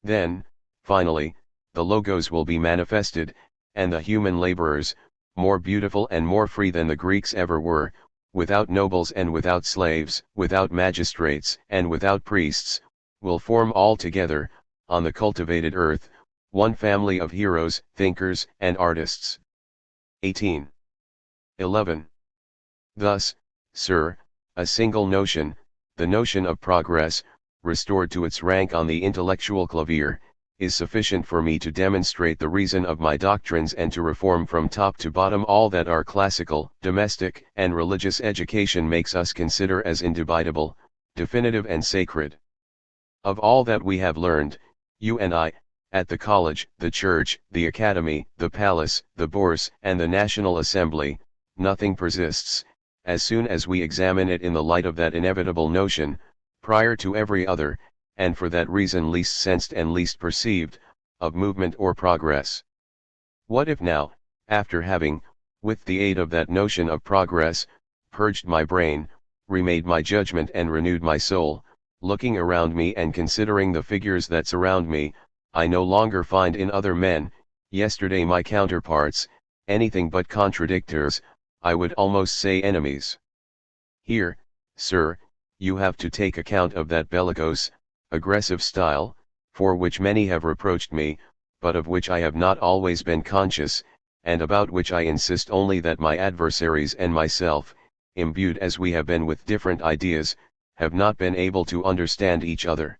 Then, finally, the Logos will be manifested, and the human laborers, more beautiful and more free than the Greeks ever were, without nobles and without slaves, without magistrates and without priests, will form all together, on the cultivated earth, one family of heroes, thinkers, and artists. 18. 11. Thus, sir, a single notion, the notion of progress, restored to its rank on the intellectual clavier, is sufficient for me to demonstrate the reason of my doctrines and to reform from top to bottom all that our classical, domestic, and religious education makes us consider as indubitable, definitive and sacred. Of all that we have learned, you and I, at the college, the church, the academy, the palace, the bourse, and the National Assembly, nothing persists, as soon as we examine it in the light of that inevitable notion, prior to every other, and for that reason least sensed and least perceived, of movement or progress. What if now, after having, with the aid of that notion of progress, purged my brain, remade my judgment and renewed my soul, looking around me and considering the figures that surround me, I no longer find in other men, yesterday my counterparts, anything but contradictors, I would almost say enemies. Here, sir, you have to take account of that bellicose, aggressive style, for which many have reproached me, but of which I have not always been conscious, and about which I insist only that my adversaries and myself, imbued as we have been with different ideas, have not been able to understand each other.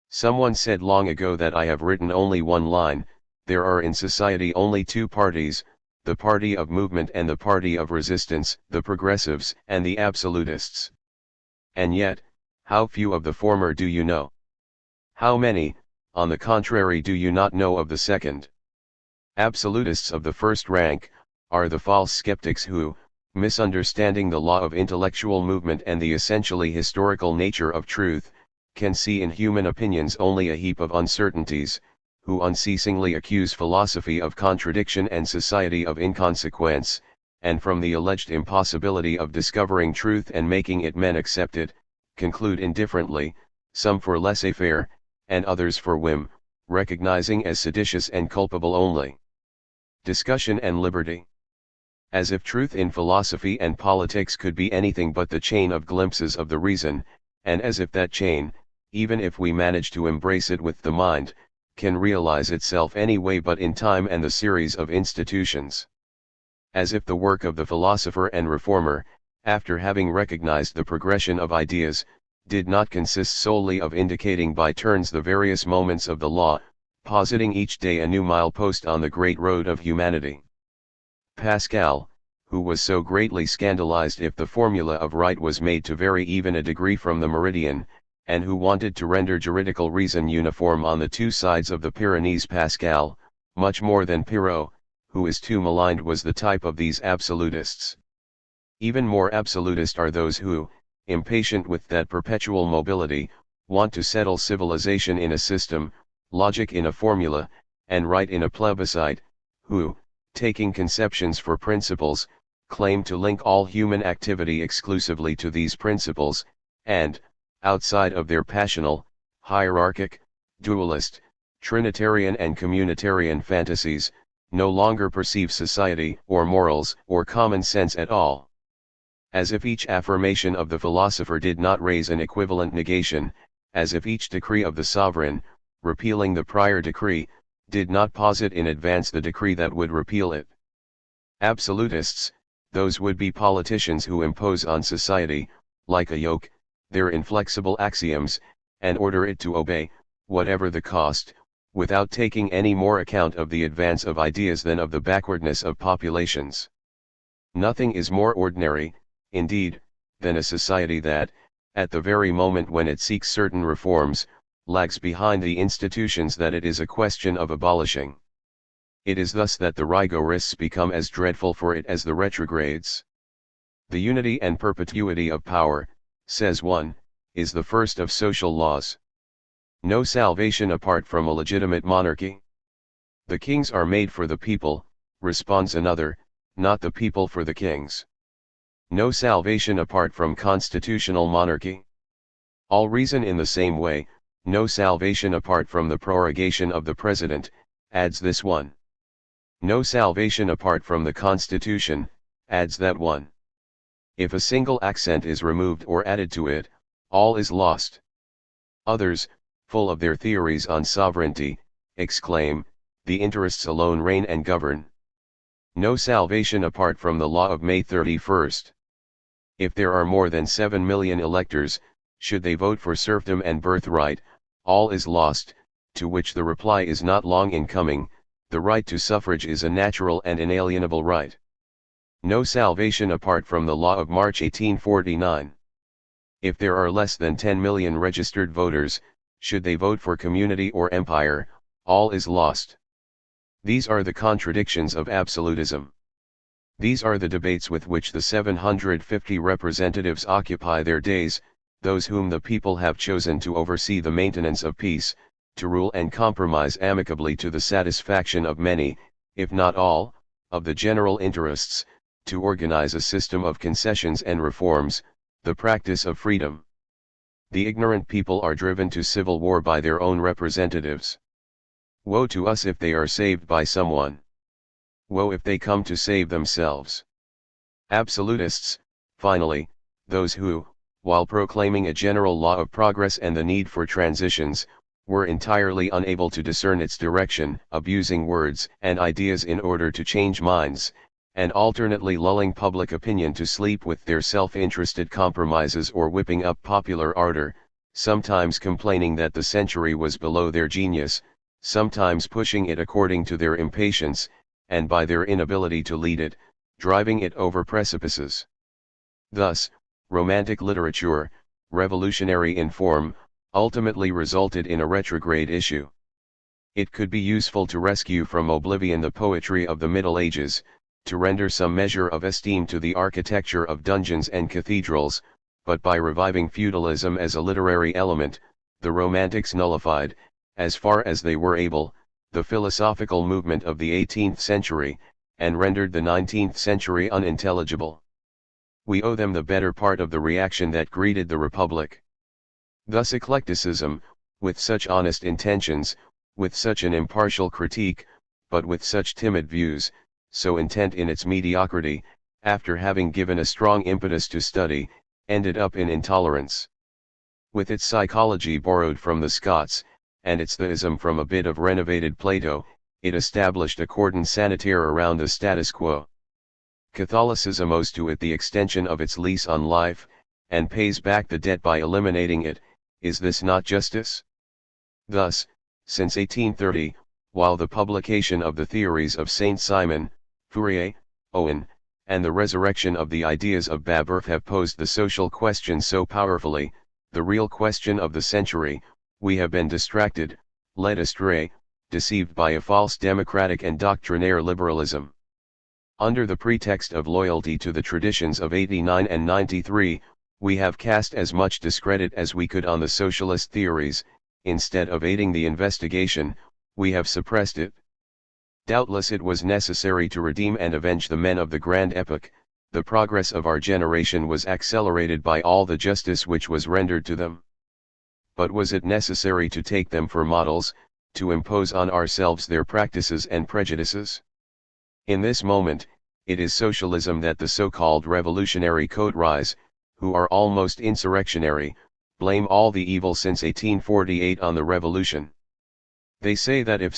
Someone said long ago that I have written only one line. There are in society only two parties, the party of movement and the party of resistance, the progressives and the absolutists. And yet, how few of the former do you know? How many, on the contrary, do you not know of the second? Absolutists of the first rank, are the false skeptics who, misunderstanding the law of intellectual movement and the essentially historical nature of truth, can see in human opinions only a heap of uncertainties, who unceasingly accuse philosophy of contradiction and society of inconsequence, and from the alleged impossibility of discovering truth and making it men accept it, conclude indifferently, some for laissez-faire, and others for whim, recognizing as seditious and culpable only discussion and liberty. As if truth in philosophy and politics could be anything but the chain of glimpses of the reason, and as if that chain, even if we manage to embrace it with the mind, can realize itself any way but in time and the series of institutions. As if the work of the philosopher and reformer, after having recognized the progression of ideas, did not consist solely of indicating by turns the various moments of the law, positing each day a new milepost on the great road of humanity. Pascal, who was so greatly scandalized if the formula of right was made to vary even a degree from the meridian, and who wanted to render juridical reason uniform on the two sides of the Pyrenees, Pascal, much more than Pyrrho, who is too maligned, was the type of these absolutists. Even more absolutist are those who, impatient with that perpetual mobility, want to settle civilization in a system, logic in a formula, and right in a plebiscite, who, taking conceptions for principles, claim to link all human activity exclusively to these principles, and, outside of their passional, hierarchic, dualist, Trinitarian and communitarian fantasies, no longer perceive society or morals or common sense at all. As if each affirmation of the philosopher did not raise an equivalent negation, as if each decree of the sovereign, repealing the prior decree, did not posit in advance the decree that would repeal it. Absolutists, those would-be politicians who impose on society, like a yoke, their inflexible axioms, and order it to obey, whatever the cost, without taking any more account of the advance of ideas than of the backwardness of populations. Nothing is more ordinary, indeed, than a society that, at the very moment when it seeks certain reforms, lags behind the institutions that it is a question of abolishing. It is thus that the rigorists become as dreadful for it as the retrogrades. The unity and perpetuity of power, says one, is the first of social laws. No salvation apart from a legitimate monarchy. The kings are made for the people, responds another, not the people for the kings. No salvation apart from constitutional monarchy. All reason in the same way, no salvation apart from the prorogation of the president, adds this one. No salvation apart from the Constitution, adds that one. If a single accent is removed or added to it, all is lost. Others, full of their theories on sovereignty, exclaim, the interests alone reign and govern. No salvation apart from the law of May 31st. If there are more than 7 million electors, should they vote for serfdom and birthright, all is lost, to which the reply is not long in coming, the right to suffrage is a natural and inalienable right. No salvation apart from the law of March 1849. If there are less than 10 million registered voters, should they vote for community or empire, all is lost. These are the contradictions of absolutism. These are the debates with which the 750 representatives occupy their days, those whom the people have chosen to oversee the maintenance of peace, to rule and compromise amicably to the satisfaction of many, if not all, of the general interests, to organize a system of concessions and reforms, the practice of freedom. The ignorant people are driven to civil war by their own representatives. Woe to us if they are saved by someone. Woe if they come to save themselves. Absolutists, finally, those who, while proclaiming a general law of progress and the need for transitions, were entirely unable to discern its direction, abusing words and ideas in order to change minds, and alternately lulling public opinion to sleep with their self-interested compromises or whipping up popular ardor, sometimes complaining that the century was below their genius, sometimes pushing it according to their impatience, and by their inability to lead it, driving it over precipices. Thus, Romantic literature, revolutionary in form, ultimately resulted in a retrograde issue. It could be useful to rescue from oblivion the poetry of the Middle Ages, to render some measure of esteem to the architecture of dungeons and cathedrals, but by reviving feudalism as a literary element, the Romantics nullified, as far as they were able, the philosophical movement of the 18th century, and rendered the 19th century unintelligible. We owe them the better part of the reaction that greeted the Republic. Thus eclecticism, with such honest intentions, with such an impartial critique, but with such timid views, so intent in its mediocrity, after having given a strong impetus to study, ended up in intolerance. With its psychology borrowed from the Scots, and its theism from a bit of renovated Plato, it established a cordon sanitaire around the status quo. Catholicism owes to it the extension of its lease on life, and pays back the debt by eliminating it. Is this not justice? Thus, since 1830, while the publication of the theories of Saint Simon, Fourier, Owen, and the resurrection of the ideas of Babeuf have posed the social question so powerfully, the real question of the century, we have been distracted, led astray, deceived by a false democratic and doctrinaire liberalism. Under the pretext of loyalty to the traditions of 89 and 93, we have cast as much discredit as we could on the socialist theories. Instead of aiding the investigation, we have suppressed it. Doubtless it was necessary to redeem and avenge the men of the grand epoch. The progress of our generation was accelerated by all the justice which was rendered to them. But was it necessary to take them for models, to impose on ourselves their practices and prejudices? In this moment, it is socialism that the so-called revolutionary coteries, who are almost insurrectionary, blame all the evil since 1848 on the revolution. They say that if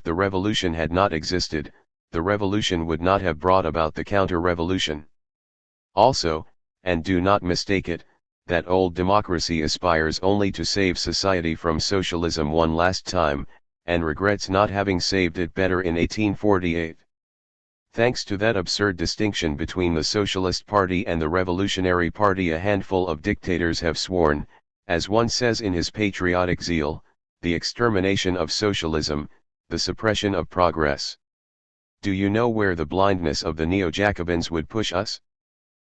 the revolution had not existed, the revolution would not have brought about the counter-revolution. Also, and do not mistake it, that old democracy aspires only to save society from socialism one last time, and regrets not having saved it better in 1848. Thanks to that absurd distinction between the Socialist Party and the Revolutionary Party, a handful of dictators have sworn, as one says in his patriotic zeal, the extermination of socialism, the suppression of progress. Do you know where the blindness of the Neo-Jacobins would push us?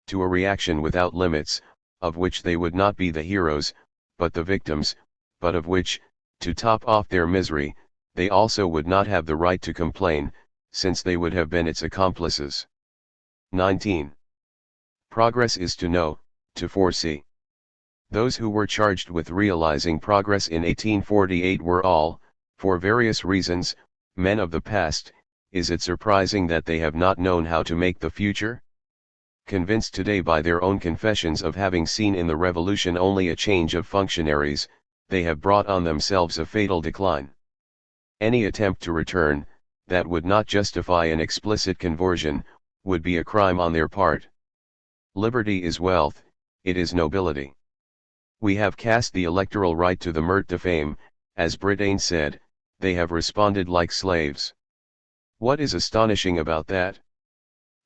To a reaction without limits, of which they would not be the heroes, but the victims, but of which, to top off their misery, they also would not have the right to complain, since they would have been its accomplices. 19. Progress is to know, to foresee. Those who were charged with realizing progress in 1848 were all, for various reasons, men of the past. Is it surprising that they have not known how to make the future? Convinced today by their own confessions of having seen in the revolution only a change of functionaries, they have brought on themselves a fatal decline. Any attempt to return, that would not justify an explicit conversion, would be a crime on their part. Liberty is wealth, it is nobility. We have cast the electoral right to the Murt de Fame, as Brétain said, they have responded like slaves. What is astonishing about that?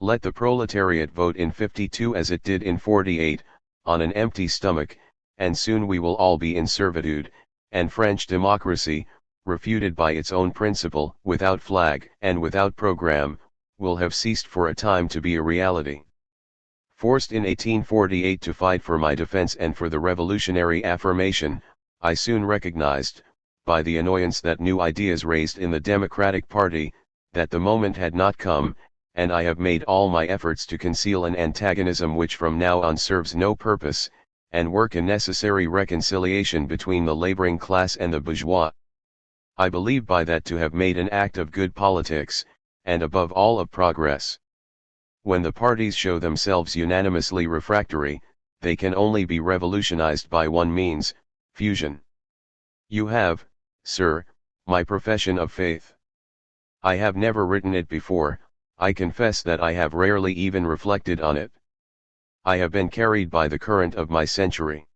Let the proletariat vote in 52 as it did in 48, on an empty stomach, and soon we will all be in servitude, and French democracy, refuted by its own principle, without flag and without program, will have ceased for a time to be a reality. Forced in 1848 to fight for my defense and for the revolutionary affirmation, I soon recognized, by the annoyance that new ideas raised in the Democratic Party, that the moment had not come, and I have made all my efforts to conceal an antagonism which from now on serves no purpose, and work a necessary reconciliation between the laboring class and the bourgeois. I believe by that to have made an act of good politics, and above all of progress. When the parties show themselves unanimously refractory, they can only be revolutionized by one means, fusion. You have, sir, my profession of faith. I have never written it before, I confess that I have rarely even reflected on it. I have been carried by the current of my century.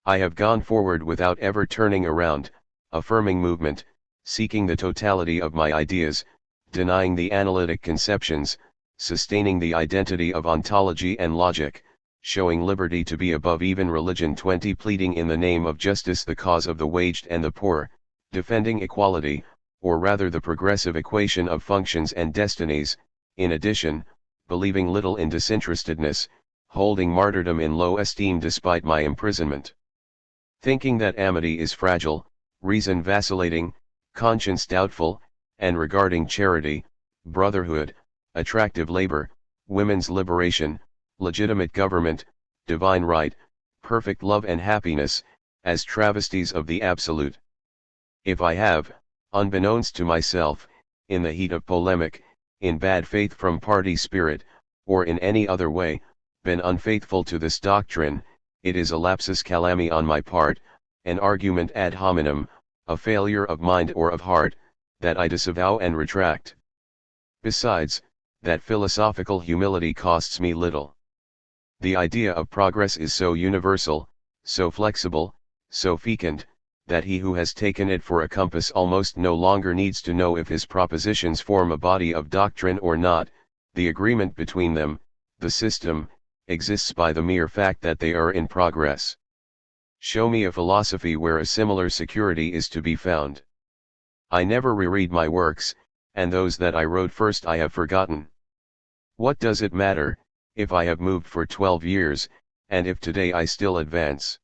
I have gone forward without ever turning around, affirming movement, seeking the totality of my ideas, denying the analytic conceptions, sustaining the identity of ontology and logic, showing liberty to be above even religion, 20 pleading in the name of justice the cause of the waged and the poor, defending equality, or rather the progressive equation of functions and destinies, in addition, believing little in disinterestedness, holding martyrdom in low esteem despite my imprisonment. Thinking that amity is fragile, reason vacillating, conscience doubtful, and regarding charity, brotherhood, attractive labor, women's liberation, legitimate government, divine right, perfect love and happiness, as travesties of the absolute. If I have, unbeknownst to myself, in the heat of polemic, in bad faith from party spirit, or in any other way, been unfaithful to this doctrine, it is a lapsus calami on my part, an argument ad hominem, a failure of mind or of heart, that I disavow and retract. Besides, that philosophical humility costs me little. The idea of progress is so universal, so flexible, so fecund, that he who has taken it for a compass almost no longer needs to know if his propositions form a body of doctrine or not. The agreement between them, the system, exists by the mere fact that they are in progress. Show me a philosophy where a similar security is to be found. I never reread my works, and those that I wrote first I have forgotten. What does it matter, if I have moved for 12 years, and if today I still advance?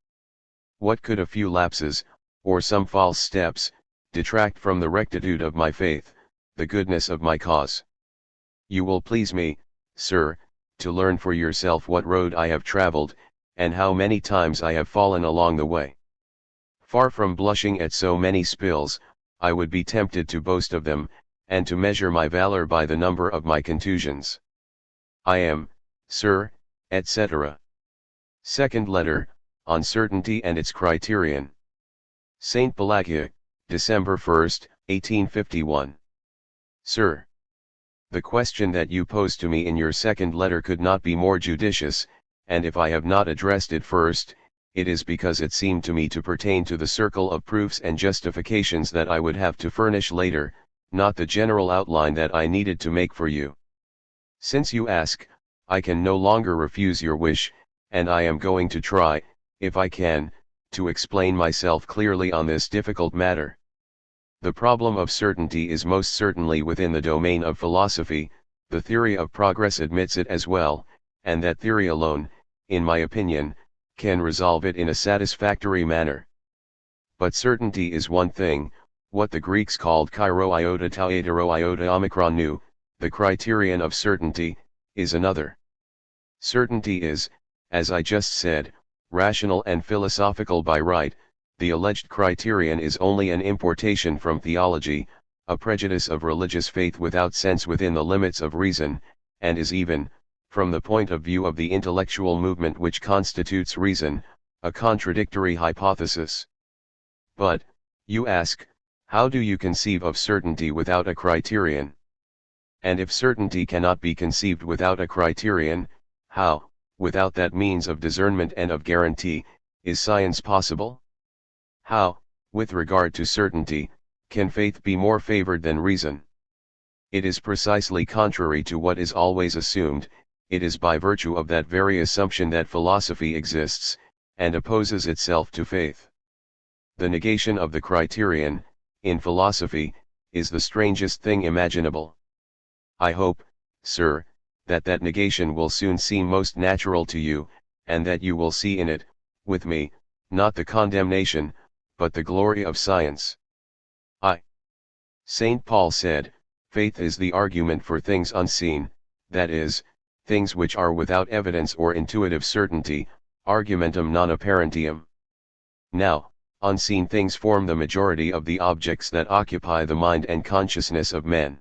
What could a few lapses, or some false steps, detract from the rectitude of my faith, the goodness of my cause? You will please me, sir, to learn for yourself what road I have traveled, and how many times I have fallen along the way. Far from blushing at so many spills, I would be tempted to boast of them, and to measure my valor by the number of my contusions. I am, sir, etc. Second letter, on certainty and its criterion. St. Pelagia, December 1, 1851. Sir, the question that you pose to me in your second letter could not be more judicious, and if I have not addressed it first, it is because it seemed to me to pertain to the circle of proofs and justifications that I would have to furnish later, not the general outline that I needed to make for you. Since you ask, I can no longer refuse your wish, and I am going to try, if I can, to explain myself clearly on this difficult matter. The problem of certainty is most certainly within the domain of philosophy. The theory of progress admits it as well, and that theory alone, in my opinion, can resolve it in a satisfactory manner. But certainty is one thing, what the Greeks called kairo iota tau etero iota omicron nu, the criterion of certainty, is another. Certainty is, as I just said, rational and philosophical by right. The alleged criterion is only an importation from theology, a prejudice of religious faith without sense within the limits of reason, and is even, from the point of view of the intellectual movement which constitutes reason, a contradictory hypothesis. But, you ask, how do you conceive of certainty without a criterion? And if certainty cannot be conceived without a criterion, how, without that means of discernment and of guarantee, is science possible? How, with regard to certainty, can faith be more favored than reason? It is precisely contrary to what is always assumed. It is by virtue of that very assumption that philosophy exists, and opposes itself to faith. The negation of the criterion, in philosophy, is the strangest thing imaginable. I hope, sir, that that negation will soon seem most natural to you, and that you will see in it, with me, not the condemnation, but the glory of science. St. Paul said, faith is the argument for things unseen, that is, things which are without evidence or intuitive certainty, argumentum non apparentium. Now, unseen things form the majority of the objects that occupy the mind and consciousness of men.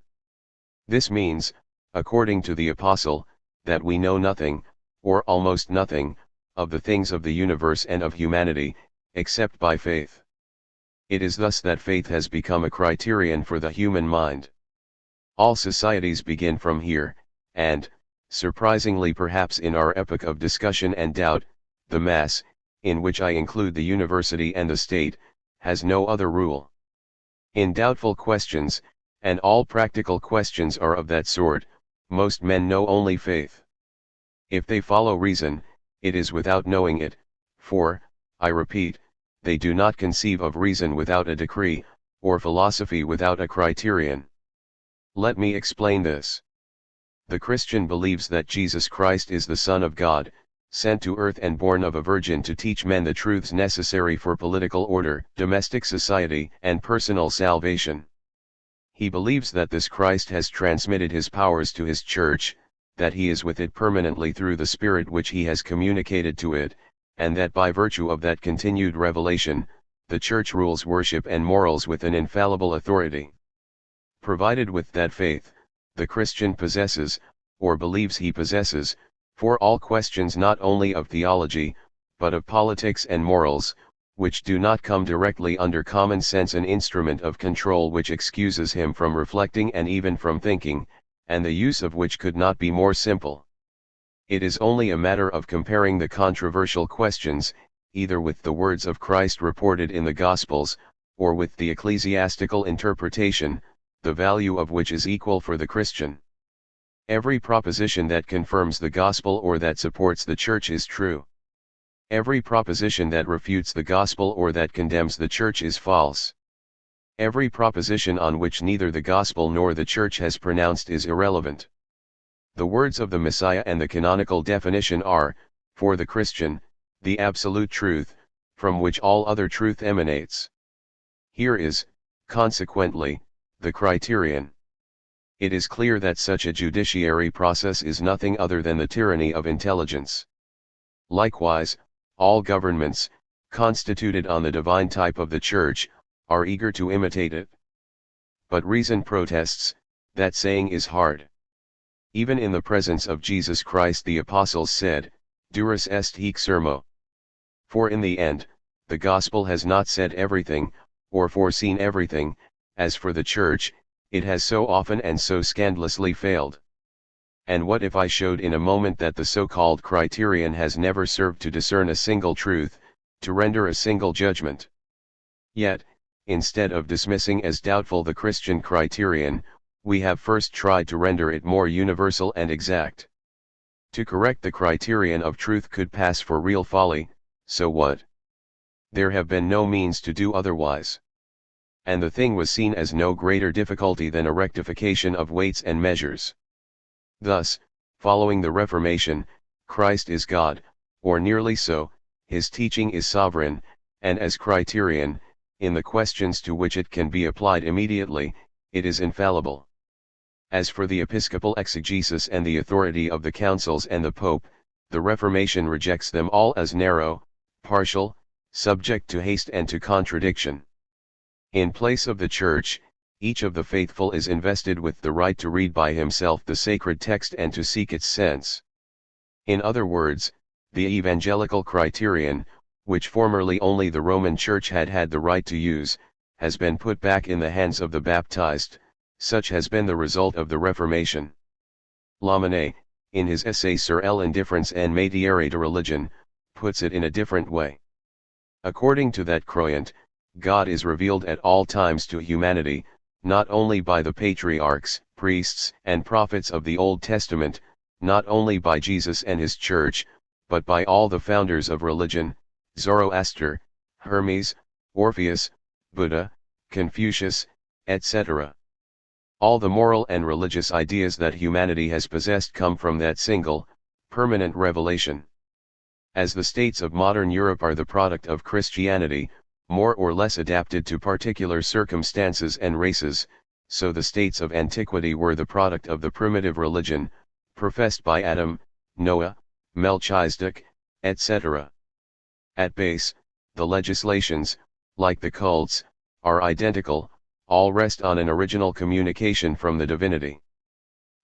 This means, according to the Apostle, that we know nothing, or almost nothing, of the things of the universe and of humanity, except by faith. It is thus that faith has become a criterion for the human mind. All societies begin from here, and, surprisingly perhaps in our epoch of discussion and doubt, the mass, in which I include the university and the state, has no other rule. In doubtful questions, and all practical questions are of that sort, most men know only faith. If they follow reason, it is without knowing it, for, I repeat, they do not conceive of reason without a decree, or philosophy without a criterion. Let me explain this. The Christian believes that Jesus Christ is the Son of God, sent to earth and born of a virgin to teach men the truths necessary for political order, domestic society, and personal salvation. He believes that this Christ has transmitted his powers to his church, that he is with it permanently through the Spirit which he has communicated to it, and that by virtue of that continued revelation, the church rules worship and morals with an infallible authority. Provided with that faith, the Christian possesses, or believes he possesses, for all questions not only of theology, but of politics and morals, which do not come directly under common sense, an instrument of control which excuses him from reflecting and even from thinking, and the use of which could not be more simple. It is only a matter of comparing the controversial questions, either with the words of Christ reported in the Gospels, or with the ecclesiastical interpretation, the value of which is equal for the Christian. Every proposition that confirms the Gospel or that supports the Church is true. Every proposition that refutes the Gospel or that condemns the Church is false. Every proposition on which neither the Gospel nor the Church has pronounced is irrelevant. The words of the Messiah and the canonical definition are, for the Christian, the absolute truth, from which all other truth emanates. Here is, consequently, the criterion. It is clear that such a judiciary process is nothing other than the tyranny of intelligence. Likewise, all governments, constituted on the divine type of the Church, are eager to imitate it. But reason protests, that saying is hard. Even in the presence of Jesus Christ the apostles said, Durus est hic sermo. For in the end, the gospel has not said everything, or foreseen everything, as for the Church, it has so often and so scandalously failed. And what if I showed in a moment that the so-called criterion has never served to discern a single truth, to render a single judgment? Yet, instead of dismissing as doubtful the Christian criterion, we have first tried to render it more universal and exact. To correct the criterion of truth could pass for real folly, so what? There have been no means to do otherwise. And the thing was seen as no greater difficulty than a rectification of weights and measures. Thus, following the Reformation, Christ is God, or nearly so, his teaching is sovereign, and as criterion, in the questions to which it can be applied immediately, it is infallible. As for the episcopal exegesis and the authority of the councils and the Pope, the Reformation rejects them all as narrow, partial, subject to haste and to contradiction. In place of the Church, each of the faithful is invested with the right to read by himself the sacred text and to seek its sense. In other words, the evangelical criterion, which formerly only the Roman Church had the right to use, has been put back in the hands of the baptized. Such has been the result of the Reformation. Lamennais, in his essay Sur l'indifference en matière de religion, puts it in a different way. According to that croyant, God is revealed at all times to humanity, not only by the patriarchs, priests, and prophets of the Old Testament, not only by Jesus and his Church, but by all the founders of religion, Zoroaster, Hermes, Orpheus, Buddha, Confucius, etc. All the moral and religious ideas that humanity has possessed come from that single, permanent revelation. As the states of modern Europe are the product of Christianity, more or less adapted to particular circumstances and races, so the states of antiquity were the product of the primitive religion, professed by Adam, Noah, Melchizedek, etc. At base, the legislations, like the cults, are identical, all rest on an original communication from the divinity.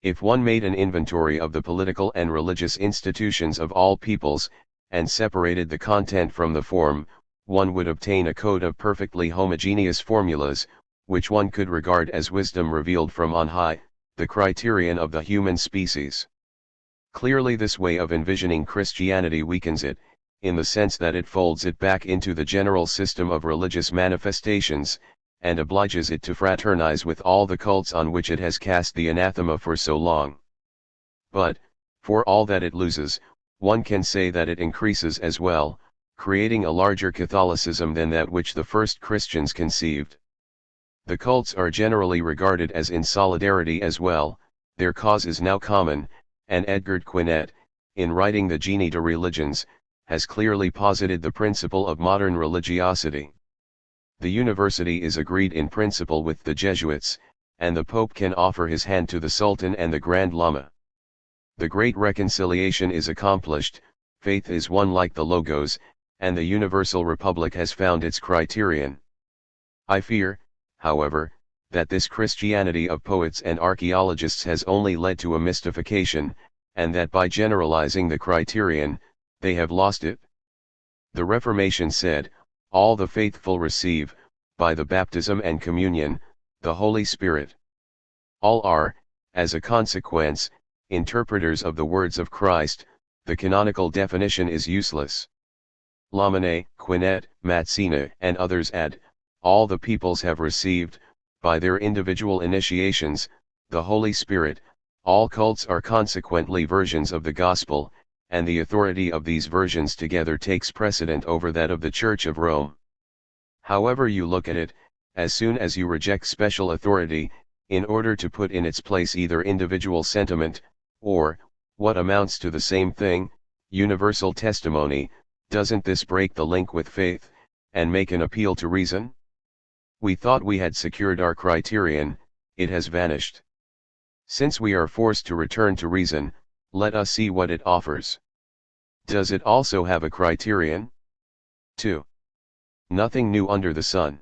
If one made an inventory of the political and religious institutions of all peoples, and separated the content from the form, one would obtain a code of perfectly homogeneous formulas, which one could regard as wisdom revealed from on high, the criterion of the human species. Clearly this way of envisioning Christianity weakens it, in the sense that it folds it back into the general system of religious manifestations, and obliges it to fraternize with all the cults on which it has cast the anathema for so long. But, for all that it loses, one can say that it increases as well, creating a larger Catholicism than that which the first Christians conceived. The cults are generally regarded as in solidarity as well, their cause is now common, and Edgar Quinet, in writing the Génie de Religions, has clearly posited the principle of modern religiosity. The university is agreed in principle with the Jesuits, and the Pope can offer his hand to the Sultan and the Grand Lama. The great reconciliation is accomplished, faith is one like the Logos, and the universal republic has found its criterion. I fear, however, that this Christianity of poets and archaeologists has only led to a mystification, and that by generalizing the criterion, they have lost it. The Reformation said, all the faithful receive, by the baptism and communion, the Holy Spirit. All are, As a consequence, interpreters of the words of Christ, the canonical definition is useless. Lamennais, Quinet, Mazzina, and others add, all the peoples have received, by their individual initiations, the Holy Spirit. All cults are consequently versions of the Gospel, and the authority of these versions together takes precedent over that of the Church of Rome. However you look at it, as soon as you reject special authority, in order to put in its place either individual sentiment, or, what amounts to the same thing, universal testimony, doesn't this break the link with faith, and make an appeal to reason? We thought we had secured our criterion, it has vanished. Since we are forced to return to reason, let us see what it offers. Does it also have a criterion? 2. Nothing new under the sun.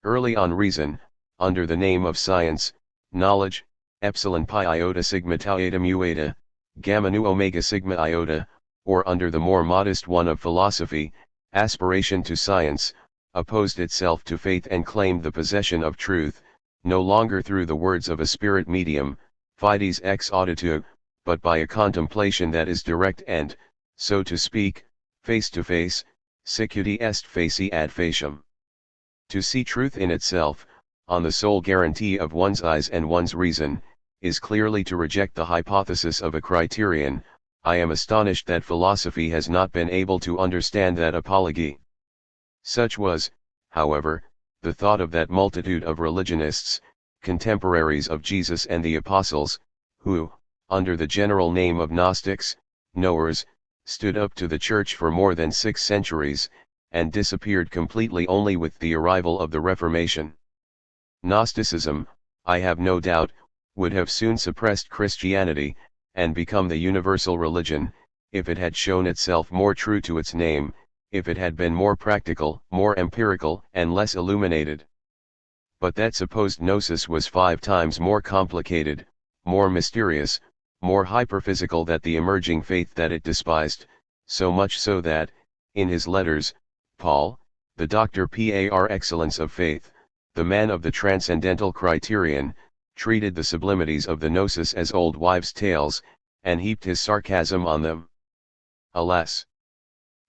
Early on reason, under the name of science, knowledge, epsilon pi iota sigma tau eta mu eta, gamma nu omega sigma iota, or under the more modest one of philosophy, aspiration to science, opposed itself to faith and claimed the possession of truth, no longer through the words of a spirit medium, fides ex auditio, but by a contemplation that is direct and, so to speak, face to face, sicuti est facie ad faciam. To see truth in itself, on the sole guarantee of one's eyes and one's reason, is clearly to reject the hypothesis of a criterion. I am astonished that philosophy has not been able to understand that apology. Such was, however, the thought of that multitude of religionists, contemporaries of Jesus and the Apostles, who, under the general name of Gnostics, knowers, stood up to the Church for more than 6 centuries, and disappeared completely only with the arrival of the Reformation. Gnosticism, I have no doubt, would have soon suppressed Christianity, and become the universal religion, if it had shown itself more true to its name, if it had been more practical, more empirical, and less illuminated. But that supposed gnosis was 5 times more complicated, more mysterious, more hyperphysical than the emerging faith that it despised, so much so that, in his letters, Paul, the doctor par excellence of faith, the man of the transcendental criterion, treated the sublimities of the gnosis as old wives' tales, and heaped his sarcasm on them. Alas!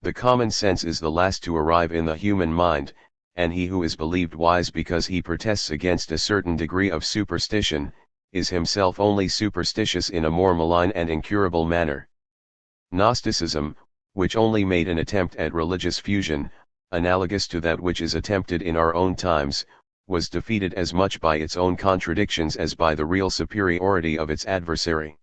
The common sense is the last to arrive in the human mind, and he who is believed wise because he protests against a certain degree of superstition, is himself only superstitious in a more malign and incurable manner. Gnosticism, which only made an attempt at religious fusion, analogous to that which is attempted in our own times, was defeated as much by its own contradictions as by the real superiority of its adversary.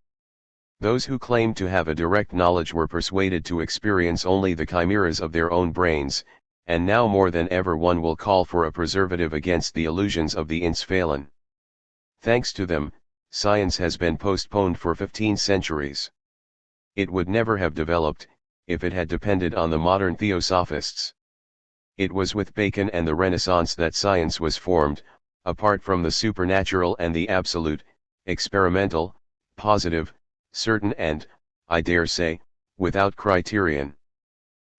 Those who claimed to have a direct knowledge were persuaded to experience only the chimeras of their own brains, and now more than ever one will call for a preservative against the illusions of the ins Phalon. Thanks to them, science has been postponed for 15 centuries. It would never have developed, if it had depended on the modern theosophists. It was with Bacon and the Renaissance that science was formed, apart from the supernatural and the absolute, experimental, positive, certain and, I dare say, without criterion.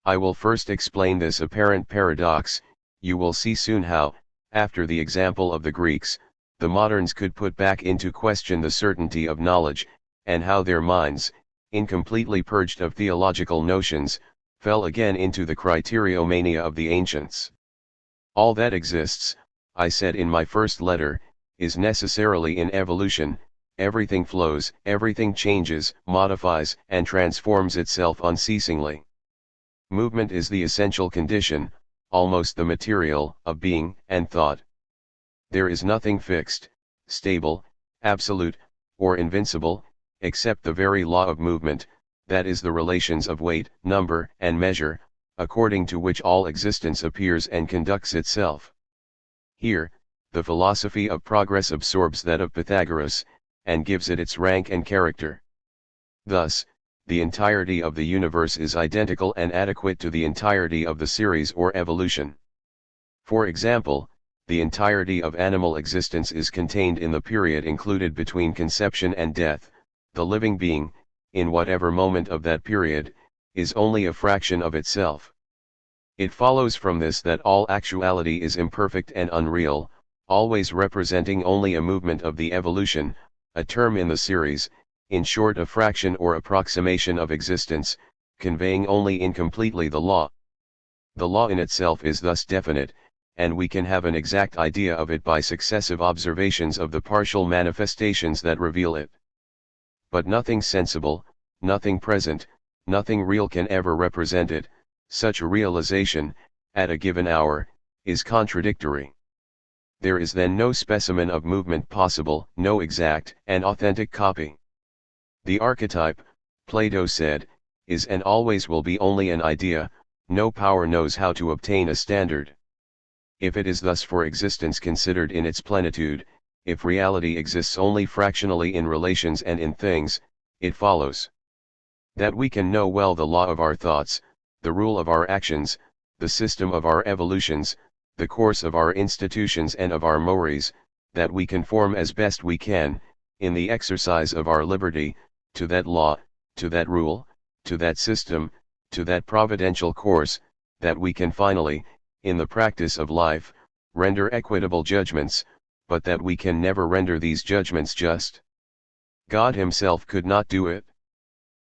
I will first explain this apparent paradox. You will see soon how, after the example of the Greeks, the moderns could put back into question the certainty of knowledge, and how their minds, incompletely purged of theological notions, fell again into the criteriomania of the ancients. All that exists, I said in my first letter, is necessarily in evolution. Everything flows, everything changes, modifies, and transforms itself unceasingly. Movement is the essential condition, almost the material, of being and thought. There is nothing fixed, stable, absolute, or invincible, except the very law of movement, that is the relations of weight, number, and measure, according to which all existence appears and conducts itself. Here, the philosophy of progress absorbs that of Pythagoras, and gives it its rank and character. Thus, the entirety of the universe is identical and adequate to the entirety of the series or evolution. For example, the entirety of animal existence is contained in the period included between conception and death. The living being, in whatever moment of that period, is only a fraction of itself. It follows from this that all actuality is imperfect and unreal, always representing only a movement of the evolution, a term in the series, in short a fraction or approximation of existence, conveying only incompletely the law. The law in itself is thus definite, and we can have an exact idea of it by successive observations of the partial manifestations that reveal it. But nothing sensible, nothing present, nothing real can ever represent it. Such a realization, at a given hour, is contradictory. There is then no specimen of movement possible, no exact and authentic copy. The archetype, Plato said, is and always will be only an idea. No power knows how to obtain a standard. If it is thus for existence considered in its plenitude, if reality exists only fractionally in relations and in things, it follows that we can know well the law of our thoughts, the rule of our actions, the system of our evolutions, the course of our institutions and of our mores, that we conform as best we can, in the exercise of our liberty, to that law, to that rule, to that system, to that providential course, that we can finally, in the practice of life, render equitable judgments, but that we can never render these judgments just. God himself could not do it.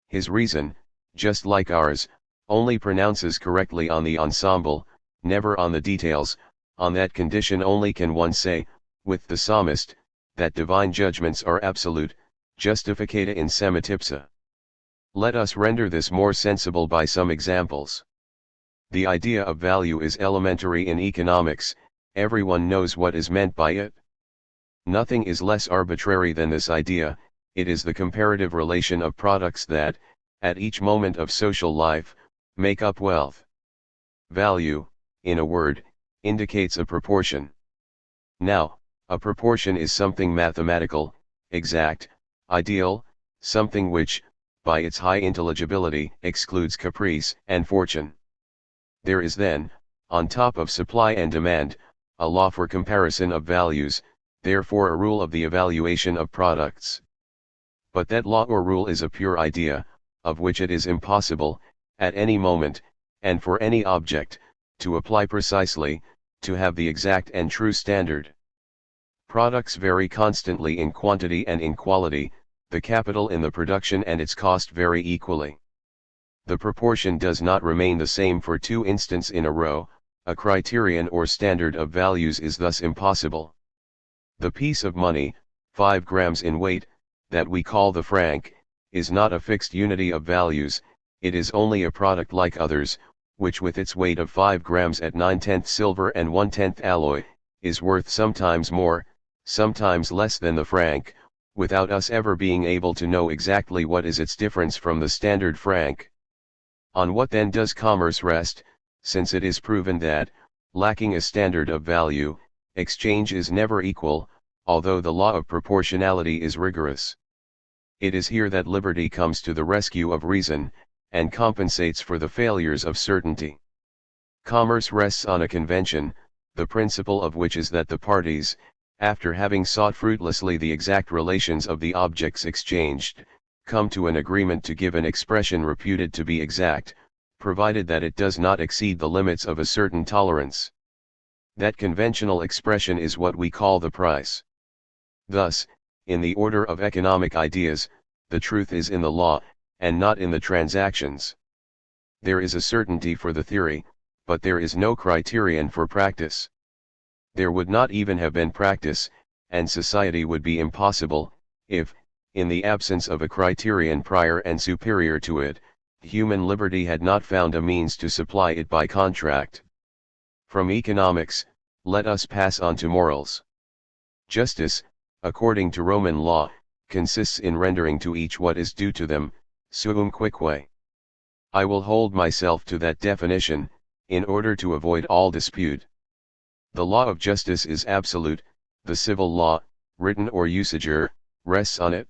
His reason, just like ours, only pronounces correctly on the ensemble, never on the details. On that condition only can one say, with the psalmist, that divine judgments are absolute, justificata in semitipsa. Let us render this more sensible by some examples. The idea of value is elementary in economics, everyone knows what is meant by it. Nothing is less arbitrary than this idea. It is the comparative relation of products that, at each moment of social life, make up wealth. Value, in a word, indicates a proportion. Now, a proportion is something mathematical, exact, ideal, something which, by its high intelligibility, excludes caprice and fortune. There is then, on top of supply and demand, a law for comparison of values, therefore a rule of the evaluation of products. But that law or rule is a pure idea, of which it is impossible, at any moment, and for any object, to apply precisely, to have the exact and true standard. Products vary constantly in quantity and in quality, the capital in the production and its cost vary equally. The proportion does not remain the same for 2 instants in a row. A criterion or standard of values is thus impossible. The piece of money, 5 grams in weight, that we call the franc, is not a fixed unity of values, it is only a product like others, which with its weight of 5 grams at 9/10 silver and 1/10 alloy, is worth sometimes more, sometimes less than the franc, without us ever being able to know exactly what is its difference from the standard franc. On what then does commerce rest, since it is proven that, lacking a standard of value, exchange is never equal, although the law of proportionality is rigorous? It is here that liberty comes to the rescue of reason, and compensates for the failures of certainty. Commerce rests on a convention, the principle of which is that the parties, after having sought fruitlessly the exact relations of the objects exchanged, come to an agreement to give an expression reputed to be exact, provided that it does not exceed the limits of a certain tolerance. That conventional expression is what we call the price. Thus, in the order of economic ideas, the truth is in the law, and not in the transactions. There is a certainty for the theory, but there is no criterion for practice. There would not even have been practice, and society would be impossible, if, in the absence of a criterion prior and superior to it, human liberty had not found a means to supply it by contract. From economics, let us pass on to morals. Justice, according to Roman law, consists in rendering to each what is due to them, suum cuique. I will hold myself to that definition, in order to avoid all dispute. The law of justice is absolute, the civil law, written or usager, rests on it.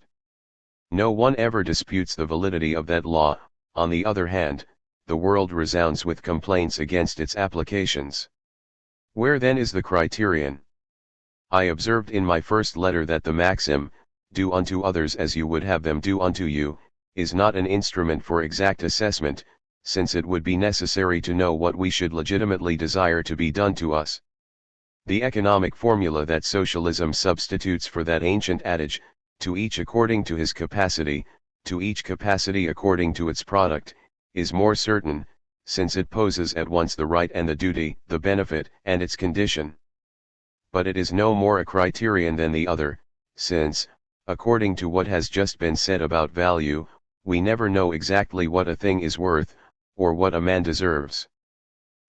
No one ever disputes the validity of that law. On the other hand, the world resounds with complaints against its applications. Where then is the criterion? I observed in my first letter that the maxim, do unto others as you would have them do unto you, is not an instrument for exact assessment, since it would be necessary to know what we should legitimately desire to be done to us. The economic formula that socialism substitutes for that ancient adage, to each according to his capacity, to each capacity according to its product, is more certain, since it poses at once the right and the duty, the benefit and its condition. But it is no more a criterion than the other, since, according to what has just been said about value, we never know exactly what a thing is worth, or what a man deserves.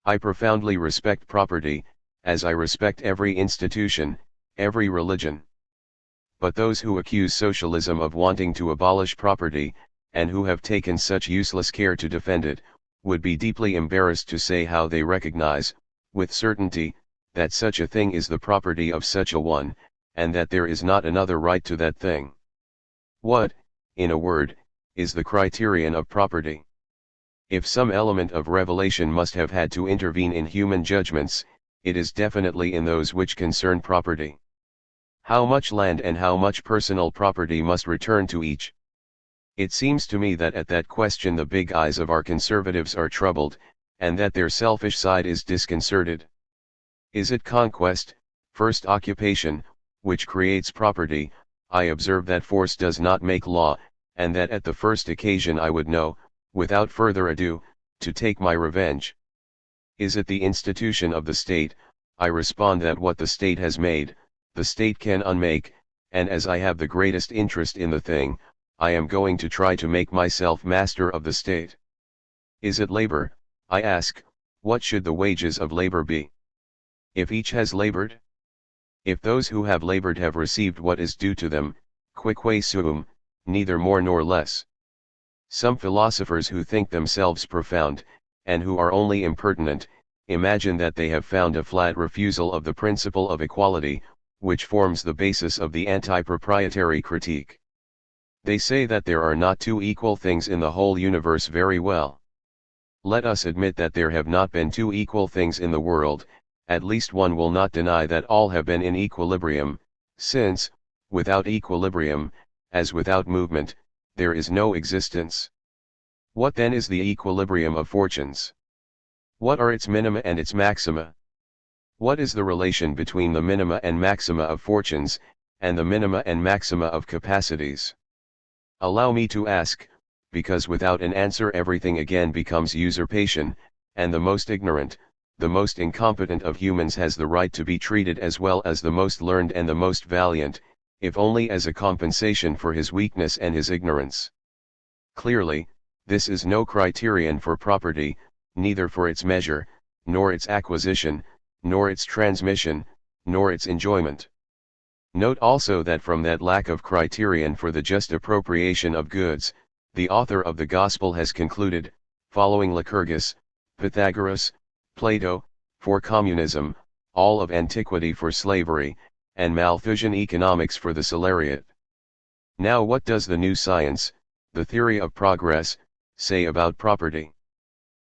I profoundly respect property, as I respect every institution, every religion. But those who accuse socialism of wanting to abolish property, and who have taken such useless care to defend it, would be deeply embarrassed to say how they recognize, with certainty, that such a thing is the property of such a one, and that there is not another right to that thing. What, in a word, is the criterion of property? If some element of revelation must have had to intervene in human judgments, it is definitely in those which concern property. How much land and how much personal property must return to each? It seems to me that at that question the big eyes of our conservatives are troubled, and that their selfish side is disconcerted. Is it conquest, first occupation, which creates property? I observe that force does not make law, and that at the first occasion I would know, without further ado, to take my revenge. Is it the institution of the state? I respond that what the state has made, the state can unmake, and as I have the greatest interest in the thing, I am going to try to make myself master of the state. Is it labor? I ask, what should the wages of labor be? If each has labored? If those who have labored have received what is due to them, quoque sum, neither more nor less. Some philosophers who think themselves profound, and who are only impertinent, imagine that they have found a flat refusal of the principle of equality, which forms the basis of the anti-proprietary critique. They say that there are not two equal things in the whole universe. Very well. Let us admit that there have not been two equal things in the world, at least one will not deny that all have been in equilibrium, since, without equilibrium, as without movement, there is no existence. What then is the equilibrium of fortunes? What are its minima and its maxima? What is the relation between the minima and maxima of fortunes, and the minima and maxima of capacities? Allow me to ask, because without an answer everything again becomes usurpation, and the most ignorant, the most incompetent of humans has the right to be treated as well as the most learned and the most valiant, if only as a compensation for his weakness and his ignorance. Clearly, this is no criterion for property, neither for its measure, nor its acquisition, nor its transmission, nor its enjoyment. Note also that from that lack of criterion for the just appropriation of goods, the author of the Gospel has concluded, following Lycurgus, Pythagoras, Plato, for communism, all of antiquity for slavery, and Malthusian economics for the salariate. Now what does the new science, the theory of progress, say about property?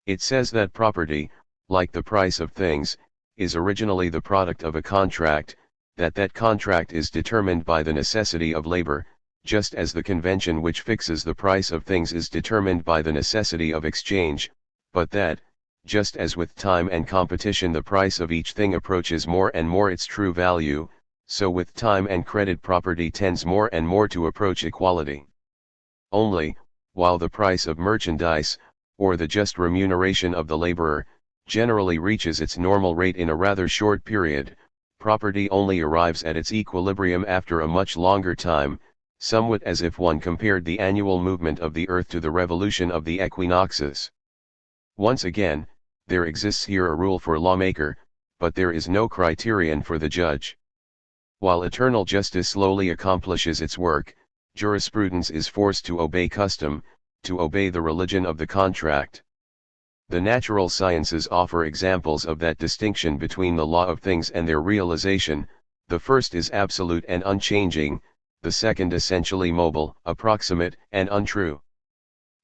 It says that property, like the price of things, is originally the product of a contract, that contract is determined by the necessity of labor, just as the convention which fixes the price of things is determined by the necessity of exchange, but that, just as with time and competition the price of each thing approaches more and more its true value, so with time and credit property tends more and more to approach equality. Only, while the price of merchandise, or the just remuneration of the laborer, generally reaches its normal rate in a rather short period, property only arrives at its equilibrium after a much longer time, somewhat as if one compared the annual movement of the earth to the revolution of the equinoxes. Once again, there exists here a rule for lawmaker, but there is no criterion for the judge. While eternal justice slowly accomplishes its work, jurisprudence is forced to obey custom, to obey the religion of the contract. The natural sciences offer examples of that distinction between the law of things and their realization. The first is absolute and unchanging, the second essentially mobile, approximate, and untrue.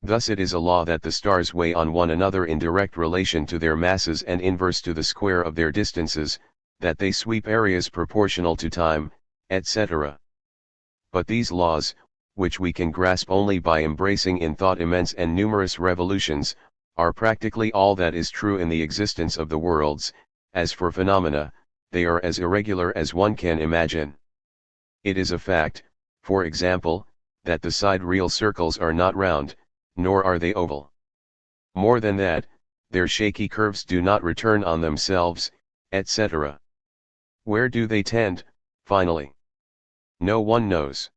Thus it is a law that the stars weigh on one another in direct relation to their masses and inverse to the square of their distances, that they sweep areas proportional to time, etc. But these laws, which we can grasp only by embracing in thought immense and numerous revolutions, are practically all that is true in the existence of the worlds. As for phenomena, they are as irregular as one can imagine. It is a fact, for example, that the sidereal circles are not round, nor are they oval. More than that, their shaky curves do not return on themselves, etc. Where do they tend, finally? No one knows.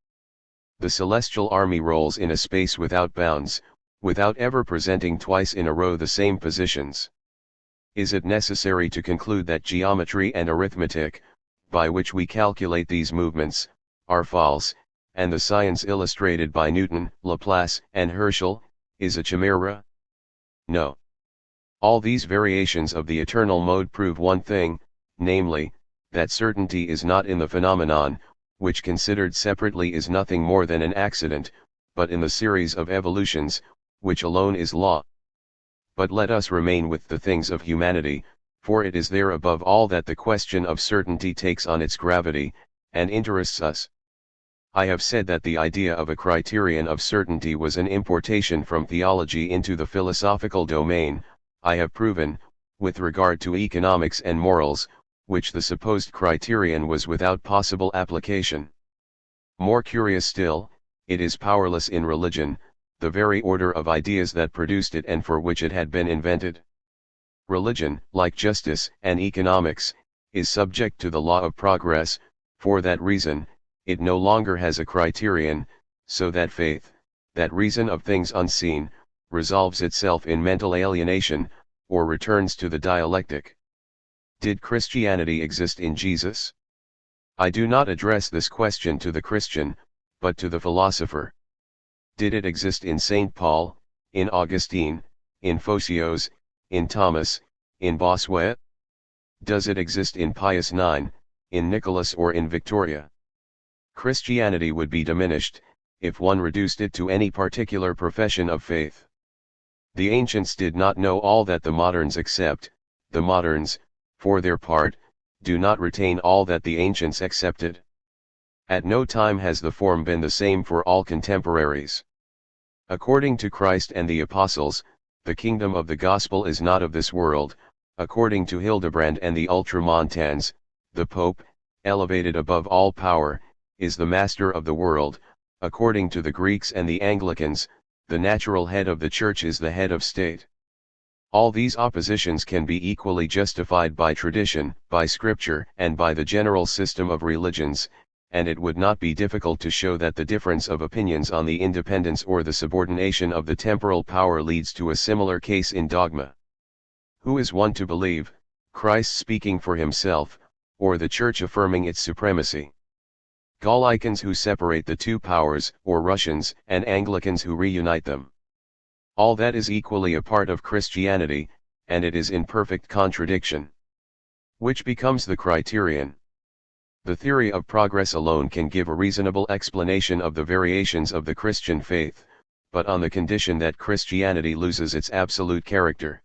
The celestial army rolls in a space without bounds, without ever presenting twice in a row the same positions. Is it necessary to conclude that geometry and arithmetic, by which we calculate these movements, are false, and the science illustrated by Newton, Laplace, and Herschel, is a chimera? No. All these variations of the eternal mode prove one thing, namely, that certainty is not in the phenomenon, which considered separately is nothing more than an accident, but in the series of evolutions, which alone is law. But let us remain with the things of humanity, for it is there above all that the question of certainty takes on its gravity, and interests us. I have said that the idea of a criterion of certainty was an importation from theology into the philosophical domain. I have proven, with regard to economics and morals, which the supposed criterion was without possible application. More curious still, it is powerless in religion, the very order of ideas that produced it and for which it had been invented. Religion, like justice and economics, is subject to the law of progress. For that reason, it no longer has a criterion, so that faith, that reason of things unseen, resolves itself in mental alienation, or returns to the dialectic. Did Christianity exist in Jesus? I do not address this question to the Christian, but to the philosopher. Did it exist in St. Paul, in Augustine, in Photios, in Thomas, in Bossuet? Does it exist in Pius IX, in Nicholas or in Victoria? Christianity would be diminished, if one reduced it to any particular profession of faith. The ancients did not know all that the moderns accept. The moderns, for their part, do not retain all that the ancients accepted. At no time has the form been the same for all contemporaries. According to Christ and the apostles, the kingdom of the gospel is not of this world. According to Hildebrand and the Ultramontans, the Pope, elevated above all power, is the master of the world. According to the Greeks and the Anglicans, the natural head of the church is the head of state. All these oppositions can be equally justified by tradition, by scripture, and by the general system of religions, and it would not be difficult to show that the difference of opinions on the independence or the subordination of the temporal power leads to a similar case in dogma. Who is one to believe, Christ speaking for himself, or the Church affirming its supremacy? Gallicans who separate the two powers, or Russians and Anglicans who reunite them. All that is equally a part of Christianity, and it is in perfect contradiction. Which becomes the criterion? The theory of progress alone can give a reasonable explanation of the variations of the Christian faith, but on the condition that Christianity loses its absolute character.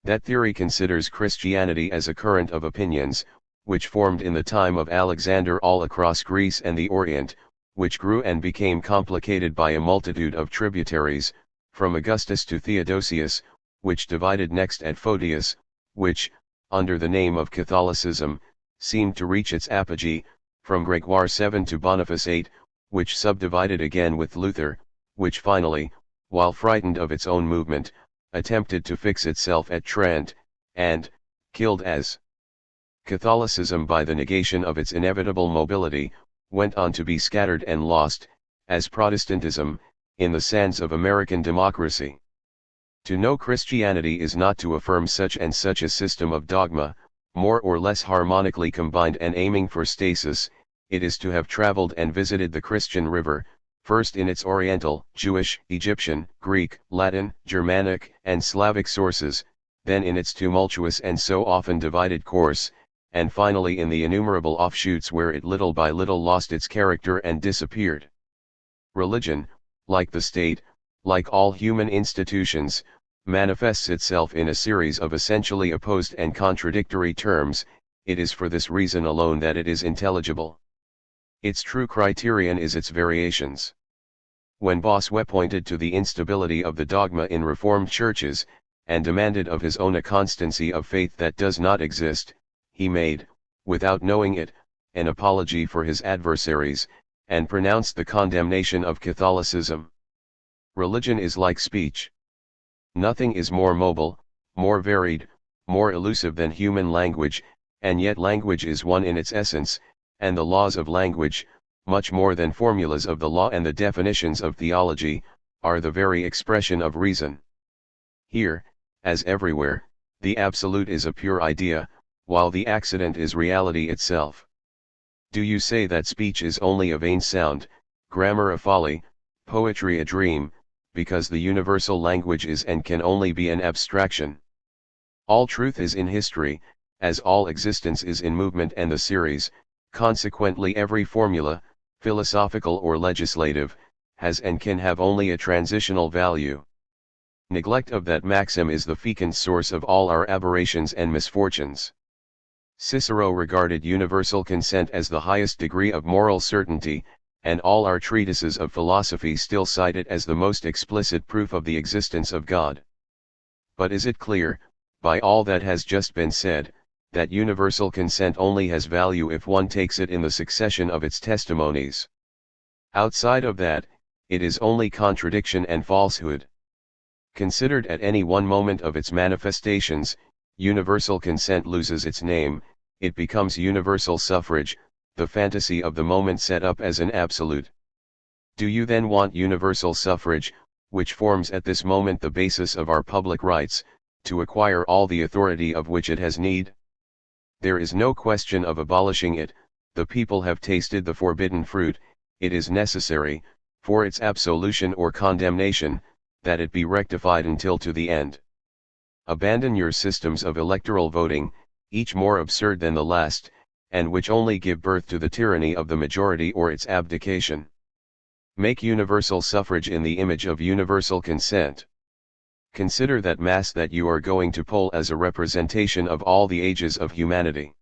That theory considers Christianity as a current of opinions, which formed in the time of Alexander all across Greece and the Orient, which grew and became complicated by a multitude of tributaries, from Augustus to Theodosius, which divided next at Photius, which, under the name of Catholicism, seemed to reach its apogee, from Gregoire VII to Boniface VIII, which subdivided again with Luther, which finally, while frightened of its own movement, attempted to fix itself at Trent, and, killed as Catholicism by the negation of its inevitable mobility, went on to be scattered and lost, as Protestantism, in the sands of American democracy. To know Christianity is not to affirm such and such a system of dogma, more or less harmonically combined and aiming for stasis. It is to have traveled and visited the Christian river, first in its Oriental, Jewish, Egyptian, Greek, Latin, Germanic, and Slavic sources, then in its tumultuous and so often divided course, and finally in the innumerable offshoots where it little by little lost its character and disappeared. Religion, like the state, like all human institutions, manifests itself in a series of essentially opposed and contradictory terms. It is for this reason alone that it is intelligible. Its true criterion is its variations. When Bossuet pointed to the instability of the dogma in Reformed churches, and demanded of his own a constancy of faith that does not exist, he made, without knowing it, an apology for his adversaries, and pronounced the condemnation of Catholicism. Religion is like speech. Nothing is more mobile, more varied, more elusive than human language, and yet language is one in its essence, and the laws of language, much more than formulas of the law and the definitions of theology, are the very expression of reason. Here, as everywhere, the absolute is a pure idea, while the accident is reality itself. Do you say that speech is only a vain sound, grammar a folly, poetry a dream, because the universal language is and can only be an abstraction? All truth is in history, as all existence is in movement and the series, consequently every formula, philosophical or legislative, has and can have only a transitional value. Neglect of that maxim is the fecund source of all our aberrations and misfortunes. Cicero regarded universal consent as the highest degree of moral certainty, and all our treatises of philosophy still cite it as the most explicit proof of the existence of God. But is it clear, by all that has just been said, that universal consent only has value if one takes it in the succession of its testimonies? Outside of that, it is only contradiction and falsehood. Considered at any one moment of its manifestations, universal consent loses its name, it becomes universal suffrage, the fantasy of the moment set up as an absolute. Do you then want universal suffrage, which forms at this moment the basis of our public rights, to acquire all the authority of which it has need? There is no question of abolishing it, the people have tasted the forbidden fruit, it is necessary, for its absolution or condemnation, that it be rectified until to the end. Abandon your systems of electoral voting, each more absurd than the last, and which only give birth to the tyranny of the majority or its abdication. Make universal suffrage in the image of universal consent. Consider that mass that you are going to poll as a representation of all the ages of humanity.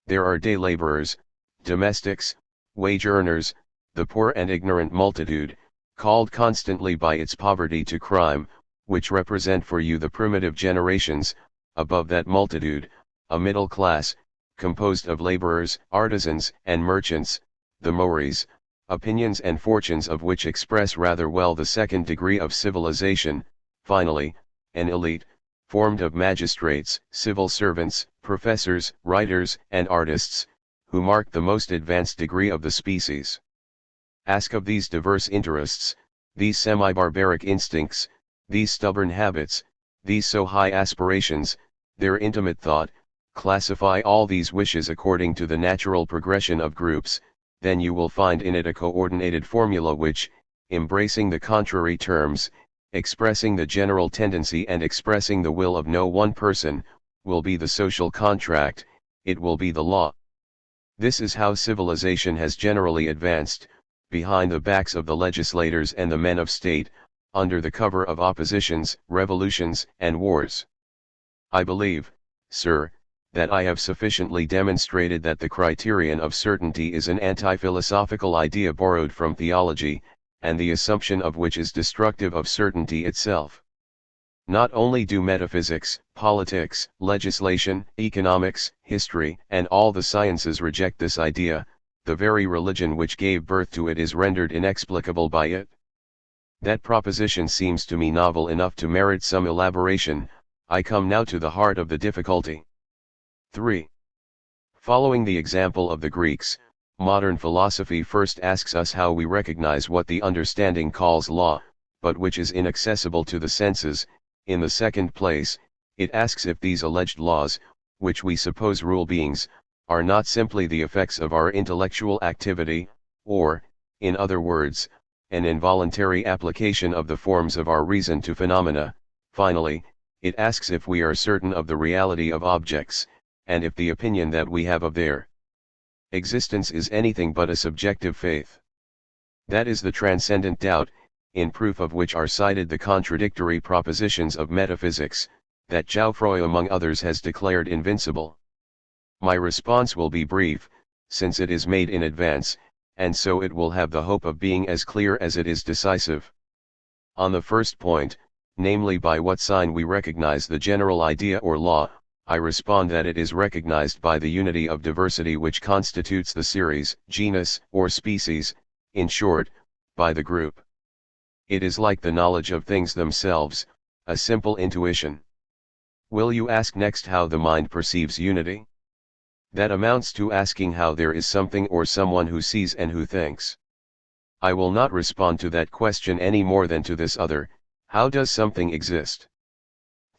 There are day laborers, domestics, wage earners, the poor and ignorant multitude, called constantly by its poverty to crime, which represent for you the primitive generations. Above that multitude, a middle class, composed of laborers, artisans, and merchants, the mores, opinions and fortunes of which express rather well the second degree of civilization. Finally, an elite, formed of magistrates, civil servants, professors, writers, and artists, who mark the most advanced degree of the species. Ask of these diverse interests, these semi-barbaric instincts, these stubborn habits, these so high aspirations, their intimate thought, classify all these wishes according to the natural progression of groups, then you will find in it a coordinated formula which, embracing the contrary terms, expressing the general tendency and expressing the will of no one person, will be the social contract, it will be the law. This is how civilization has generally advanced, behind the backs of the legislators and the men of state, under the cover of oppositions, revolutions, and wars. I believe, sir, that I have sufficiently demonstrated that the criterion of certainty is an anti-philosophical idea borrowed from theology, and the assumption of which is destructive of certainty itself. Not only do metaphysics, politics, legislation, economics, history, and all the sciences reject this idea, the very religion which gave birth to it is rendered inexplicable by it. That proposition seems to me novel enough to merit some elaboration. I come now to the heart of the difficulty. 3. Following the example of the Greeks, modern philosophy first asks us how we recognize what the understanding calls law, but which is inaccessible to the senses. In the second place, it asks if these alleged laws, which we suppose rule beings, are not simply the effects of our intellectual activity, or, in other words, an involuntary application of the forms of our reason to phenomena. Finally, it asks if we are certain of the reality of objects, and if the opinion that we have of their existence is anything but a subjective faith. That is the transcendent doubt, in proof of which are cited the contradictory propositions of metaphysics, that Geoffroy among others has declared invincible. My response will be brief, since it is made in advance, and so it will have the hope of being as clear as it is decisive. On the first point, namely by what sign we recognize the general idea or law, I respond that it is recognized by the unity of diversity which constitutes the series, genus, or species, in short, by the group. It is like the knowledge of things themselves, a simple intuition. Will you ask next how the mind perceives unity? That amounts to asking how there is something or someone who sees and who thinks. I will not respond to that question any more than to this other: how does something exist?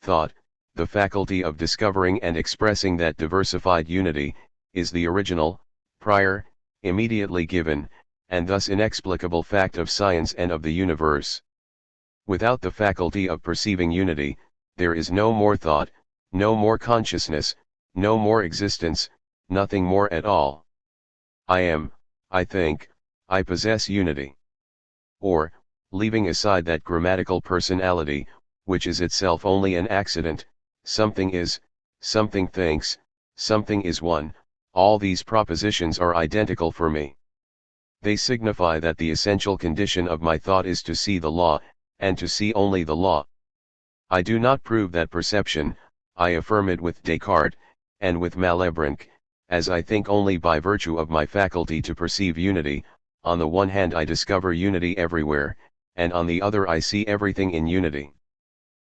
Thought, the faculty of discovering and expressing that diversified unity, is the original, prior, immediately given, and thus inexplicable fact of science and of the universe. Without the faculty of perceiving unity, there is no more thought, no more consciousness, no more existence, nothing more at all. I am, I think, I possess unity. Or, leaving aside that grammatical personality, which is itself only an accident, something is, something thinks, something is one, all these propositions are identical for me. They signify that the essential condition of my thought is to see the law, and to see only the law. I do not prove that perception, I affirm it with Descartes, and with Malebranche, as I think only by virtue of my faculty to perceive unity. On the one hand I discover unity everywhere, and on the other I see everything in unity.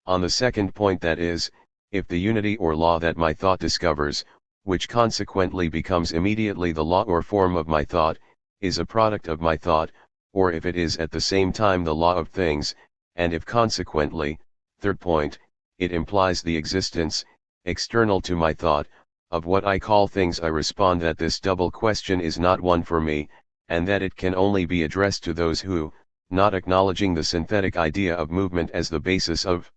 On the second point, that is, if the unity or law that my thought discovers, which consequently becomes immediately the law or form of my thought, is a product of my thought, or if it is at the same time the law of things, and if consequently, third point, it implies the existence, external to my thought, of what I call things, I respond that this double question is not one for me, and that it can only be addressed to those who, not acknowledging the synthetic idea of movement as the basis of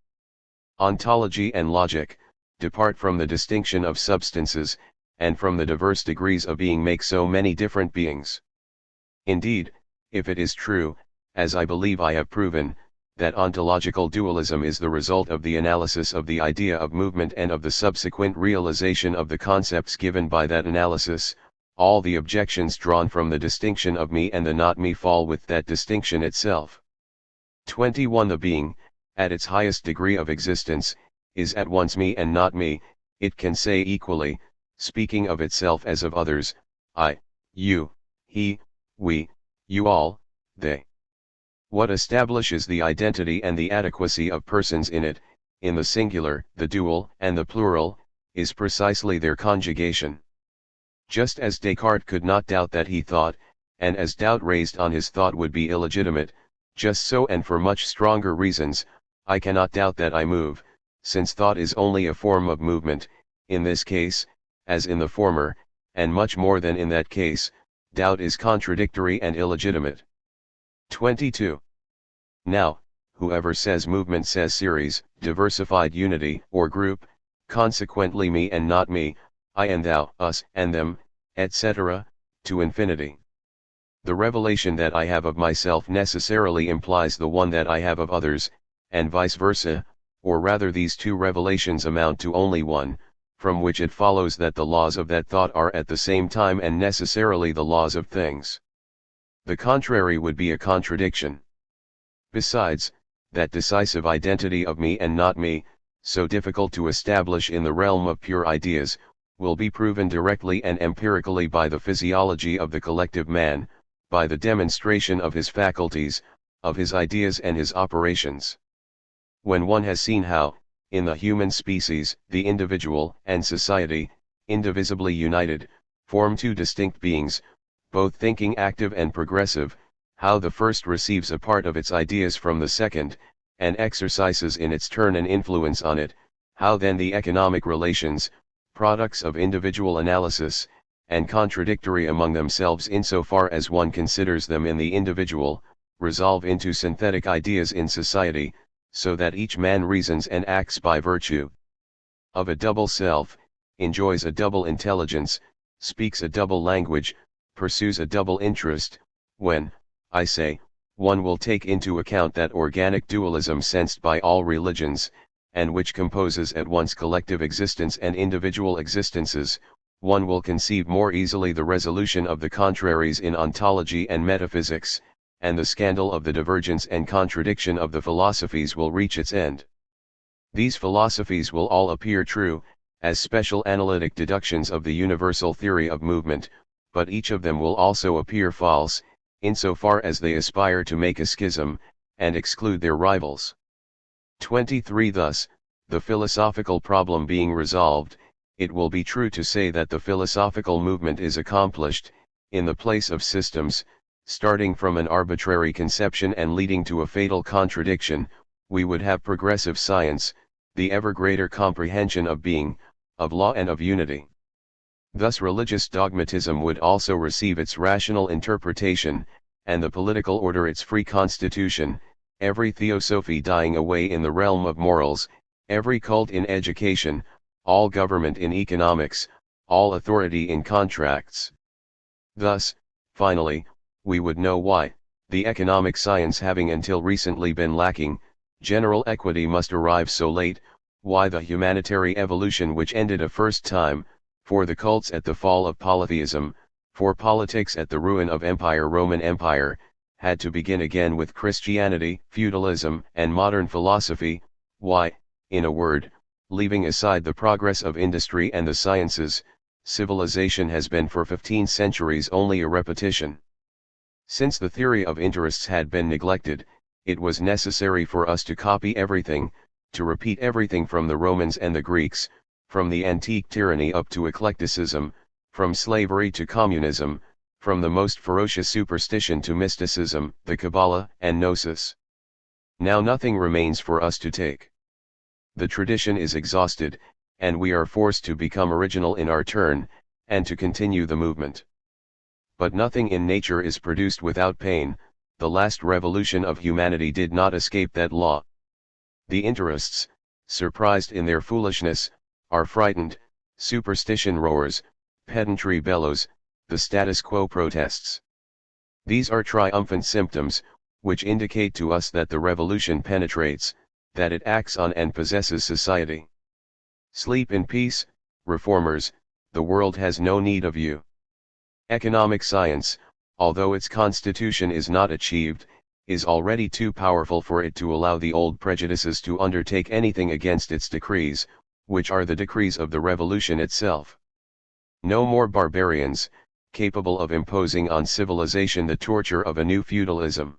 ontology and logic, depart from the distinction of substances, and from the diverse degrees of being, make so many different beings. Indeed, if it is true, as I believe I have proven, that ontological dualism is the result of the analysis of the idea of movement and of the subsequent realization of the concepts given by that analysis, all the objections drawn from the distinction of me and the not me fall with that distinction itself. 21. The being, at its highest degree of existence, is at once me and not me. It can say equally, speaking of itself as of others, I, you, he, we, you all, they. What establishes the identity and the adequacy of persons in it, in the singular, the dual, and the plural, is precisely their conjugation. Just as Descartes could not doubt that he thought, and as doubt raised on his thought would be illegitimate, just so, and for much stronger reasons, I cannot doubt that I move, since thought is only a form of movement, in this case, as in the former, and much more than in that case, doubt is contradictory and illegitimate. 22. Now, whoever says movement says series, diversified unity, or group, consequently me and not me, I and thou, us and them, etc., to infinity. The revelation that I have of myself necessarily implies the one that I have of others, and vice versa, or rather these two revelations amount to only one, from which it follows that the laws of that thought are at the same time and necessarily the laws of things. The contrary would be a contradiction. Besides, that decisive identity of me and not me, so difficult to establish in the realm of pure ideas, will be proven directly and empirically by the physiology of the collective man, by the demonstration of his faculties, of his ideas and his operations. When one has seen how, in the human species, the individual and society, indivisibly united, form two distinct beings, both thinking, active and progressive, how the first receives a part of its ideas from the second, and exercises in its turn an influence on it, how then the economic relations, products of individual analysis, and contradictory among themselves insofar as one considers them in the individual, resolve into synthetic ideas in society, so that each man reasons and acts by virtue of a double self, enjoys a double intelligence, speaks a double language, pursues a double interest, when, I say, one will take into account that organic dualism sensed by all religions, and which composes at once collective existence and individual existences, one will conceive more easily the resolution of the contraries in ontology and metaphysics, and the scandal of the divergence and contradiction of the philosophies will reach its end. These philosophies will all appear true, as special analytic deductions of the universal theory of movement, but each of them will also appear false, insofar as they aspire to make a schism, and exclude their rivals. 23. Thus, the philosophical problem being resolved, it will be true to say that the philosophical movement is accomplished, in the place of systems, starting from an arbitrary conception and leading to a fatal contradiction, we would have progressive science, the ever greater comprehension of being, of law and of unity. Thus religious dogmatism would also receive its rational interpretation, and the political order its free constitution, every theosophy dying away in the realm of morals, every cult in education, all government in economics, all authority in contracts. Thus, finally, we would know why, the economic science having until recently been lacking, general equity must arrive so late, why the humanitary evolution which ended a first time, for the cults at the fall of polytheism, for politics at the ruin of Roman Empire, had to begin again with Christianity, feudalism, and modern philosophy, why, in a word, leaving aside the progress of industry and the sciences, civilization has been for 15 centuries only a repetition. Since the theory of interests had been neglected, it was necessary for us to copy everything, to repeat everything from the Romans and the Greeks, from the antique tyranny up to eclecticism, from slavery to communism, from the most ferocious superstition to mysticism, the Kabbalah and Gnosis. Now nothing remains for us to take. The tradition is exhausted, and we are forced to become original in our turn, and to continue the movement. But nothing in nature is produced without pain, the last revolution of humanity did not escape that law. The interests, surprised in their foolishness, are frightened, superstition roars, pedantry bellows, the status quo protests. These are triumphant symptoms, which indicate to us that the revolution penetrates, that it acts on and possesses society. Sleep in peace, reformers, the world has no need of you. Economic science, although its constitution is not achieved, is already too powerful for it to allow the old prejudices to undertake anything against its decrees, which are the decrees of the revolution itself. No more barbarians, capable of imposing on civilization the torture of a new feudalism.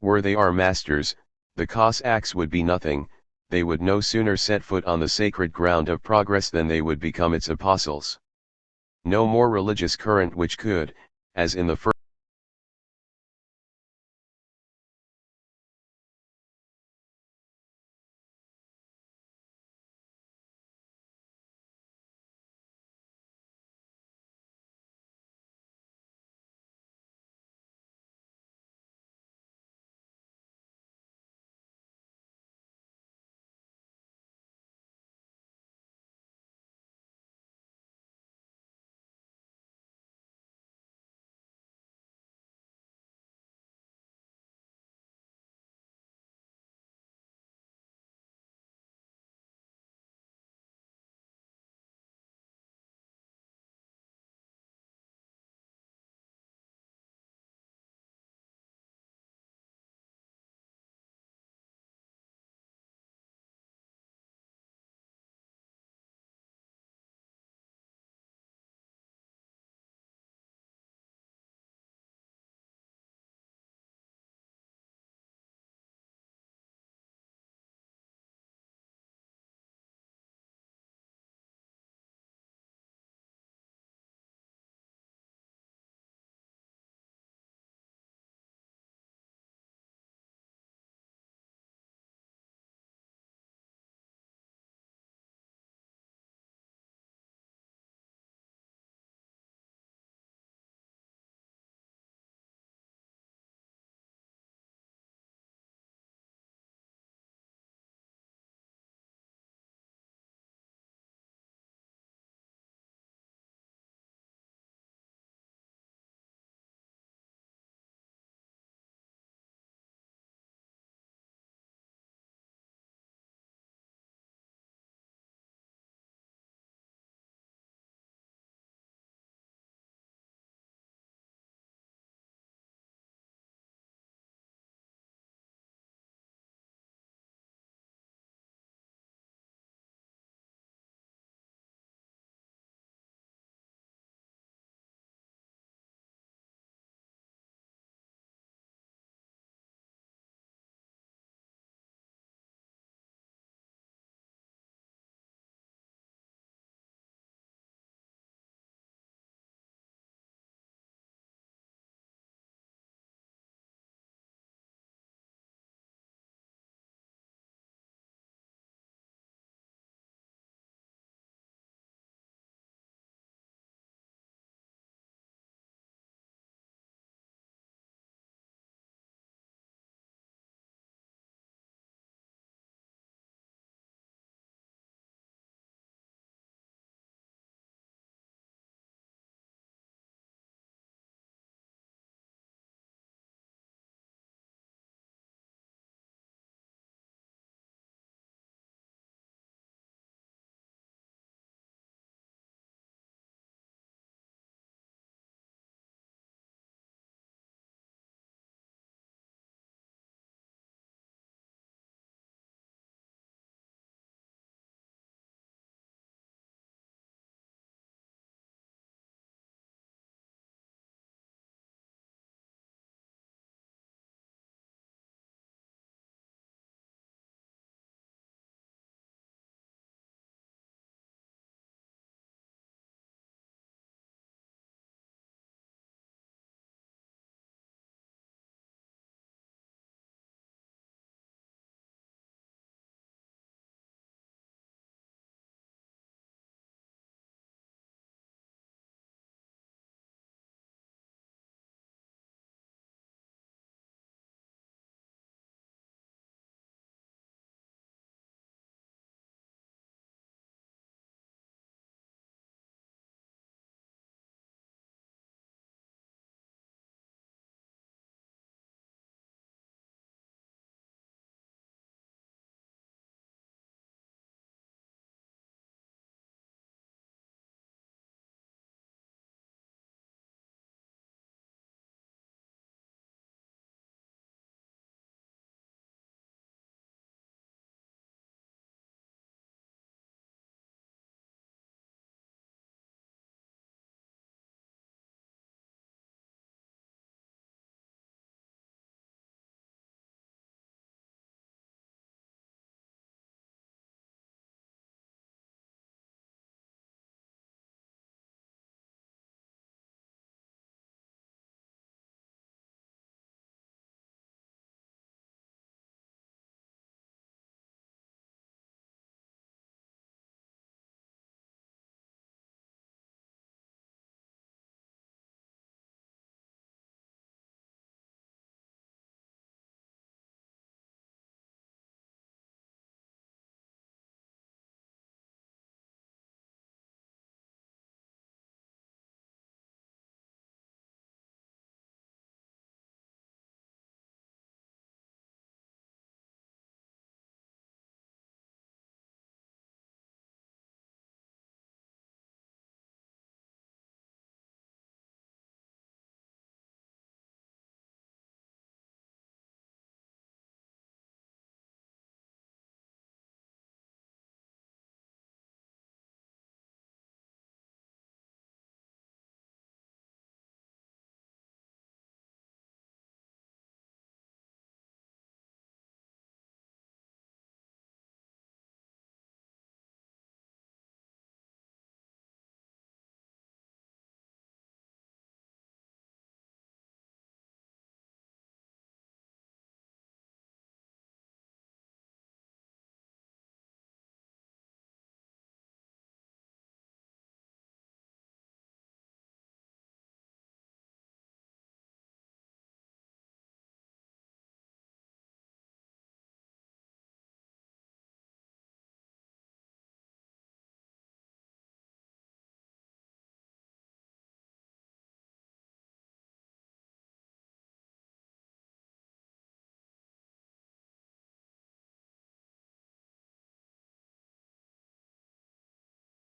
Were they our masters, the Cossacks would be nothing, they would no sooner set foot on the sacred ground of progress than they would become its apostles. No more religious current which could, as in the